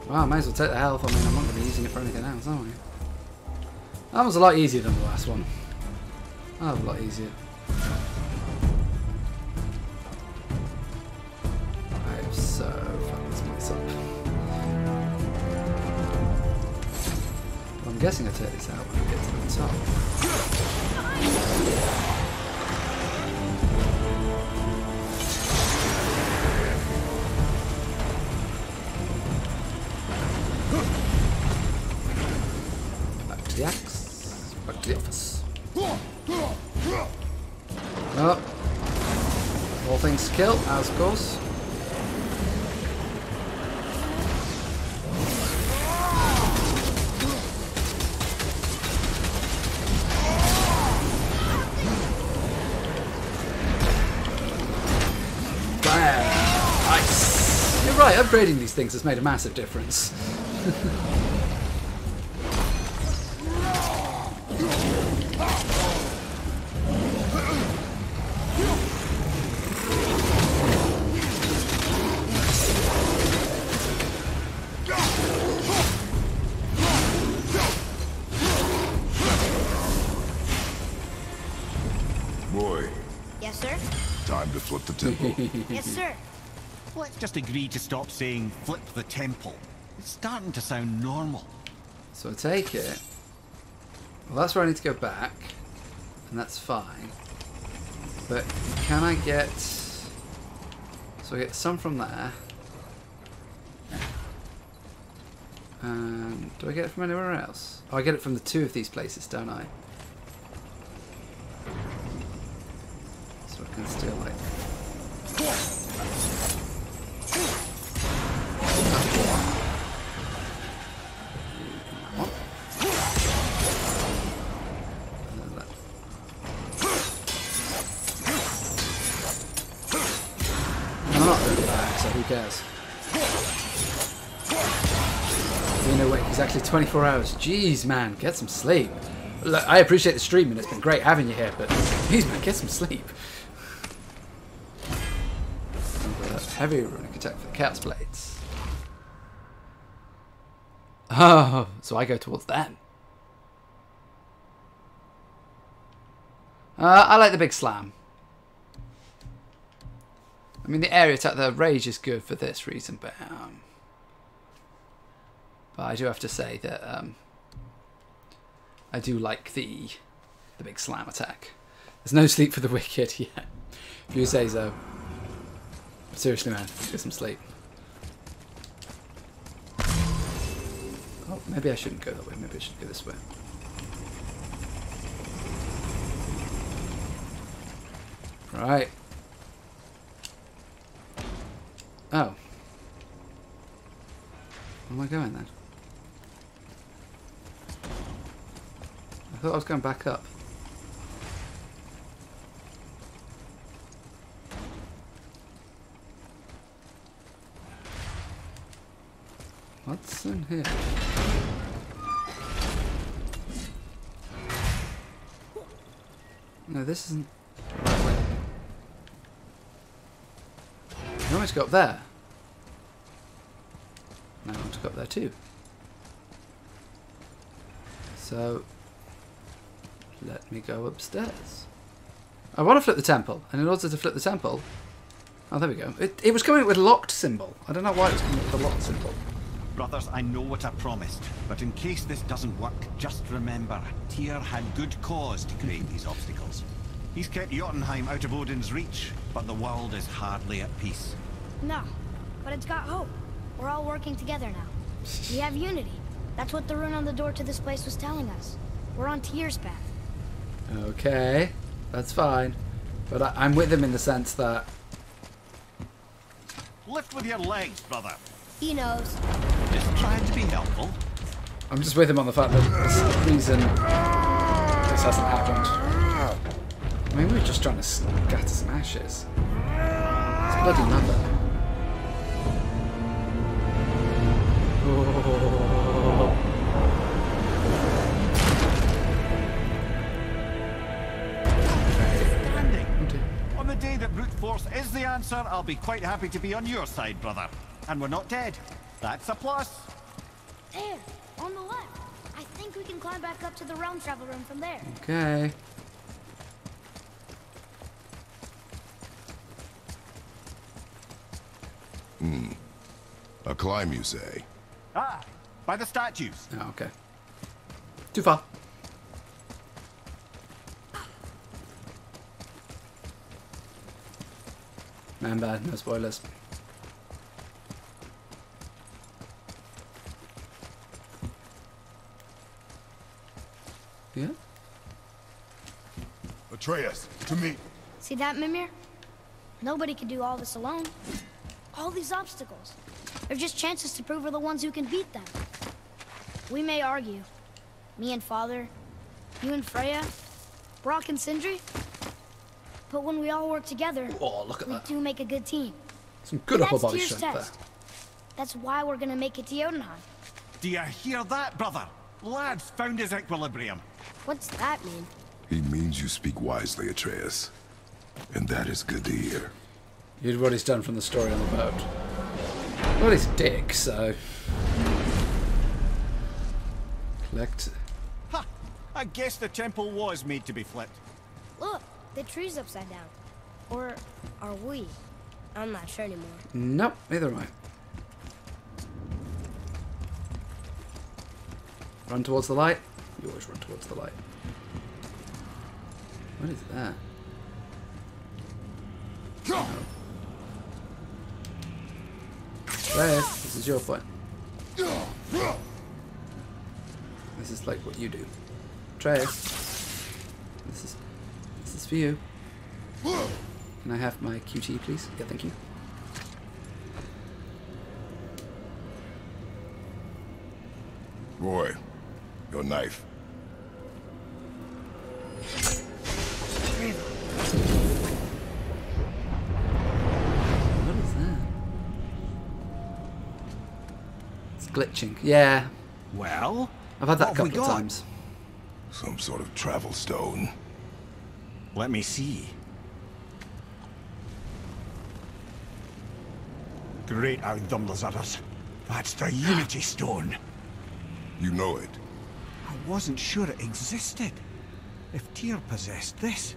Speaker 1: Well, I may as well take the health. I mean, I'm not going to be using it for anything else, am I? That was a lot easier than the last one. That was a lot easier. I have so fucked this place up. Well, I'm guessing I take this out when I get to the top. The axe. Back to the office. Oh. All things to kill, as of course. Bam! Nice! You're right, upgrading these things has made a massive difference.
Speaker 5: Boy.
Speaker 2: Yes, sir?
Speaker 5: Time to flip the temple.
Speaker 2: Yes, sir.
Speaker 7: Let's just agree to stop saying flip the temple. It's starting to sound normal.
Speaker 1: So I take it. Well, that's where I need to go back. And that's fine. But can I get... So I get some from there. Do I get it from anywhere else? Oh, I get it from the 2 of these places, don't I? So I can steal like... I'm not doing that, so who cares? You know, wait, exactly 24 hours. Jeez, man, get some sleep. Look, I appreciate the stream and it's been great having you here, but please, man, get some sleep. Heavy runic attack for the Chaos Blades. Oh, so I go towards them. I like the big slam. I mean, the area attack, the rage is good for this reason, but I do have to say that I do like the big slam attack. There's no sleep for the wicked yet. If you say so. Seriously, man, get some sleep. Oh, maybe I shouldn't go that way. Maybe I should go this way. Right. Oh. Where am I going then? I thought I was going back up. What's in here? No, this isn't the right way. I almost got up there. Now I want to go up there too. So, let me go upstairs. I want to flip the temple, and in order to flip the temple... Oh, there we go. It was coming up with a locked symbol. I don't know why it was coming up with a locked symbol.
Speaker 7: Brothers, I know what I promised, but in case this doesn't work, just remember, Tyr had good cause to create these obstacles. He's kept Jotunheim out of Odin's reach, but the world is hardly at peace.
Speaker 2: No, but it's got hope. We're all working together now. We have unity. That's what the rune on the door to this place was telling us. We're on Tyr's path.
Speaker 1: Okay, that's fine. But I'm with him in the sense that...
Speaker 7: Lift with your legs, brother.
Speaker 2: He knows.
Speaker 7: Just trying to be helpful.
Speaker 1: I'm just with him on the fact that there's a reason this hasn't happened. I mean, we were just trying to scatter some ashes. It's bloody mother. Oh.
Speaker 7: On the day that brute force is the answer, I'll be quite happy to be on your side, brother. And we're not dead. That's a plus.
Speaker 2: There, on the left. I think we can climb back up to the realm travel room from there.
Speaker 1: Okay.
Speaker 5: A climb, you say?
Speaker 7: Ah, by the statues.
Speaker 1: Oh, okay. Too far. Man bad, no spoilers. Yeah?
Speaker 5: Atreus, to me.
Speaker 2: See that, Mimir? Nobody can do all this alone. All these obstacles. They're just chances to prove we're the ones who can beat them. We may argue. Me and Father, you and Freya, Brock and Sindri. But when we all work together,
Speaker 1: oh, look at
Speaker 2: we do make a good team.
Speaker 1: Some good upper
Speaker 2: That's
Speaker 1: body
Speaker 2: Tyr's
Speaker 1: strength
Speaker 2: test.
Speaker 1: there.
Speaker 2: That's why we're gonna make it to Jotunheim.
Speaker 7: Do you hear that, brother? Lad's found his equilibrium.
Speaker 2: What's that mean?
Speaker 5: He means you speak wisely, Atreus. And that is good to hear.
Speaker 1: You did what he's done from the story on the boat. Well, he's a dick, so... Collect...
Speaker 7: Ha! I guess the temple was made to be flipped.
Speaker 2: Look, the tree's upside down. Or are we? I'm not sure anymore.
Speaker 1: Nope, neither am I. Run towards the light. You always run towards the light. What is that? Oh. Atreus, this is your point. This is like what you do. Atreus. This is for you. Can I have my QT, please? Yeah, thank you.
Speaker 5: Roy, your knife.
Speaker 1: What is that? It's glitching. Yeah.
Speaker 4: Well,
Speaker 1: I've had that a
Speaker 4: what have we
Speaker 1: couple of
Speaker 4: got?
Speaker 1: times.
Speaker 5: Some sort of travel stone.
Speaker 4: Let me see. Great Outdumblers. That's the Unity Stone.
Speaker 5: You know it.
Speaker 4: I wasn't sure it existed. If Tyr possessed this,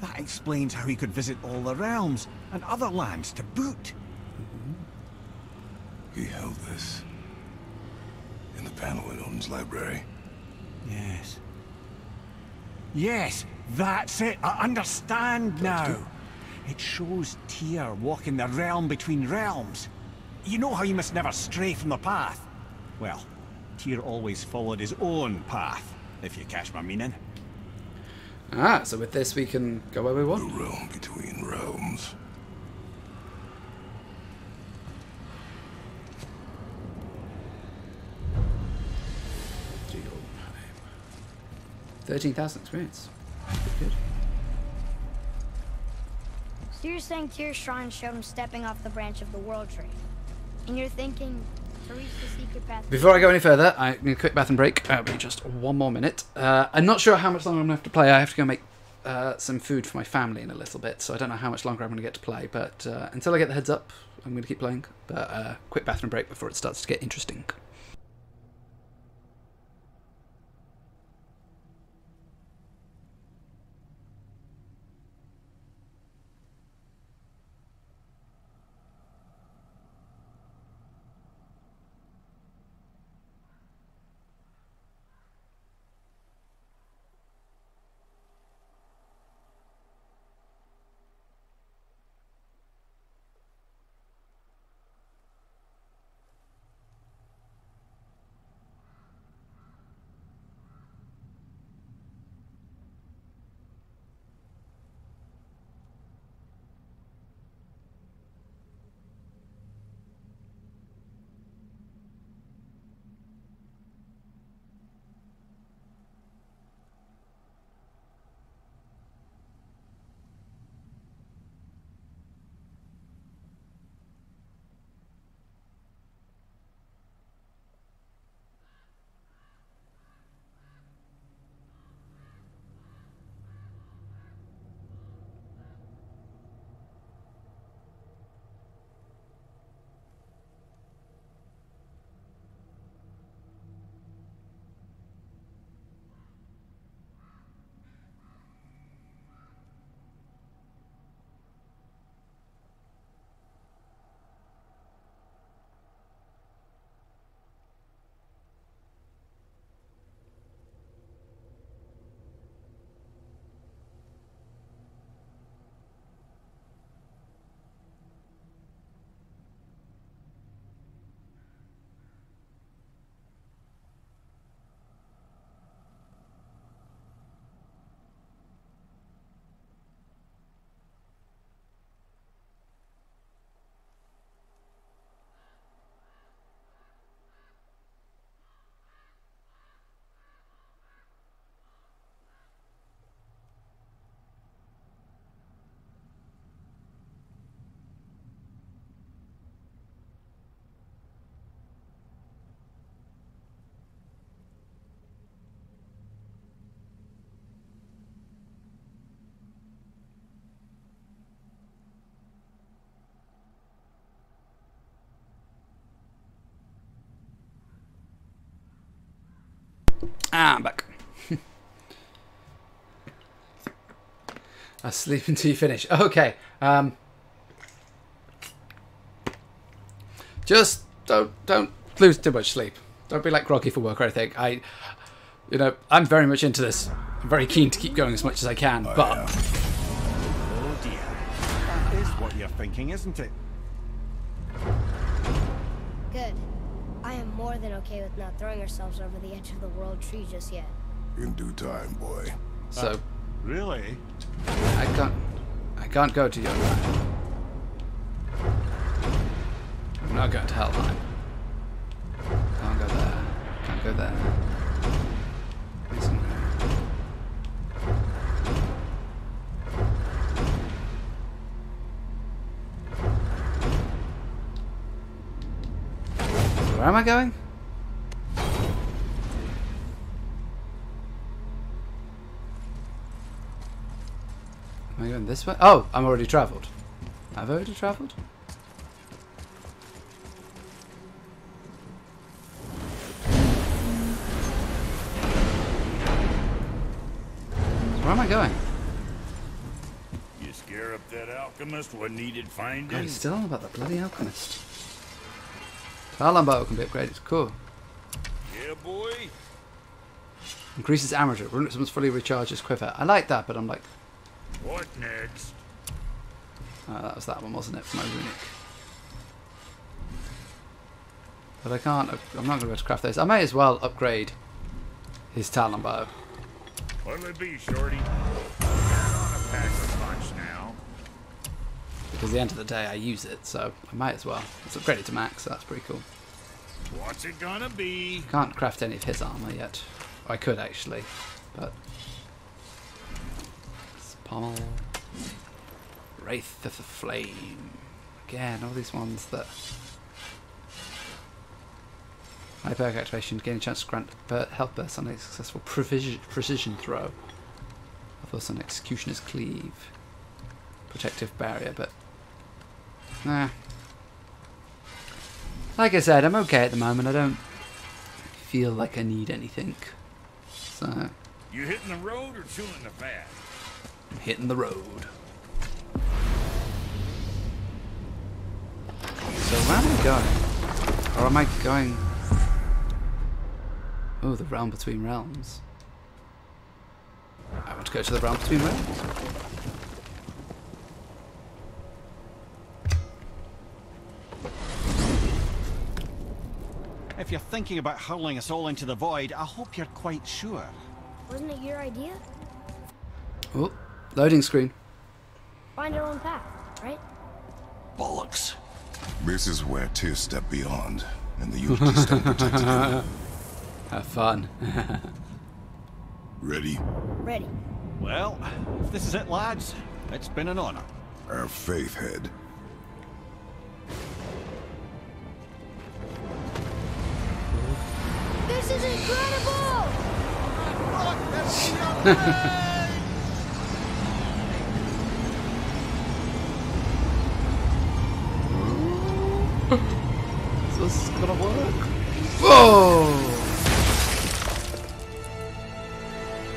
Speaker 4: that explains how he could visit all the realms and other lands to boot.
Speaker 5: He held this in the panel in Odin's library.
Speaker 4: Yes. Yes, that's it. I understand now. It shows Tyr walking the realm between realms. You know how you must never stray from the path? Well, Tyr always followed his own path, if you catch my meaning.
Speaker 1: Ah, so with this we can go where we want.
Speaker 5: The realm between realms.
Speaker 1: Geoheim. 13,000 experience. Good.
Speaker 2: So you're saying Tyr's shrine showed him stepping off the branch of the World Tree. And you're thinking to reach the secret path...
Speaker 1: Before I go any further, I need a quick bathroom break. Be just 1 more minute. I'm not sure how much longer I'm going to have to play. I have to go make some food for my family in a little bit, so I don't know how much longer I'm going to get to play. But until I get the heads up, I'm going to keep playing. But quick bathroom break before it starts to get interesting. Ah, I'm back. I'll sleep until you finish. Okay. Just don't lose too much sleep. Don't be like groggy for work or anything. I'm very much into this. I'm very keen to keep going as much as I can, but...
Speaker 4: Oh dear. That is what you're thinking, isn't it?
Speaker 2: Good. I am more than okay with not throwing ourselves over the edge of the world tree just yet.
Speaker 5: In due time, boy.
Speaker 1: So
Speaker 4: Really?
Speaker 1: I can't go to your land. I'm not going to Helheim. Can't go there. Can't go there. Isn't there? So where am I going? Am I going this way? Oh, I'm already travelled. I've already travelled? Where am I going?
Speaker 9: You scare up that alchemist what needed finding?
Speaker 1: God, he's still on about the bloody alchemist. Talon bow can be upgraded. Cool.
Speaker 9: Yeah, boy.
Speaker 1: Increases armature. Someone's fully recharges quiver. I like that, but I'm like,
Speaker 9: What next?
Speaker 1: that was that one, wasn't it? For my runic. But I can't. I'm not going to be able to craft this. I may as well upgrade his Talon bow.
Speaker 9: What'll it be, Shorty? You're on a pack a punch now.
Speaker 1: Because at the end of the day, I use it, so I might as well. It's upgraded to max, so that's pretty cool.
Speaker 9: What's it gonna be?
Speaker 1: Can't craft any of his armor yet. I could actually, but Pommel, Wraith of the Flame. Again, all these ones that high perk activation, gain a chance to grant health burst on a successful precision throw. Plus on Executioner's Cleave, protective barrier, but nah. Like I said, I'm okay at the moment. I don't feel like I need anything. So
Speaker 9: You hitting the road or chewing the fat?
Speaker 1: I'm hitting the road. So where am I going? Or am I going? Oh, the realm between realms. I want to go to the realm between realms.
Speaker 7: If you're thinking about hurling us all into the void, I hope you're quite sure.
Speaker 2: Wasn't it your idea?
Speaker 1: Oh, loading screen.
Speaker 2: Find our own path, right?
Speaker 5: Bollocks. This is where Tyr stepped beyond, and the Unity Stone protected him.
Speaker 1: Have fun.
Speaker 5: Ready?
Speaker 2: Ready.
Speaker 7: Well, if this is it, lads, it's been an honor.
Speaker 5: Our faith head.
Speaker 2: This is incredible!
Speaker 1: Is this gonna work? Whoa!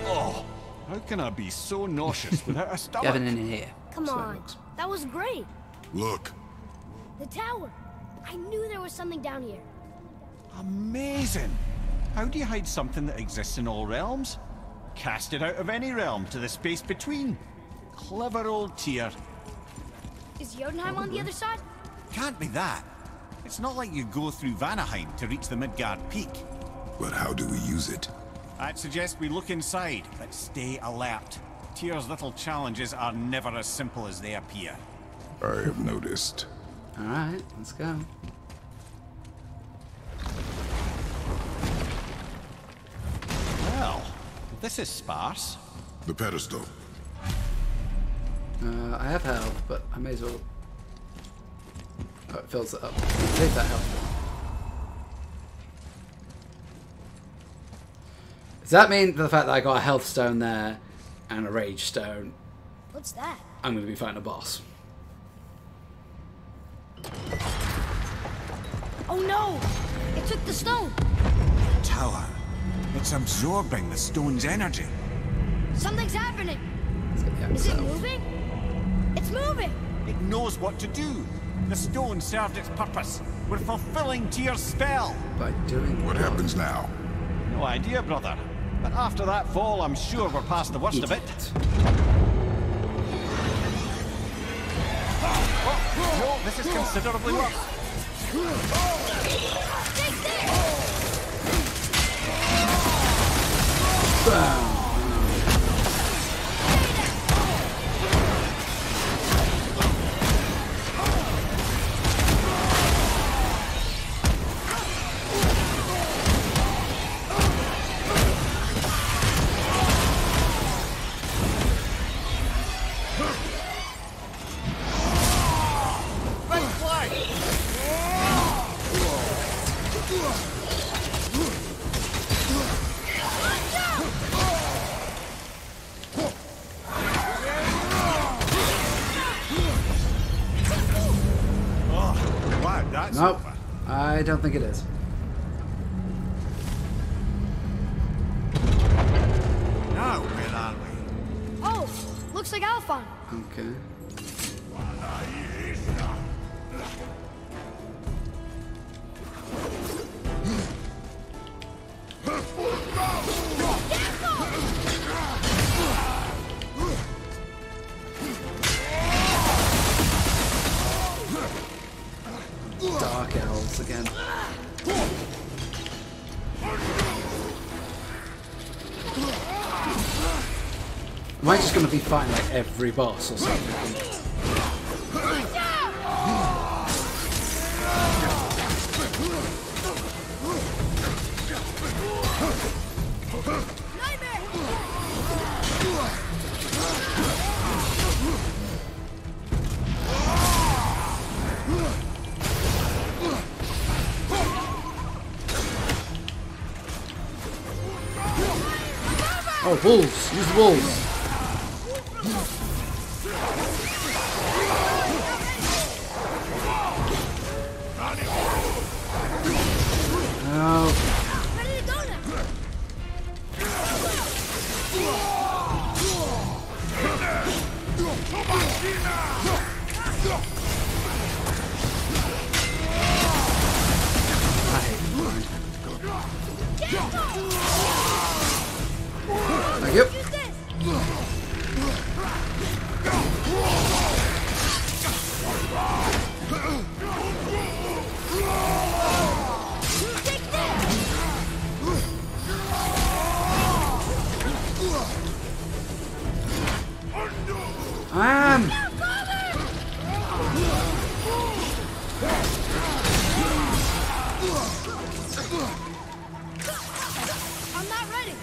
Speaker 7: Oh, how can I be so nauseous without a stomach?
Speaker 1: Gavin in here.
Speaker 2: Come
Speaker 1: So it
Speaker 2: on.
Speaker 1: looks.
Speaker 2: That was great.
Speaker 5: Look.
Speaker 2: The tower. I knew there was something down here.
Speaker 7: Amazing! How do you hide something that exists in all realms? Cast it out of any realm to the space between. Clever old Tyr.
Speaker 2: Is Jotunheim on the other side?
Speaker 7: Can't be that. It's not like you go through Vanaheim to reach the Midgard Peak.
Speaker 5: But how do we use it?
Speaker 7: I'd suggest we look inside, but stay alert. Tyr's little challenges are never as simple as they appear.
Speaker 5: I have noticed.
Speaker 1: Alright, let's go.
Speaker 7: Well, this is sparse.
Speaker 5: The pedestal.
Speaker 1: I have health, but I may as well. Oh, it fills it up. Take that health. Does that mean the fact that I got a health stone there and a rage stone,
Speaker 2: What's that?
Speaker 1: I'm going to be fighting a boss?
Speaker 2: Oh no! It took the stone!
Speaker 7: Tower. It's absorbing the stone's energy.
Speaker 2: Something's happening!
Speaker 1: Let's get the
Speaker 2: Is it
Speaker 1: health.
Speaker 2: moving? It's moving!
Speaker 7: It knows what to do. The stone served its purpose. We're fulfilling Tyr's spell.
Speaker 1: By doing
Speaker 5: What happens now?
Speaker 7: No idea, brother. But after that fall, I'm sure we're past the worst of it. Oh, no, this is considerably worse.
Speaker 2: Take this!
Speaker 1: Nope, I don't think it is.
Speaker 7: Now, where are we?
Speaker 2: Oh, looks like Alphon.
Speaker 1: Okay. Dark elves again. Am I just going to be fighting like every boss or something? Oh, wolves! Use the wolves! No.
Speaker 2: Ready to go now.
Speaker 1: I hate mine. Thank you. I am.
Speaker 2: I'm not ready.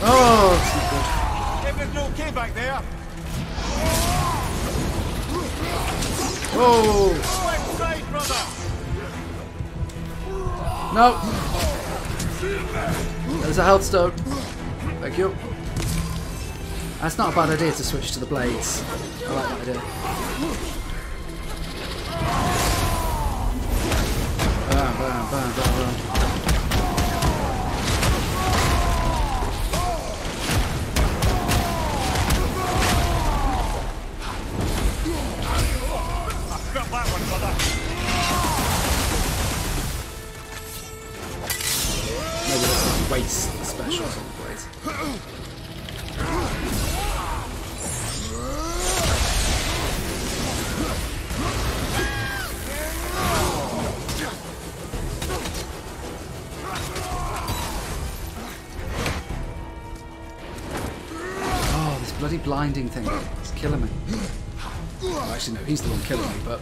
Speaker 1: Oh, it's not good.
Speaker 7: Everything okay back there?
Speaker 1: Oh,
Speaker 7: Left side, brother!
Speaker 1: no. There's a health stone. Thank you. That's not a bad idea to switch to the blades. I like that idea. Bam, bam, bam, bam, bam.
Speaker 7: Got that one, brother!
Speaker 1: Maybe let's waste the specials on the blades. Oh, this bloody blinding thing. It's killing me. Well, actually, no, he's the one killing me, but...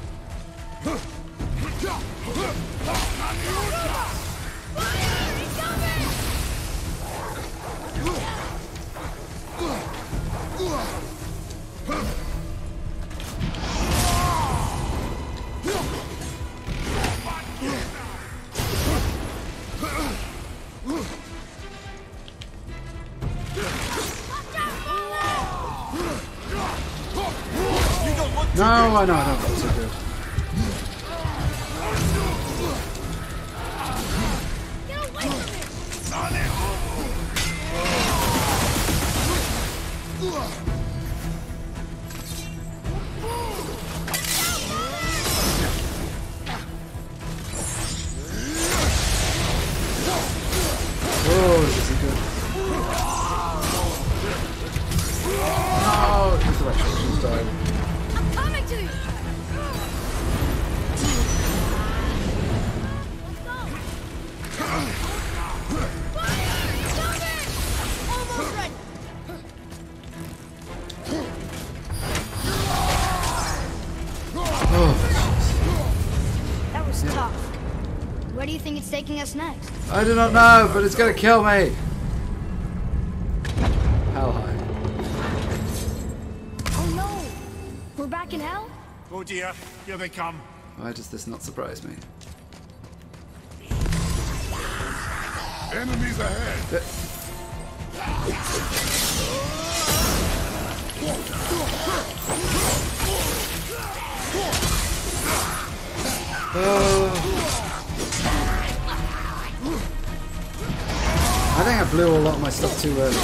Speaker 1: No, I know, I don't feel so good.
Speaker 2: Get away from me.
Speaker 1: Oh, this isn't good. No, this direction's dying.
Speaker 2: I'm coming to you. Where do you think it's taking us next?
Speaker 1: I do not know, but it's gonna kill me. Helheim.
Speaker 2: Oh no! We're back in hell?
Speaker 5: Oh dear, here they come.
Speaker 1: Why does this not surprise me?
Speaker 5: Enemies ahead.
Speaker 1: I think I blew a lot of my stuff too early.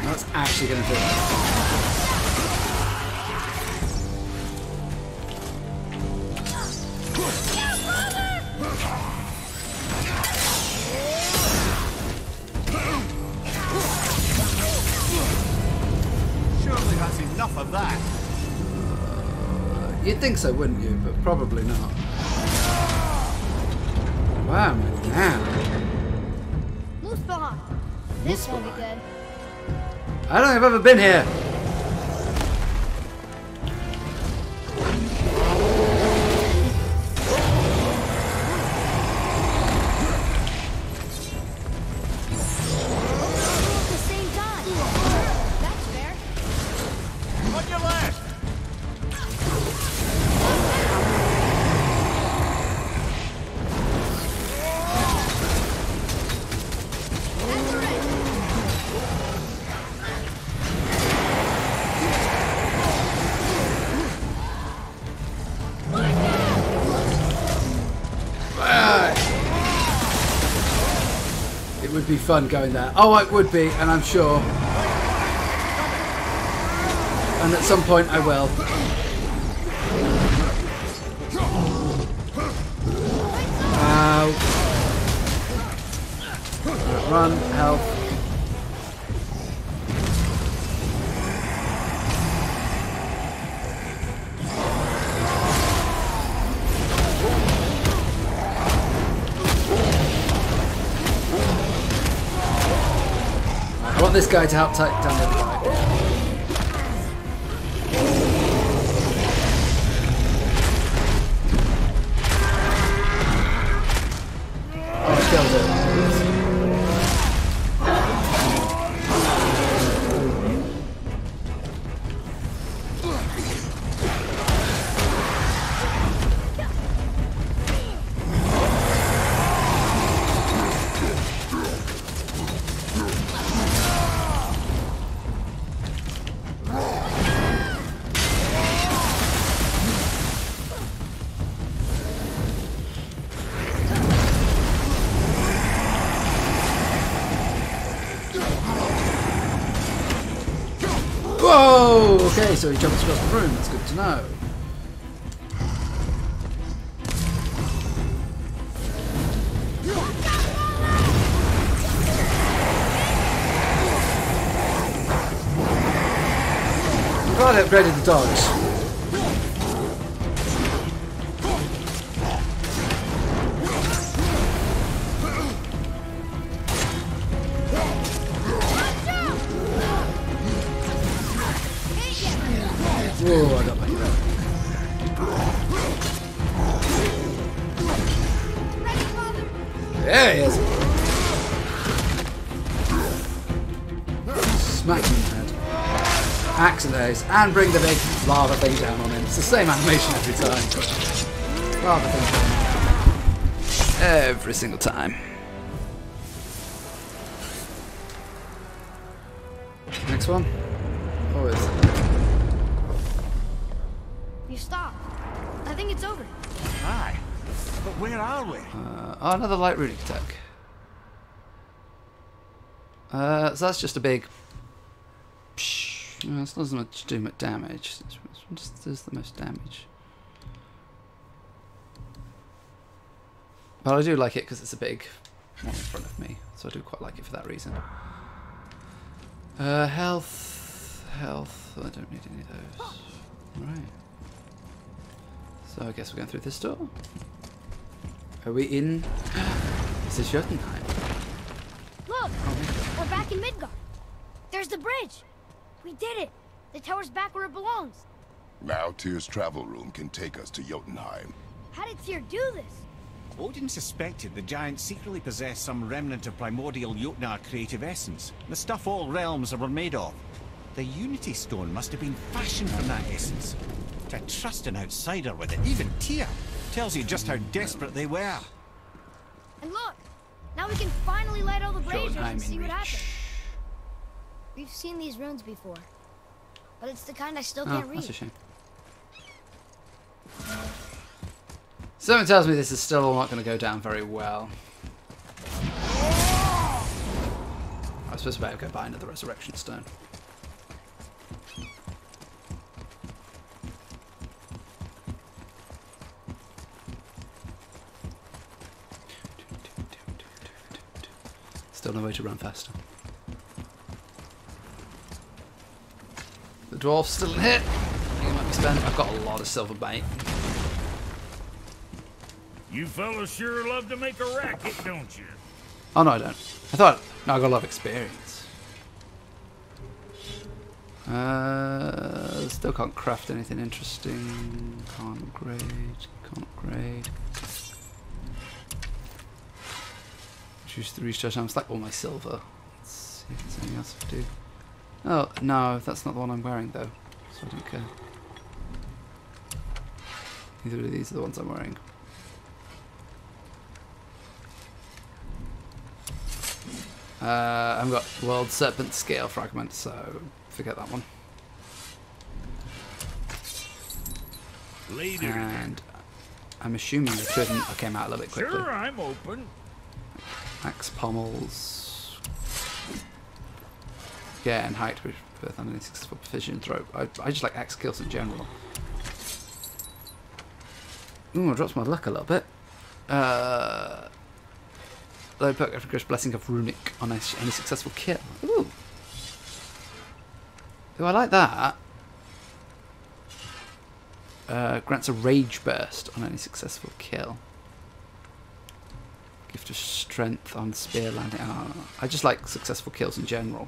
Speaker 1: That's actually going to do it.
Speaker 4: Surely that's enough of that.
Speaker 1: You'd think so, wouldn't you? But probably not. Wow, man.
Speaker 2: Muspelheim. This won't be good.
Speaker 1: I don't think I've ever been here.
Speaker 2: At the same time. That's fair.
Speaker 4: On your left.
Speaker 1: It would be fun going there. Oh, it would be, and I'm sure. And at some point I will. Ow. Run, help. I want this guy to help take down the other guy. Oh, killed it. Whoa! Okay, so he jumps across the room. That's good to know. I'm glad I upgraded the dogs. Whoa, I got my hero. There he is. Smack him in the head. axe in those, and bring the big lava thing down on him. It's the same animation every time. Lava thing down. Every single time. Next one. Oh, is it?
Speaker 2: You stopped. I think it's over.
Speaker 7: Aye. But where are we?
Speaker 1: Oh, another light runic attack. So that's just a big... No, it doesn't do much damage. This one just does the most damage. But I do like it because it's a big one in front of me. So I do quite like it for that reason. Health. Health. I don't need any of those. Right. So I guess we're going through this door. Are we in? This is Jotunheim.
Speaker 2: Look! We're back in Midgard. There's the bridge. We did it. The tower's back where it belongs.
Speaker 5: Now Tyr's travel room can take us to Jotunheim.
Speaker 2: How did Tyr do this?
Speaker 7: Odin suspected the giants secretly possessed some remnant of primordial Jotnar creative essence, the stuff all realms were made of. The Unity Stone must have been fashioned from that essence. To trust an outsider with it, even Tyr, tells you just how desperate they were.
Speaker 2: And look! Now we can finally light all the braziers and see what happens. We've seen these runes before, but it's the kind I still can't read.
Speaker 1: That's a shame. Something tells me this is still not going to go down very well. I suppose I better go buy another resurrection stone. Still no way to run faster. The dwarf's still in hit. I think it might be spent. I've got a lot of silver bait.
Speaker 9: You fellas sure love to make a racket, don't you?
Speaker 1: Oh no, I don't. I thought no, I got a lot of experience. Still can't craft anything interesting. Can't upgrade. Can't upgrade. Choose the recharge time. It's like all my silver. Let's see if there's anything else I can do. Oh no, that's not the one I'm wearing though, so I don't care. Neither of these are the ones I'm wearing. I've got World Serpent Scale Fragment, so forget that one.
Speaker 9: Later.
Speaker 1: And I'm assuming I couldn't. I came out a little bit quickly.
Speaker 9: Sure, I'm open.
Speaker 1: Axe pommels. Yeah, and height with any successful precision throw. I just like axe kills in general. Ooh, I dropped my luck a little bit. Low perk after Chris Blessing of Runic on any successful kill. Ooh. Ooh, I like that. Grants a Rage Burst on any successful kill. Gift of Strength on Spear Landing. I just like successful kills in general.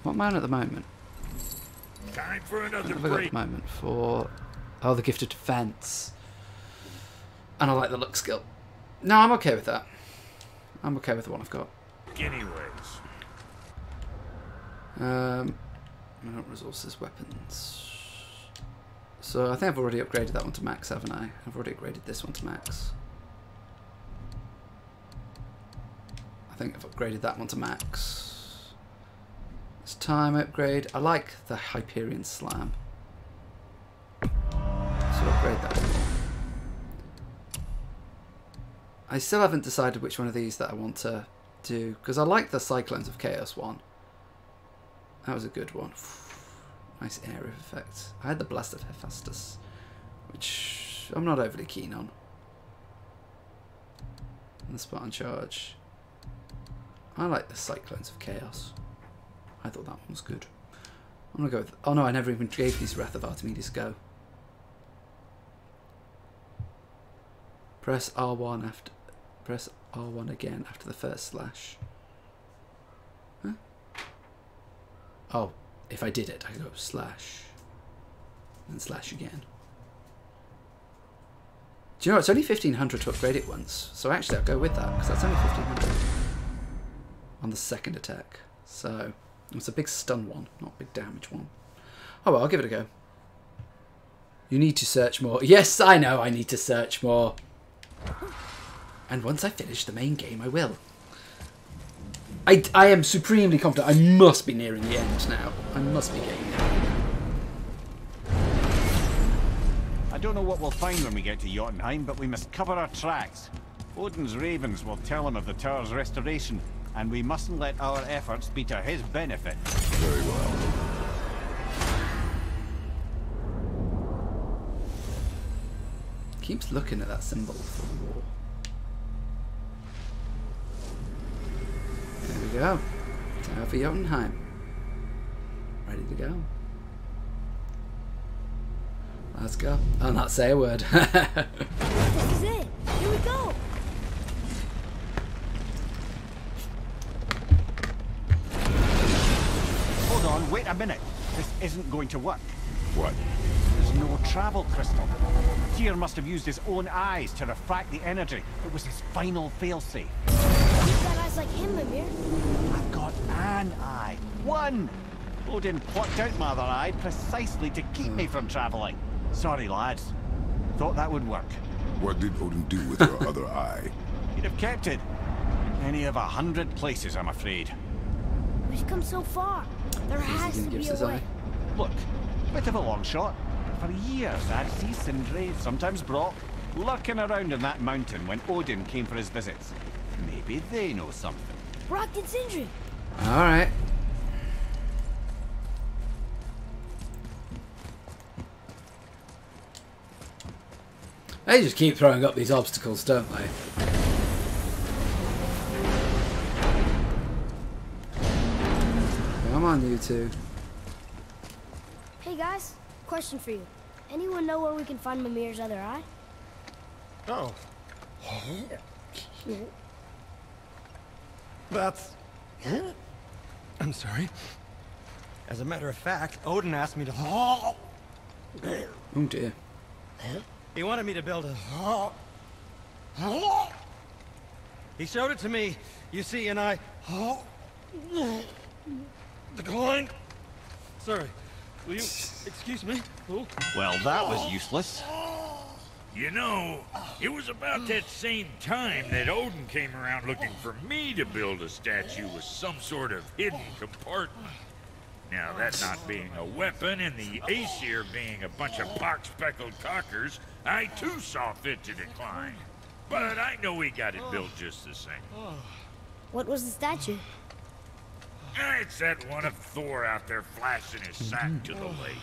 Speaker 1: What am I on at the moment?
Speaker 9: Time for another
Speaker 1: What have I got at the moment? For... Oh, the Gift of Defense. And I like the luck skill. No, I'm okay with that. I'm okay with the one I've got.
Speaker 9: Anyways.
Speaker 1: Resources, weapons. So I think I've already upgraded that one to max, haven't I? I've already upgraded this one to max. I think I've upgraded that one to max. It's time upgrade. I like the Hyperion Slam. So upgrade that one. I still haven't decided which one of these that I want to do, because I like the Cyclones of Chaos one. That was a good one. Nice area effect. I had the Blast of Hephaestus, which I'm not overly keen on. And the Spartan Charge. I like the Cyclones of Chaos. I thought that one was good. I'm gonna go with... Oh no, I never even gave these Wrath of Archimedes a go. Press R1 after... Press R1 again after the first slash. Huh? Oh, if I did it, I could go slash. And slash again. Do you know, it's only 1500 to upgrade it once. So actually I'll go with that, because that's only 1500 on the second attack. So, It's a big stun one, not a big damage one. Oh well, I'll give it a go. You need to search more. Yes, I know I need to search more. And once I finish the main game, I will. I am supremely confident. I must be nearing the end now. I must be getting there.
Speaker 4: I don't know what we'll find when we get to Jotunheim, but we must cover our tracks. Odin's ravens will tell him of the tower's restoration, and we mustn't let our efforts be to his benefit.
Speaker 5: Very well.
Speaker 1: Keeps looking at that symbol for the war. There we go. Tower for Jotunheim. Ready to go. Let's go. I'll not say a word.
Speaker 2: This is it. Here we go.
Speaker 4: Hold on, wait a minute. This isn't going to work.
Speaker 5: What?
Speaker 4: There's no travel crystal. Tyr must have used his own eyes to refract the energy. It was his final failsafe.
Speaker 2: You've got eyes like him, Mimir.
Speaker 4: I've got an eye. One! Odin plucked out my other eye precisely to keep me from traveling. Sorry, lads. Thought that would work.
Speaker 5: What did Odin do with your other eye?
Speaker 4: He'd have kept it. Any of 100 places, I'm afraid.
Speaker 2: We've come so far. There has to be a way.
Speaker 4: Look, bit of a long shot. For years, I'd see Sindri, sometimes Brock, lurking around in that mountain when Odin came for his visits. Maybe they know something.
Speaker 2: Brock and Sindri.
Speaker 1: Alright. They just keep throwing up these obstacles, don't they? Come on, you two.
Speaker 2: Hey guys, question for you. Anyone know where we can find Mimir's other eye?
Speaker 11: Oh. That's... I'm sorry. As a matter of fact, Odin asked me to...
Speaker 1: Oh dear.
Speaker 11: He wanted me to build a... He showed it to me, you see, and I... declined. Sorry. Will you excuse me? Oh.
Speaker 4: Well, that was useless.
Speaker 9: You know, it was about that same time that Odin came around looking for me to build a statue with some sort of hidden compartment. Now, that not being a weapon and the Aesir being a bunch of pock-speckled cockers, I too saw fit to decline. But I know we got it built just the same.
Speaker 2: What was the statue?
Speaker 9: It's that one of Thor out there flashing his sack to the lake.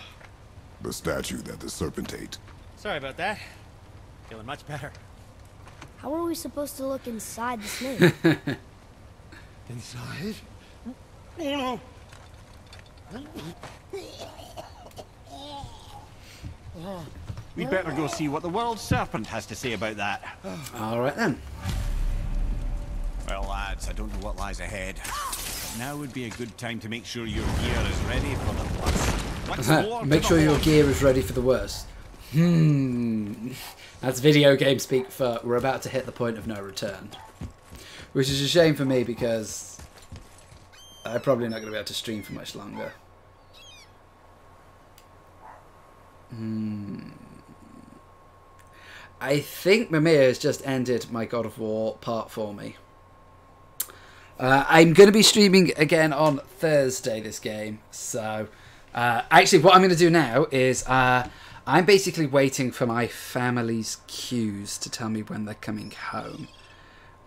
Speaker 5: The statue that the serpent ate.
Speaker 11: Sorry about that. Feeling much better.
Speaker 2: How are we supposed to look inside the snake?
Speaker 11: Inside? Oh no!
Speaker 4: We'd better go see what the world serpent has to say about that.
Speaker 1: Alright then.
Speaker 4: Well, lads, I don't know what lies ahead. But now would be a good time to make sure your gear is ready for the worst.
Speaker 1: Make sure your gear is ready for the worst. That's video game speak for we're about to hit the point of no return. Which is a shame for me because I'm probably not going to be able to stream for much longer. I think Mimir has just ended my God of War part for me. I'm going to be streaming again on Thursday this game. So, actually what I'm going to do now is I'm basically waiting for my family's cues to tell me when they're coming home.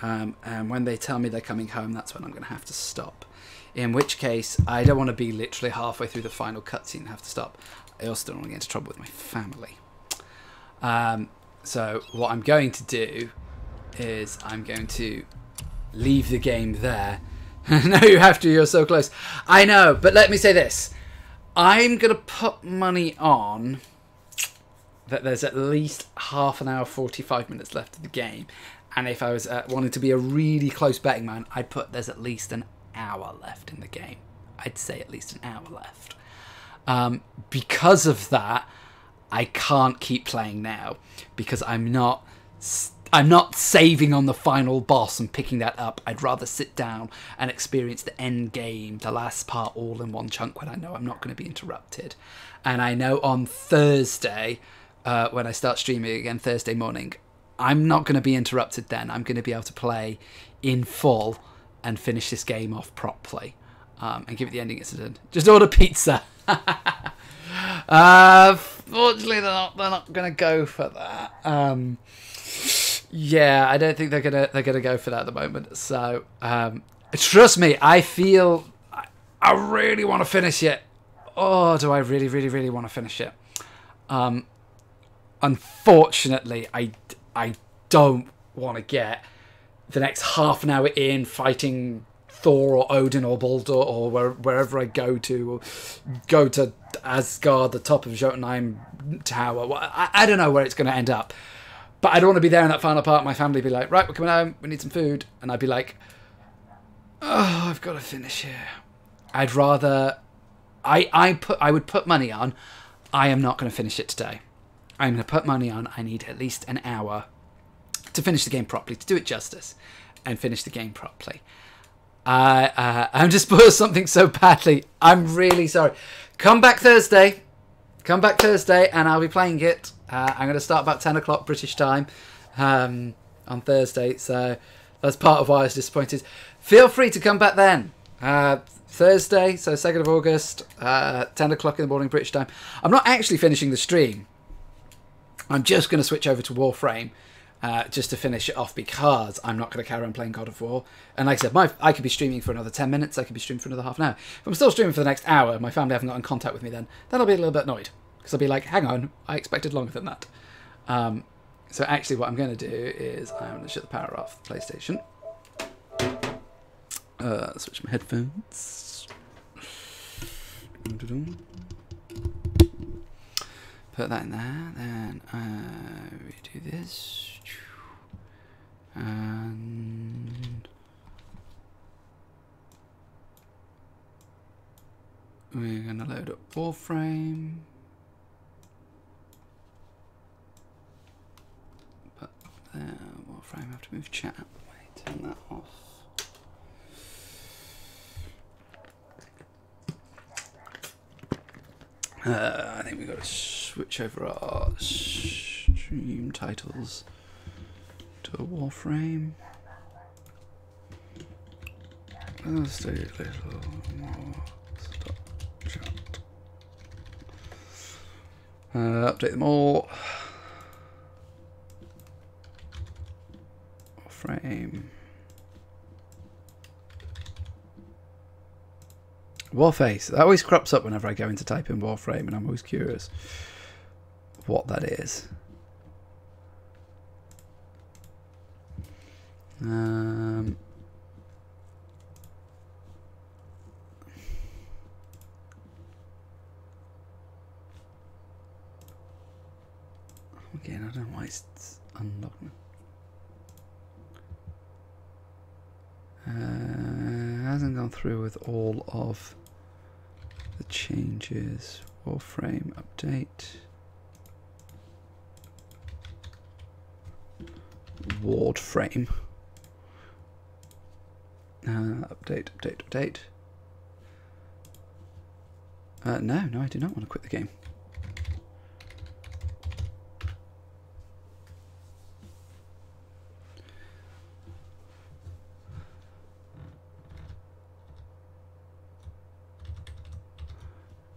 Speaker 1: And when they tell me they're coming home, that's when I'm going to have to stop. In which case, I don't want to be literally halfway through the final cutscene and have to stop. I also don't want to get into trouble with my family. So what I'm going to do is I'm going to leave the game there. No, you have to. You're so close. I know, but let me say this. I'm going to put money on that there's at least half an hour, 45 minutes left of the game. And if I was wanting to be a really close betting man, I'd put there's at least an hour left in the game. I'd say at least an hour left. Because of that, I can't keep playing now because I'm not I'm not saving on the final boss and picking that up. I'd rather sit down and experience the end game, the last part, all in one chunk when I know I'm not going to be interrupted. And I know on Thursday, when I start streaming again, Thursday morning, I'm not going to be interrupted then. I'm going to be able to play in full and finish this game off properly. And give it the ending it's done. Just order pizza. Fortunately, they're not going to go for that. Yeah, I don't think they're gonna go for that at the moment. So trust me, I feel I really want to finish it. Oh, do I really, really, really want to finish it? Unfortunately, I don't want to get the next half an hour in fighting Thor or Odin or Baldur or wherever I go to Asgard, the top of Jotunheim Tower. I don't know where it's going to end up. But I don't want to be there in that final part. My family be like, right, we're coming home. We need some food. And I'd be like, oh, I've got to finish here. I'd rather... I would put money on, I am not going to finish it today. I'm going to put money on, I need at least an hour to finish the game properly, to do it justice, and finish the game properly. I'm just spoiled something so badly. I'm really sorry. Come back Thursday. Come back Thursday, and I'll be playing it. I'm going to start about 10 o'clock British time on Thursday, so that's part of why I was disappointed. Feel free to come back then. Thursday, so 2nd of August, 10 o'clock in the morning British time. I'm not actually finishing the stream. I'm just going to switch over to Warframe just to finish it off because I'm not going to carry on playing God of War. And like I said, I could be streaming for another 10 minutes. I could be streaming for another half an hour. If I'm still streaming for the next hour, my family haven't got in contact with me then I'll be a little bit annoyed. Because I'll be like, hang on, I expected longer than that. So actually what I'm going to do is I'm going to shut the power off the PlayStation. Switch my headphones. Put that in there. Then we do this. And we're going to load up Warframe. Warframe, I have to move chat. Wait, turn that off. I think we've got to switch over our stream titles to a Warframe. Let's do a little more. Stop chat. Update them all. Warframe. Warface. That always crops up whenever I go into type in Warframe, and I'm always curious what that is. Again, I don't know why it's unlocking. Hasn't gone through with all of the changes. Warframe update. Ward frame. Update. No, I do not want to quit the game.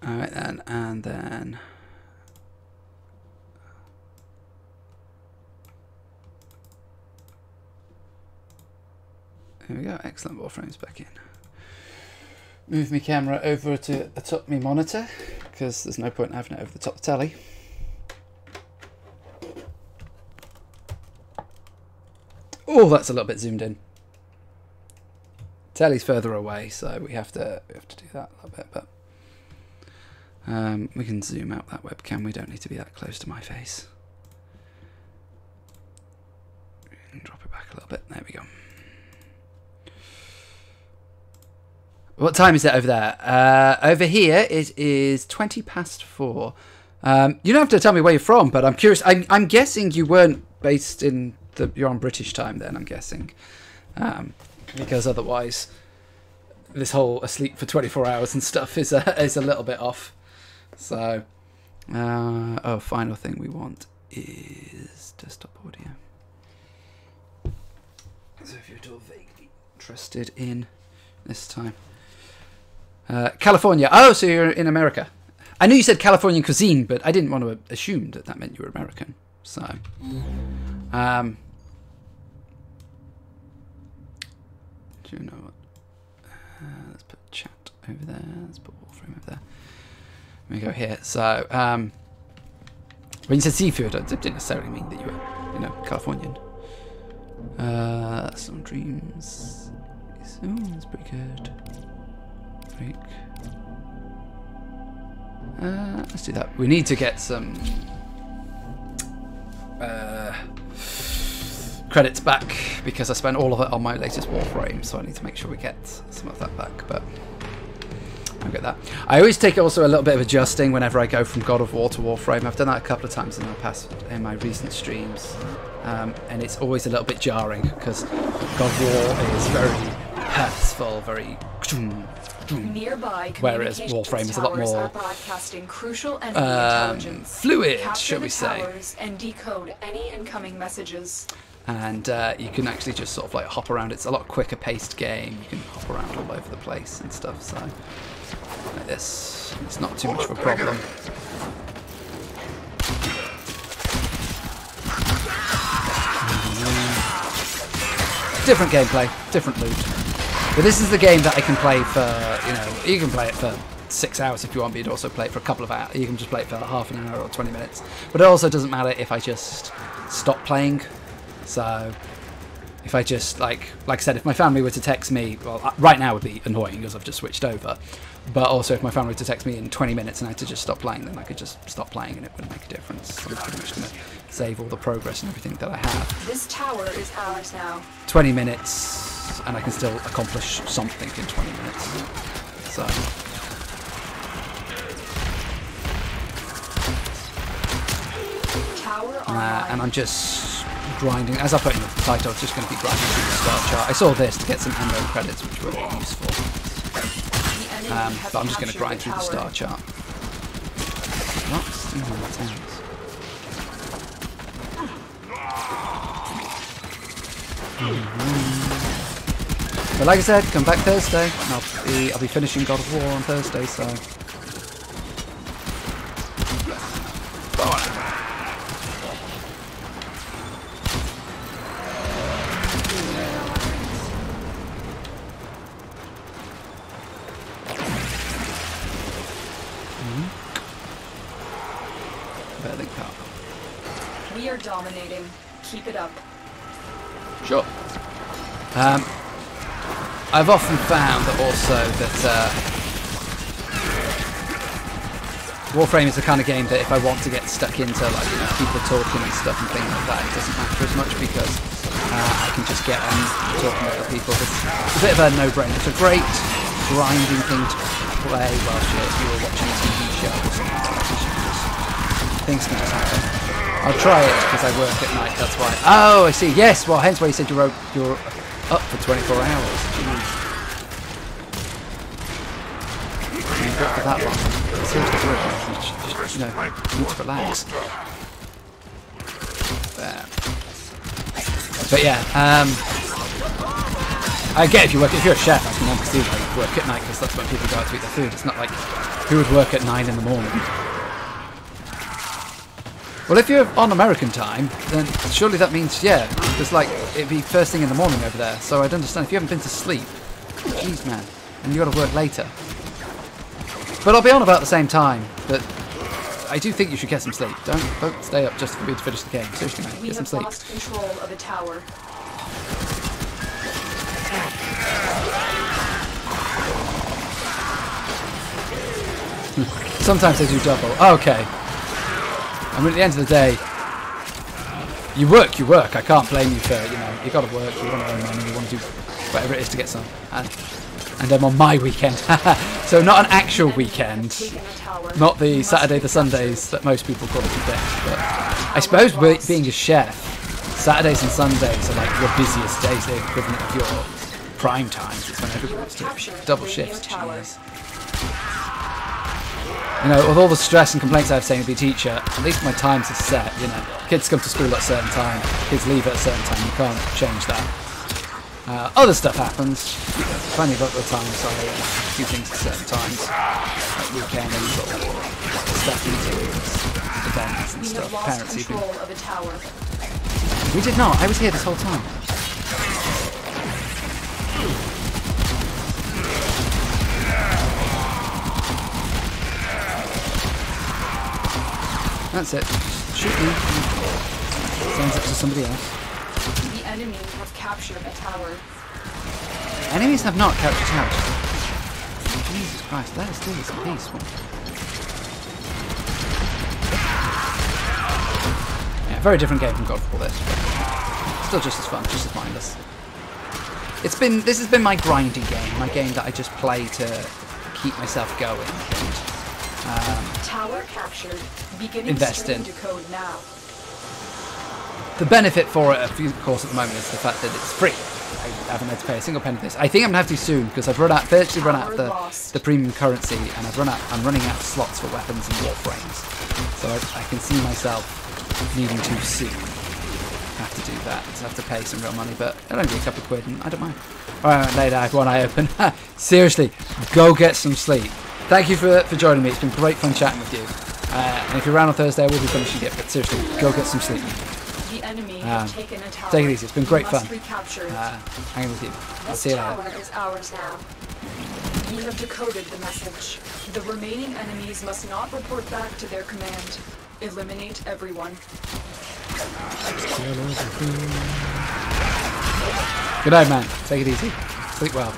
Speaker 1: Alright then, and then here we go, excellent. Warframe's back in. Move my camera over to atop my monitor because there's no point in having it over the top of the telly. Oh, that's a little bit zoomed in. Telly's further away, so we have to do that a little bit, but we can zoom out that webcam. We don't need to be that close to my face. We can drop it back a little bit. There we go. What time is it over there? Over here it is 4:20. You don't have to tell me where you're from, but I'm curious. I'm guessing you weren't based in you're on British time then, I'm guessing, because otherwise this whole asleep for 24 hours and stuff is a little bit off. So, final thing we want is desktop audio. So if you're at all vaguely interested in this time. California. Oh, so you're in America. I knew you said Californian cuisine, but I didn't want to assume that meant you were American. So, do you know what? Let's put chat over there. Let's put Warframe over there. Let me go here. So, when you said seafood, it didn't necessarily mean that you were, Californian. Some dreams. Oh, that's pretty good. Break. Let's do that. We need to get some credits back because I spent all of it on my latest Warframe, so I need to make sure we get some of that back. But I'll get that. I always take also a little bit of adjusting whenever I go from God of War to Warframe. I've done that a couple of times in my recent streams, and it's always a little bit jarring because God of War is very purposeful, very.
Speaker 12: Nearby
Speaker 1: whereas Warframe is a lot more
Speaker 12: broadcasting crucial enemy intelligence.
Speaker 1: Fluid,
Speaker 12: Capture
Speaker 1: shall we
Speaker 12: the
Speaker 1: say.
Speaker 12: towers and decode any incoming messages.
Speaker 1: And you can actually just sort of like hop around. It's a lot quicker paced game. You can hop around all over the place and stuff. So like this, it's not too much of a problem. Different gameplay, different loot. But this is the game that I can play for, you can play it for 6 hours if you want, but you'd also play it for a couple of hours. You can just play it for half an hour or 20 minutes. But it also doesn't matter if I just stop playing. So if I just, like I said, if my family were to text me, well, right now would be annoying because I've just switched over. But also if my family were to text me in 20 minutes and I had to just stop playing, then I could just stop playing and it wouldn't make a difference. So I'm pretty much going to save all the progress and everything that I have.
Speaker 12: This tower is ours now.
Speaker 1: 20 minutes. And I can still accomplish something in 20 minutes. So. And I'm just grinding. As I put in the title, I was just going to be grinding through the star chart. I saw this to get some ammo credits, which were really useful. But I'm just going to grind through the star chart. But like I said, come back Thursday, and I'll be finishing God of War on Thursday, so.
Speaker 12: We are dominating. Keep it up.
Speaker 1: Sure. I've often found that also that Warframe is the kind of game that if I want to get stuck into, like, people talking and stuff and things like that, it doesn't matter as much because I can just get on talking to other people. It's a bit of a no-brainer. It's a great grinding thing to play whilst you're watching a TV show or something like that. Things can just happen. I'll try it because I work at night, that's why. Oh, I see. Yes, well, hence why you said you're up for 24 hours. Jeez. You've got for that long. Seriously, just need to relax. There. But yeah, I get if you're a chef, I can obviously work at night because that's when people go out to eat their food. It's not like who would work at 9 in the morning. Well, if you're on American time, then surely that means, yeah, it's like, it'd be first thing in the morning over there, so I'd understand if you haven't been to sleep. Jeez, man. And you got to work later. But I'll be on about the same time, but I do think you should get some sleep. Don't stay up just for me to finish the game. Seriously, man, get some sleep.
Speaker 12: We have lost control of a tower.
Speaker 1: Sometimes they do double. Oh, okay. I mean, at the end of the day, you work. I can't blame you for, you got to work, you want to earn money, you want to do whatever it is to get some. And I'm on my weekend. So not an actual weekend. Not the Saturday, the Sundays that most people call it a day. But I suppose being a chef, Saturdays and Sundays are like your busiest days, the equivalent of your prime times. It's when everybody's doing double shifts. Jeez. You know, with all the stress and complaints I've saying to be a teacher, at least my times are set, you know. Kids come to school at a certain time, kids leave at a certain time, you can't change that. Other stuff happens, plenty of other times I do things at certain times, like weekends or staff meetings, events and stuff, parents evening. We did not, I was here this whole time. That's it. Shoot me. Sends it to somebody else.
Speaker 12: The enemy have captured a tower.
Speaker 1: Enemies have not captured towers. Jesus Christ, let us do this in peace. Yeah, very different game from Godfall this. Still just as fun, just as mindless. This has been my grindy game, my game that I just play to keep myself going.
Speaker 12: Tower captured. Beginning
Speaker 1: Invest in.
Speaker 12: Decode now.
Speaker 1: The benefit for it, of course, at the moment is the fact that it's free. I haven't had to pay a single penny for this. I think I'm gonna have to soon because I've virtually run out of the premium currency, and I'm running out of slots for weapons and warframes. So I can see myself needing to soon have to do that. So I have to pay some real money, but it'll only be a couple of quid, and I don't mind. All right, later, I have one eye open. Seriously, go get some sleep. Thank you for joining me. It's been great fun chatting with you. And if you're around on Thursday, I will be finishing it. But seriously, go get some sleep.
Speaker 12: The enemy have taken a tower.
Speaker 1: Take it easy. It's been great fun.
Speaker 12: Hanging
Speaker 1: with you. I'll see you later.
Speaker 12: This tower is ours now. We have decoded the message. The remaining enemies must not report back to their command. Eliminate everyone.
Speaker 1: Good night, man. Take it easy. Sleep well.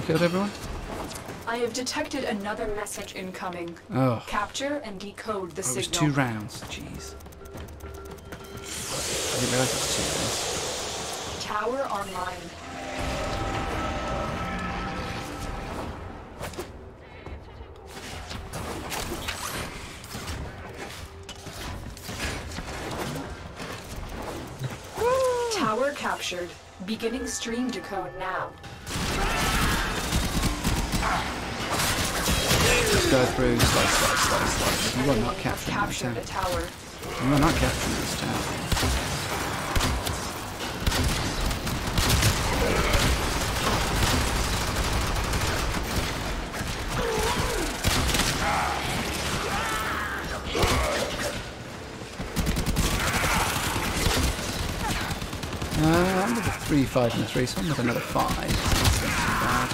Speaker 1: Killed everyone?
Speaker 12: I have detected another message incoming.
Speaker 1: Oh.
Speaker 12: Capture and decode the signal.
Speaker 1: It was 2 rounds. Jeez. I didn't realize it was 2 rounds.
Speaker 12: Tower online. Tower captured. Beginning stream decode now.
Speaker 1: Just go through, slice. You are not capturing this tower. You are not capturing this tower. I'm with a 3, 5, and a 3, so I'm with another 5. That's not too bad.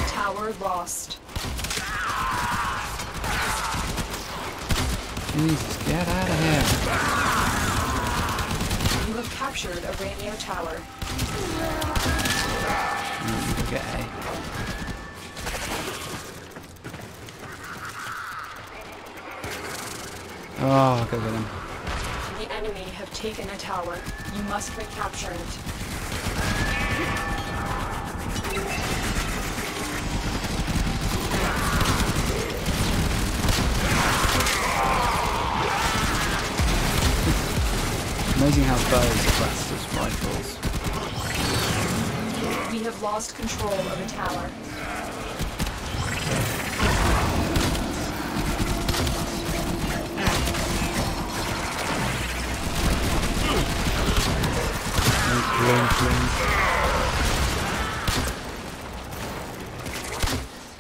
Speaker 12: Tower lost.
Speaker 1: Jesus, get out of here.
Speaker 12: You have captured a radio tower.
Speaker 1: You can get A. Oh, I'll go with him.
Speaker 12: The enemy have taken a tower. You must recapture it.
Speaker 1: Amazing how bows are classed as rifles.
Speaker 12: We have lost control of a tower.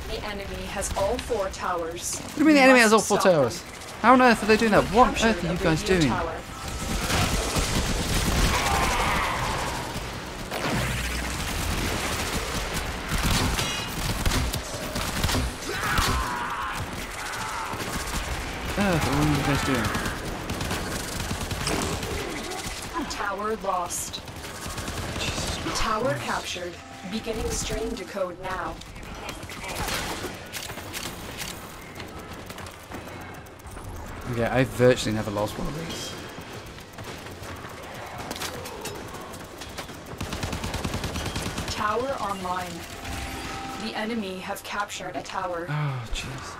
Speaker 12: The enemy has all 4 towers.
Speaker 1: What do you mean the enemy has all 4 towers? How on earth are they doing that? What on earth are you guys doing? What are you guys doing?
Speaker 12: Tower lost. Tower captured. Beginning stream decode now.
Speaker 1: Yeah, I've virtually never lost one of these.
Speaker 12: Tower online. The enemy have captured a tower.
Speaker 1: Oh, jeez.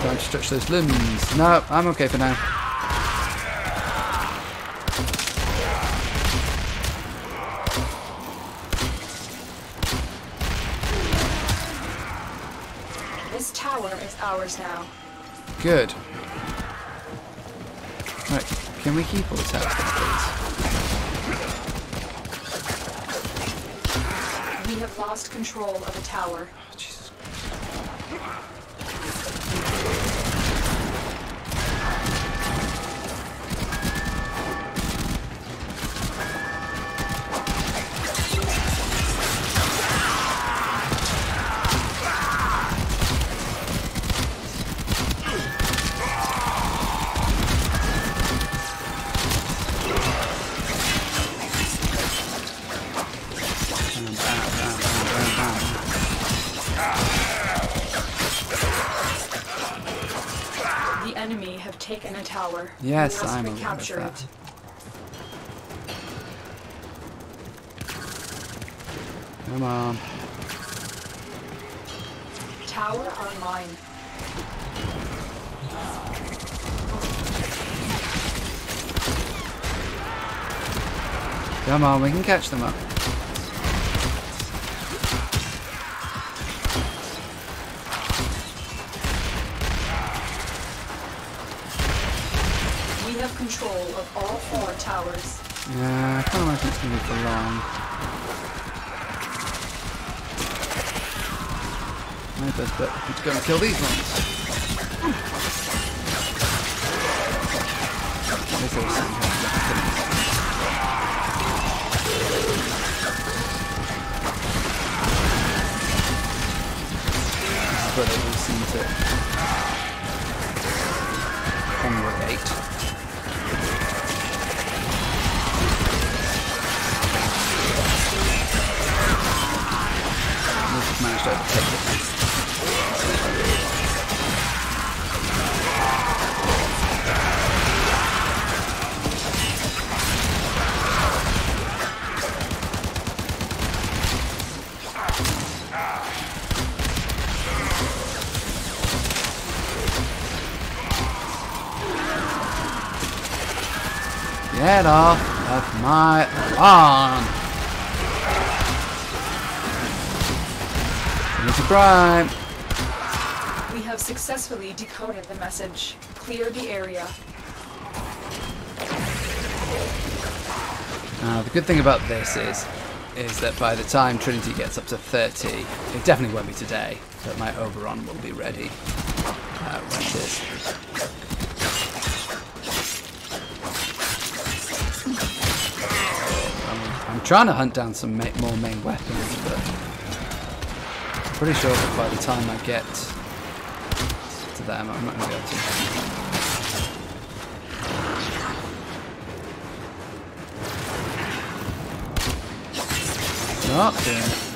Speaker 1: Trying to stretch those limbs. No, I'm okay for now.
Speaker 12: This tower is ours now.
Speaker 1: Good. Right, can we keep all the towers then, please?
Speaker 12: We have lost control of a tower.
Speaker 1: Oh, Jesus.
Speaker 12: The enemy have taken a tower.
Speaker 1: Yes,
Speaker 12: We must
Speaker 1: I'm aware of
Speaker 12: recapture
Speaker 1: that.
Speaker 12: it.
Speaker 1: Come on.
Speaker 12: Tower online.
Speaker 1: Come on, we can catch them up.
Speaker 12: We have control of all 4 towers.
Speaker 1: Yeah, I can't imagine it's going to be for long. My best bet would be to go and kill these ones. At least there was something left to kill them. But they all seem to congregate. We've just managed to overtake it. Get off of my lawn! It's a crime!
Speaker 12: We have successfully decoded the message. Clear the area.
Speaker 1: Now, the good thing about this is that by the time Trinity gets up to 30, it definitely won't be today, but my Oberon will be ready when it is. I'm trying to hunt down some more main weapons, but I'm pretty sure that by the time I get to them, I'm not going to be able to. Stop doing it.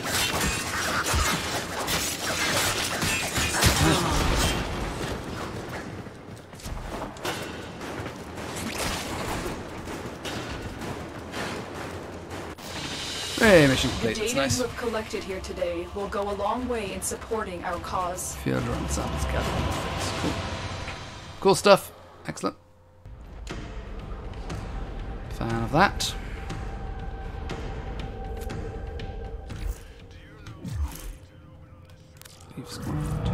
Speaker 1: Hey, mission complete.
Speaker 12: The
Speaker 1: That's
Speaker 12: data
Speaker 1: nice.
Speaker 12: you have collected here today will go a long way in supporting our cause.
Speaker 1: Field run samples gathered. Cool. Cool stuff. Excellent. Fan of that. Leave squad.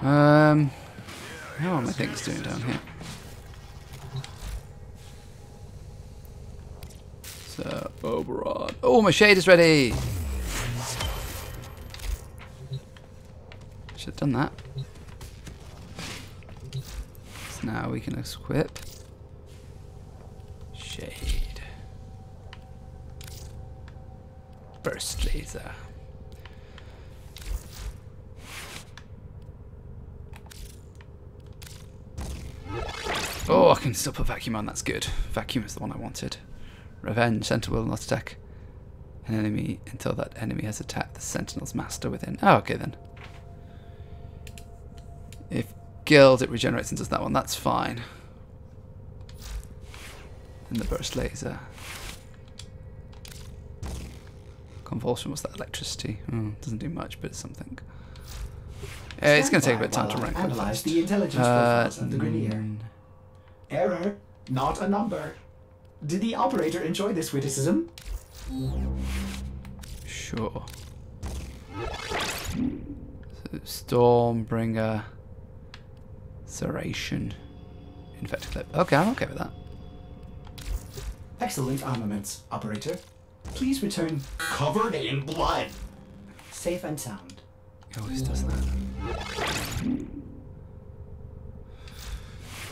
Speaker 1: How are my things doing down here? So, Oberon. Oh, my shade is ready! Should have done that. So now we can equip Shade. Burst laser. Oh, I can still put vacuum on, that's good. Vacuum is the one I wanted. Revenge, Center will not attack. an enemy until that enemy has attacked the Sentinel's master within. Oh, okay then. If killed, it regenerates and does that one. That's fine. And the burst laser. Convulsion, was that electricity? Doesn't do much, but it's something. It's going to take a bit of time to rank up.
Speaker 13: Analyze the intelligence profiles of the Grineer. Error, not a number. Did the operator enjoy this witticism?
Speaker 1: Sure. So, Stormbringer, Serration, Infected Clip. Okay, I'm okay with that.
Speaker 13: Excellent armaments, operator. Please return covered in blood. Safe and sound.
Speaker 1: He always does that.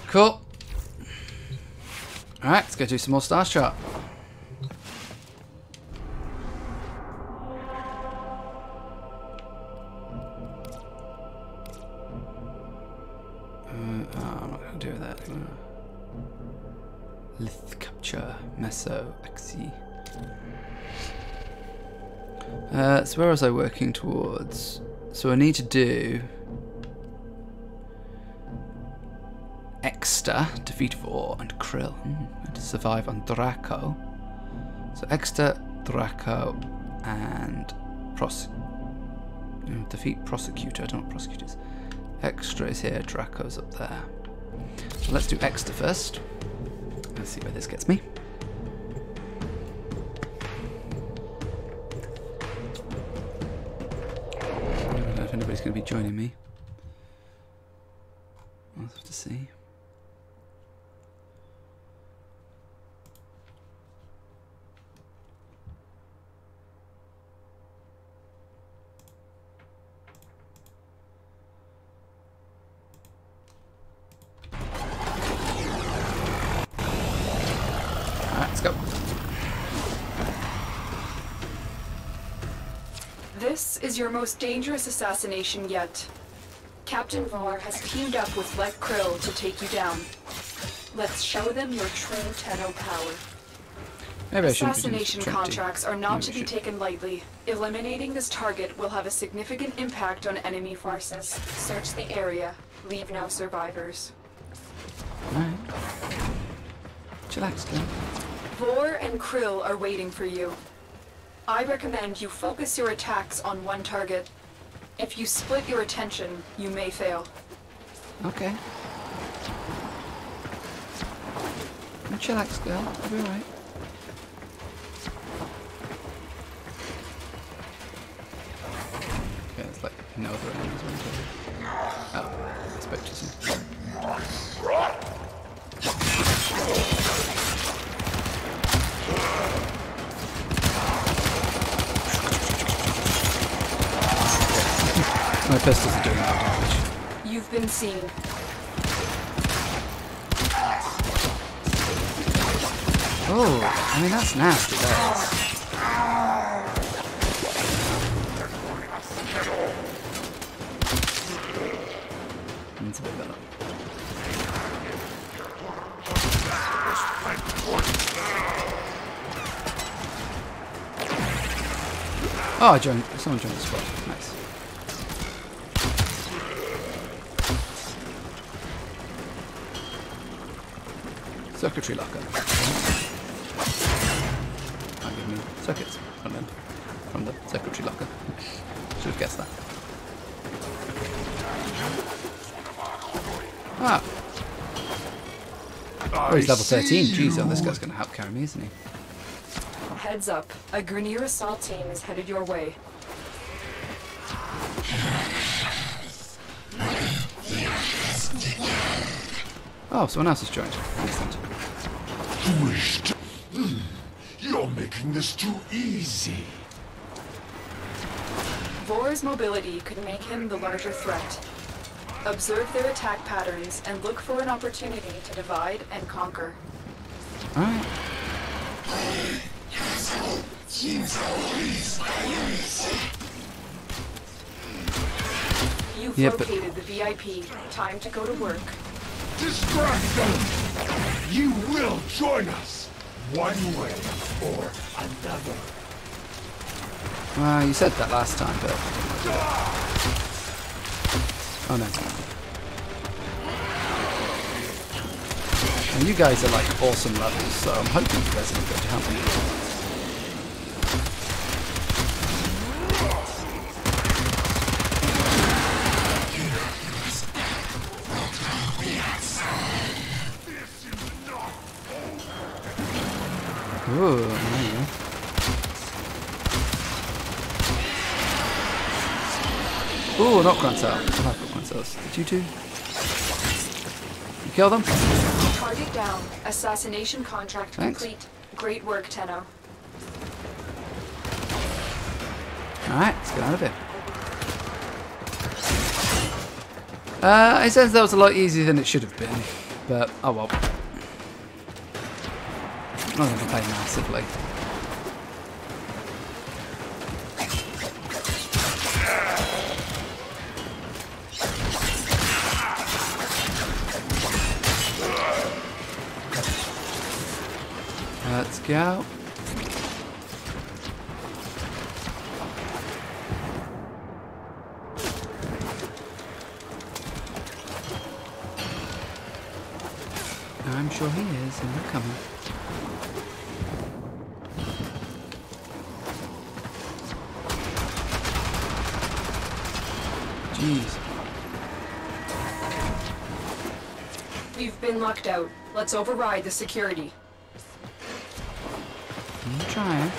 Speaker 1: Cool. Alright, let's go do some more Stars Chart. I'm not going to do that anymore. Lith Capture, Meso, Axi. So where was I working towards? So I need to do Exter, defeat Vor, and Krill. And to survive on Draco. So Exter, Draco, and defeat Prosecutor. I don't know what Prosecutor is. Extra is here, Draco's up there. So let's do Exter first. Let's see where this gets me. I don't know if anybody's going to be joining me. I'll have to see. Let's go.
Speaker 12: This is your most dangerous assassination yet. Captain Vor has teamed up with Lek Krill to take you down. Let's show them your true Tenno power.
Speaker 1: Maybe
Speaker 12: Assassination contracts are not to be taken lightly. Eliminating this target will have a significant impact on enemy forces. Search the area. Leave no survivors.
Speaker 1: Alright. Chillax, girl.
Speaker 12: Vor and Krill are waiting for you. I recommend you focus your attacks on one target. If you split your attention, you may fail.
Speaker 1: Okay. Chillax, girl. I'll be alright. Okay, it's like no other enemies or anything. Oh, I expect you to. My pistols are doing no damage.
Speaker 12: You've been seen.
Speaker 1: Oh, I mean that's nasty, that is. It's a bit better. Oh, someone joined the squad. Nice. Circuitry locker. I'll give me circuits from the circuitry locker. Should have guessed that. Ah. Oh, he's level 13. Jeez, oh, this guy's going to help carry me, isn't he?
Speaker 12: Heads up. A Grineer assault team is headed your way.
Speaker 1: Oh, someone else has joined. Excellent.
Speaker 5: You're making this too easy.
Speaker 12: Vor's mobility could make him the larger threat. Observe their attack patterns and look for an opportunity to divide and conquer.
Speaker 1: Alright.
Speaker 12: You've located the VIP. Time to go to work.
Speaker 5: Distract them! You will join us, one way or another.
Speaker 1: Well, you said that last time, but... Oh no. And you guys are like awesome levels, so I'm hoping you guys are going to help me. Ooh, there you go. Ooh, not Gruntel. I like Gruntels. Did you two? You kill them?
Speaker 12: Target down. Assassination contract complete. Great work, Tenno.
Speaker 1: Alright, let's get out of here. It says that was a lot easier than it should have been, but oh well. I'm not going to play massively. Let's go. I'm sure he is, and they're coming. Jeez.
Speaker 12: We've been locked out. Let's override the security.
Speaker 1: I'm trying.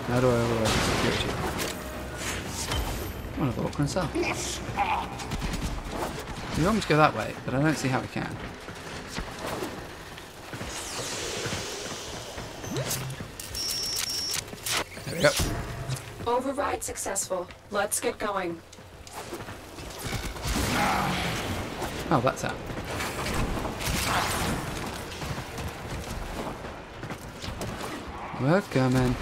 Speaker 1: How do I override the security? I want to walk myself. You want me to go that way, but I don't see how I can. There we go.
Speaker 12: Override successful. Let's get going.
Speaker 1: Oh, that's out. We're coming.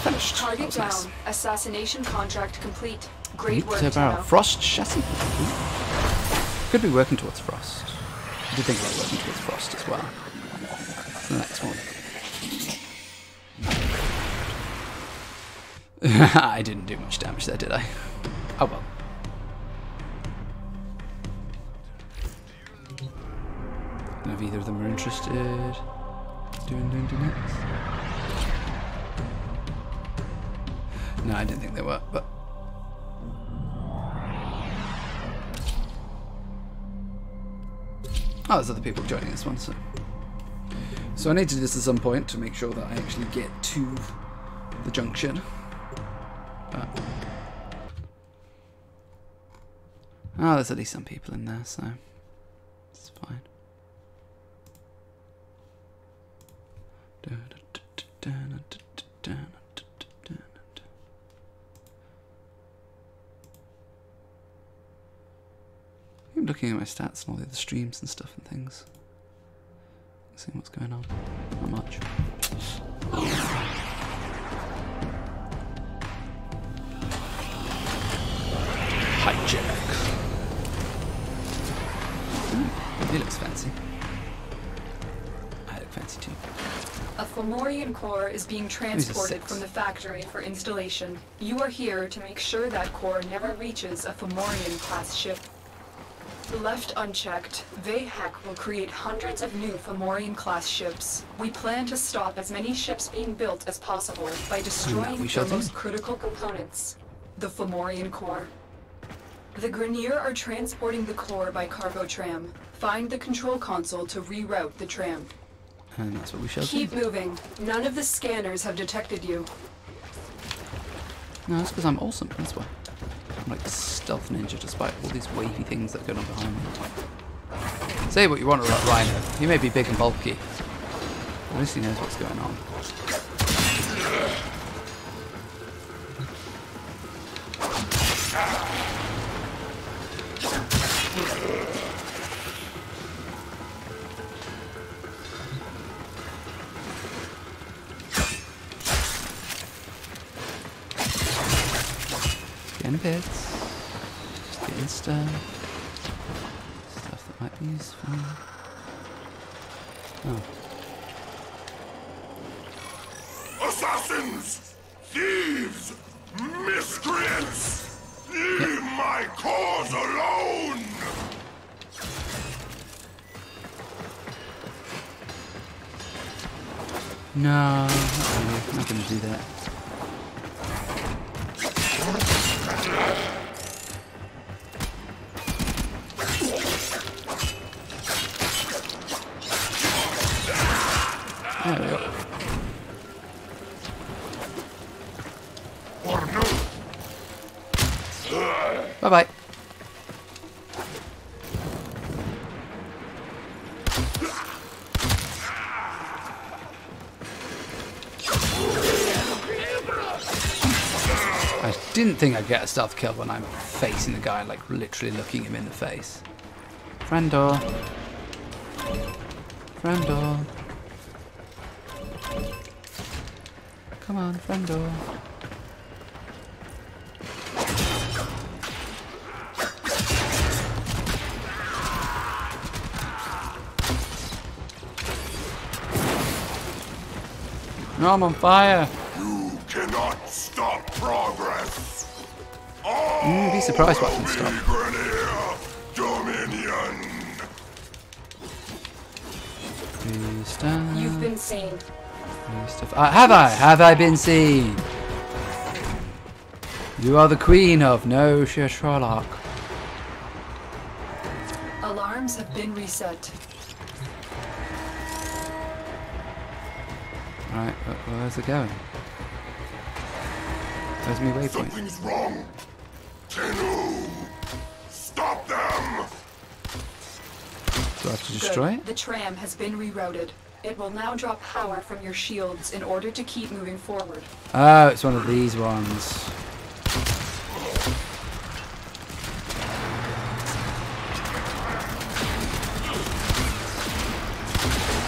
Speaker 1: Finished.
Speaker 12: Target down.
Speaker 1: Nice.
Speaker 12: Assassination contract complete. Great work,
Speaker 1: Barrel.
Speaker 12: Tenno.
Speaker 1: Frost chassis. Could be working towards Frost. I do think we're working towards Frost as well. The next one. I didn't do much damage there, did I? Oh well. I don't know if either of them are interested. Doing next. No, I didn't think they were, but... Oh, there's other people joining this one, so... So I need to do this at some point to make sure that I actually get to the junction. But... Oh, there's at least some people in there, so... It's fine. I'm looking at my stats and all the other streams and stuff and things. Seeing what's going on. Not much. Hijack. He looks fancy. I look fancy too.
Speaker 12: A Fomorian core is being transported from the factory for installation. You are here to make sure that core never reaches a Fomorian-class ship. Left unchecked, Vahek will create hundreds of new Fomorian-class ships. We plan to stop as many ships being built as possible by destroying their most critical components, the Fomorian core. The Grineer are transporting the core by cargo tram. Find the control console to reroute the tram.
Speaker 1: And that's what we shall
Speaker 12: Keep moving. None of the scanners have detected you.
Speaker 1: No, that's because I'm awesome, that's why. I'm like a stealth ninja despite all these wavy things that are going on behind me. Say what you want about Rhino. He may be big and bulky. At least he knows what's going on. Getting bits. Just getting stuff. Stuff that might be useful. Oh.
Speaker 5: Assassins! Thieves! Miscreants! Leave my cause alone!
Speaker 1: No, I'm not going to do that. There we go. Bye-bye. I didn't think I'd get a stealth kill when I'm facing the guy, like literally looking him in the face. Friendor. Friendor. Come on, Friendor. No, I'm on fire.
Speaker 5: You cannot stop progress.
Speaker 1: Be surprised what I can stop.
Speaker 5: Dominion.
Speaker 12: You've been seen.
Speaker 1: Have I? Have I been seen? You are the queen of No Sherlock.
Speaker 12: Alarms have been reset.
Speaker 1: Right, where's it going? Where's my waypoint?
Speaker 5: Something's wrong. Tenno, stop them.
Speaker 1: Do I have to destroy it?
Speaker 12: The tram has been rerouted. It will now drop power from your shields in order to keep moving forward.
Speaker 1: Oh, it's one of these ones.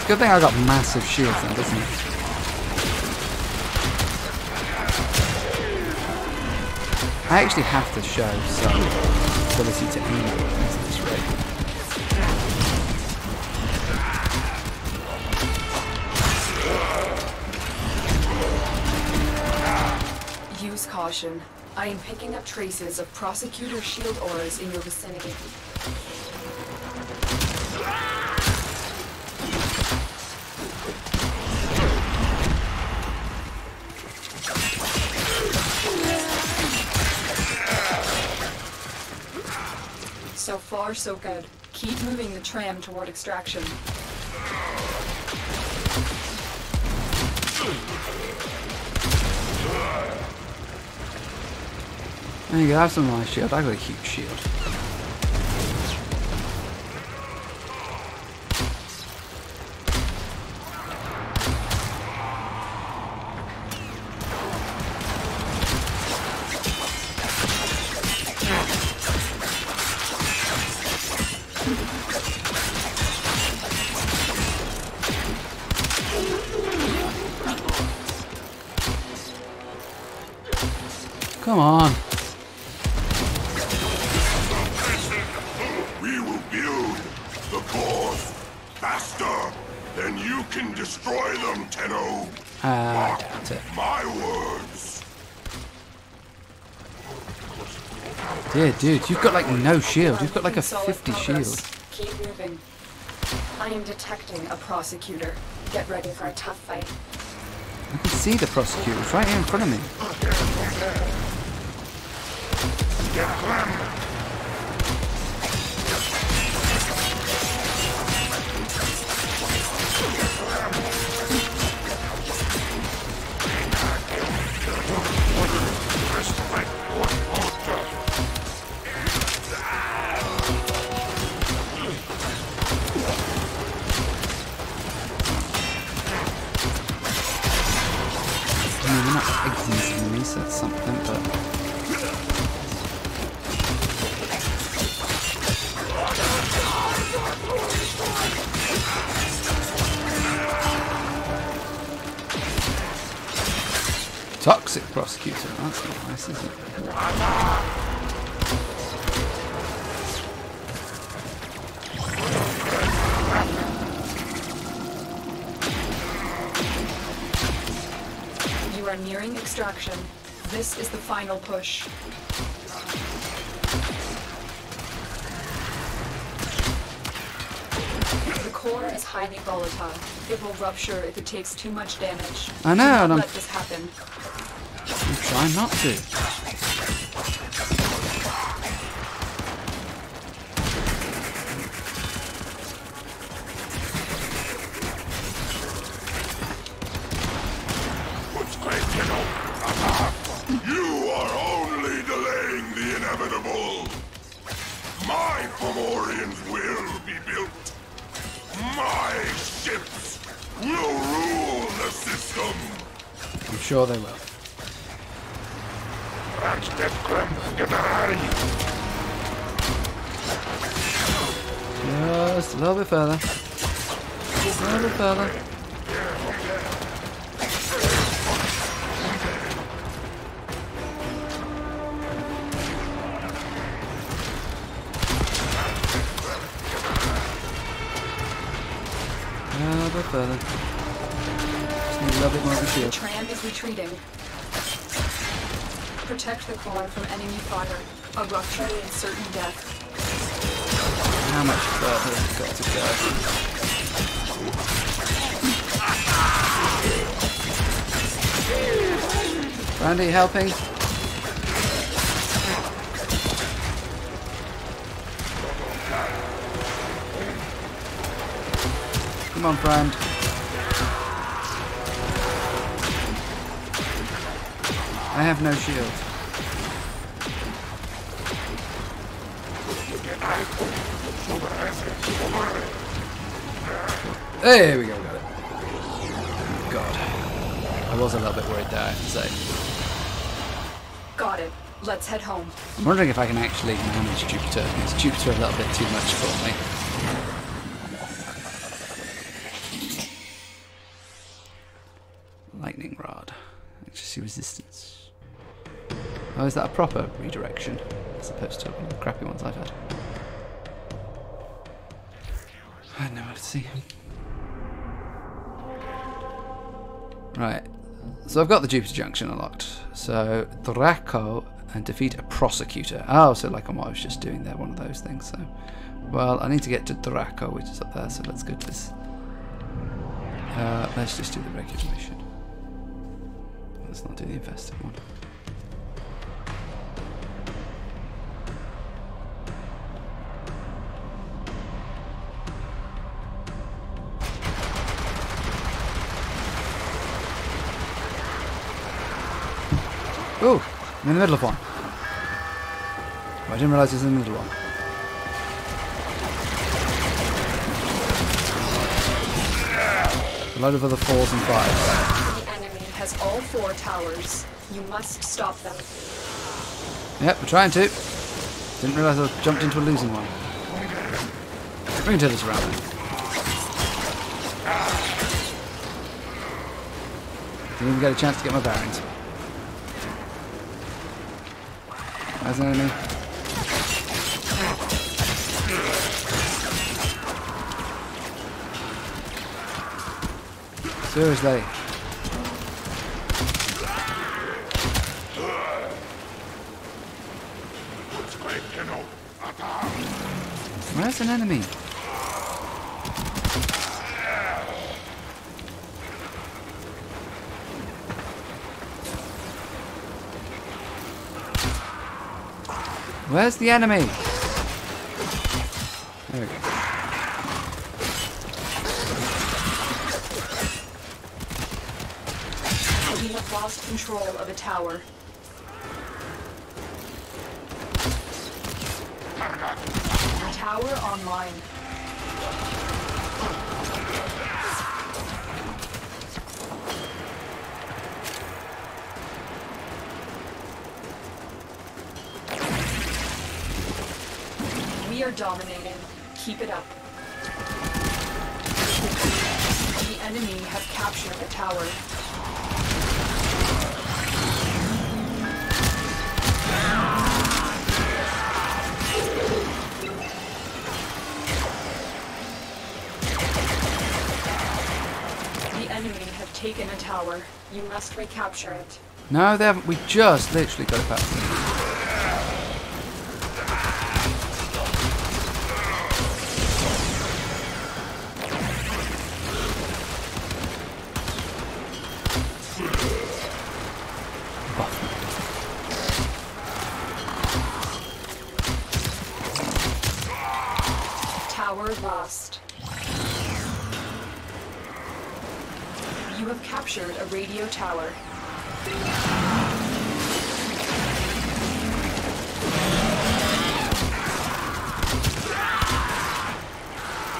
Speaker 1: Good thing I got massive shields then, doesn't it? I actually have to show some ability to aim at this rate.
Speaker 12: Use caution. I am picking up traces of prosecutor shield auras in your vicinity. So far, so good. Keep moving the tram toward extraction.
Speaker 1: There you go, have some of my shield. I got a huge shield. Come on.
Speaker 5: We will build the cause faster than you can destroy them, Tenno.
Speaker 1: That's it.
Speaker 5: My words.
Speaker 1: Dear dude, you've got like no shield. You've got like a 50 shield.
Speaker 12: Keep moving. I am detecting a prosecutor. Get ready for a tough fight.
Speaker 1: I can see the prosecutor. It's right here in front of me. I mean, we're not exits enemies, that's something, but... toxic prosecutor. That's not nice, is it?
Speaker 12: You are nearing extraction. This is the final push. The core is highly volatile. It will rupture if it takes too much damage.
Speaker 1: I know,
Speaker 12: Do not
Speaker 1: and
Speaker 12: let this happen.
Speaker 1: I'm trying not to.
Speaker 5: You are only delaying the inevitable. My Fomorians will be built. My ships will rule the system.
Speaker 1: I'm sure they will. Just a little bit further. Just a little bit further. A little bit further. Just need a little bit more of a
Speaker 12: The
Speaker 1: shield.
Speaker 12: tram is retreating. Protect the core from enemy fire. A rupture is certain death.
Speaker 1: How much further have we got to go? Randy, helping? Come on, friend. I have no shield. There we go, got it. God. I was a little bit worried there, I have to say.
Speaker 12: Got it. Let's head home.
Speaker 1: I'm wondering if I can actually manage Jupiter. Is Jupiter a little bit too much for me? Lightning rod. Electricity resistance. Oh, is that a proper redirection? As opposed to one of the crappy ones I've had. I don't know what to see. Right. So I've got the Jupiter Junction unlocked. So Draco and defeat a prosecutor. Oh, so like on what I was just doing there, one of those things. So, well, I need to get to Draco, which is up there. So let's go to this. Let's just do the regular mission. Let's not do the infested one. Oh, I'm in the middle of one. Oh, I didn't realise it was in the middle of one. A load of other 4s and 5s.
Speaker 12: The enemy has all 4 towers. You must stop them.
Speaker 1: Yep, we're trying to. Didn't realise I jumped into a losing one. We can turn this around then. Didn't even get a chance to get my bearings. There's an enemy. Seriously. Where's an enemy? Where's the enemy? There we go.
Speaker 12: We have lost control of a tower. Tower online. We are dominating. Keep it up. The enemy has captured the tower. taken a tower. You must recapture it.
Speaker 1: No, they haven't. We just literally got it back.
Speaker 12: Tower lost. You have captured a radio tower.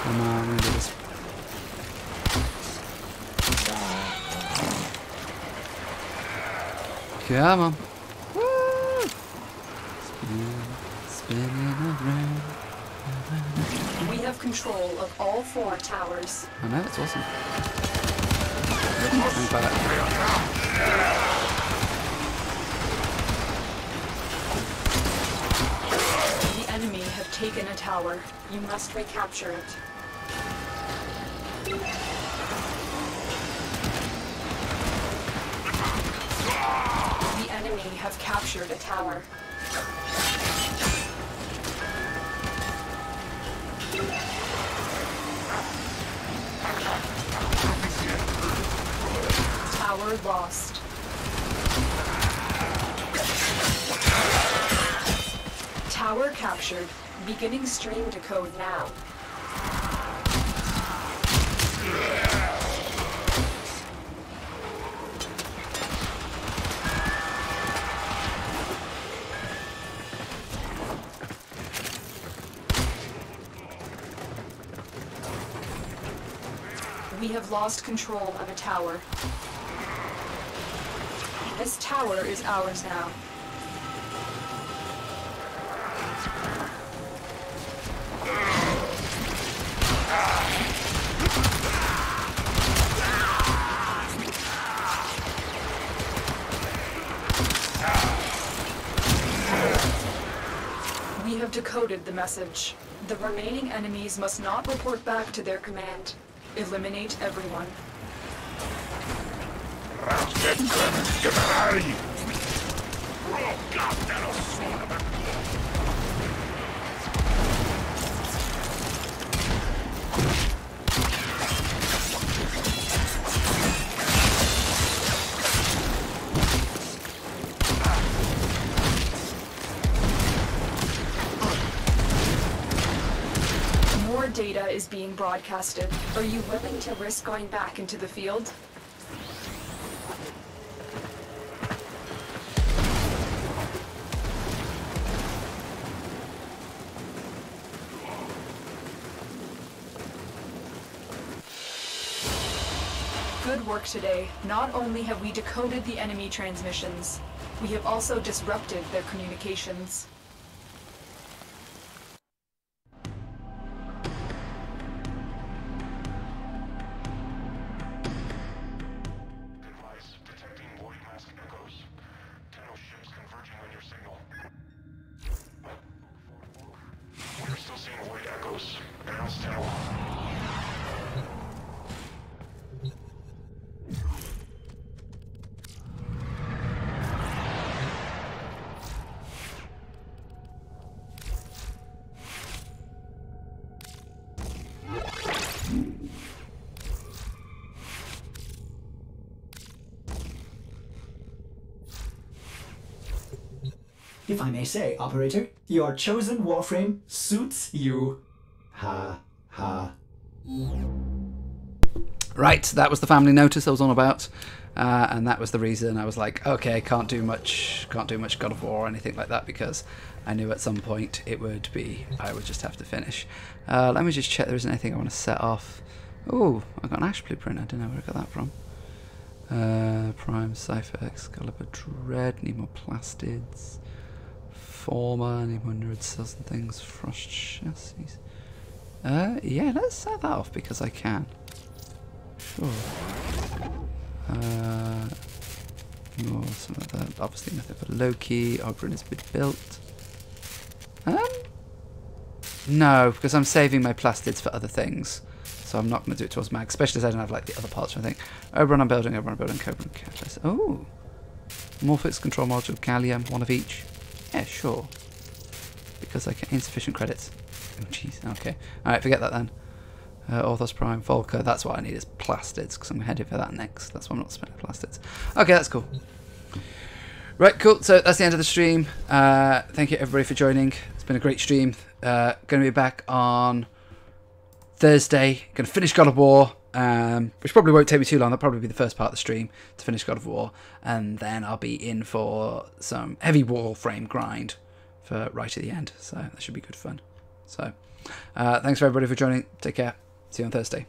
Speaker 1: Come on, we do this. Come on. Woo! Spinning around.
Speaker 12: We have control of all 4 towers.
Speaker 1: I know, that's awesome. Coming back.
Speaker 12: The enemy have taken a tower. You must recapture it. The enemy have captured a tower. Tower lost. Tower captured. Beginning stream decode now. We have lost control of a tower. This tower is ours now. We have decoded the message. The remaining enemies must not report back to their command. Eliminate everyone. More data is being broadcasted. Are you willing to risk going back into the field? Good work today. Not only have we decoded the enemy transmissions, we have also disrupted their communications.
Speaker 13: If I may say, Operator, your chosen warframe suits you. Ha, ha.
Speaker 1: Right, that was the family notice I was on about, and that was the reason I was like, okay, can't do much God of War or anything like that, because I knew at some point I would just have to finish. Let me just check there isn't anything I want to set off. Oh, I got an Ash blueprint, I don't know where I got that from. Prime, Cypher, Excalibur, Dread, need more plastids. Former, need more nerd cells and things, Frost chassis. Yeah, let's set that off because I can. Sure. More, something like that. Obviously nothing for Loki. Oberyn has been built. No, because I'm saving my plastids for other things. So I'm not going to do it towards mag, especially as I don't have like the other parts or anything. Oberon on building, Cobra catalyst. Oh! Morphix control module, gallium, one of each. Yeah, sure. Because I get insufficient credits. Oh jeez, okay. Alright, forget that then. Orthos Prime, Volker, that's what I need is plastids, because I'm heading for that next. That's why I'm not spending plastids. Okay, that's cool. Right, cool. So that's the end of the stream. Thank you everybody for joining. It's been a great stream. Going to be back on Thursday. Going to finish God of War, which probably won't take me too long. That'll probably be the first part of the stream to finish God of War, and then I'll be in for some heavy Warframe grind for right at the end. So that should be good fun. So thanks for everybody for joining. Take care. See you on Thursday.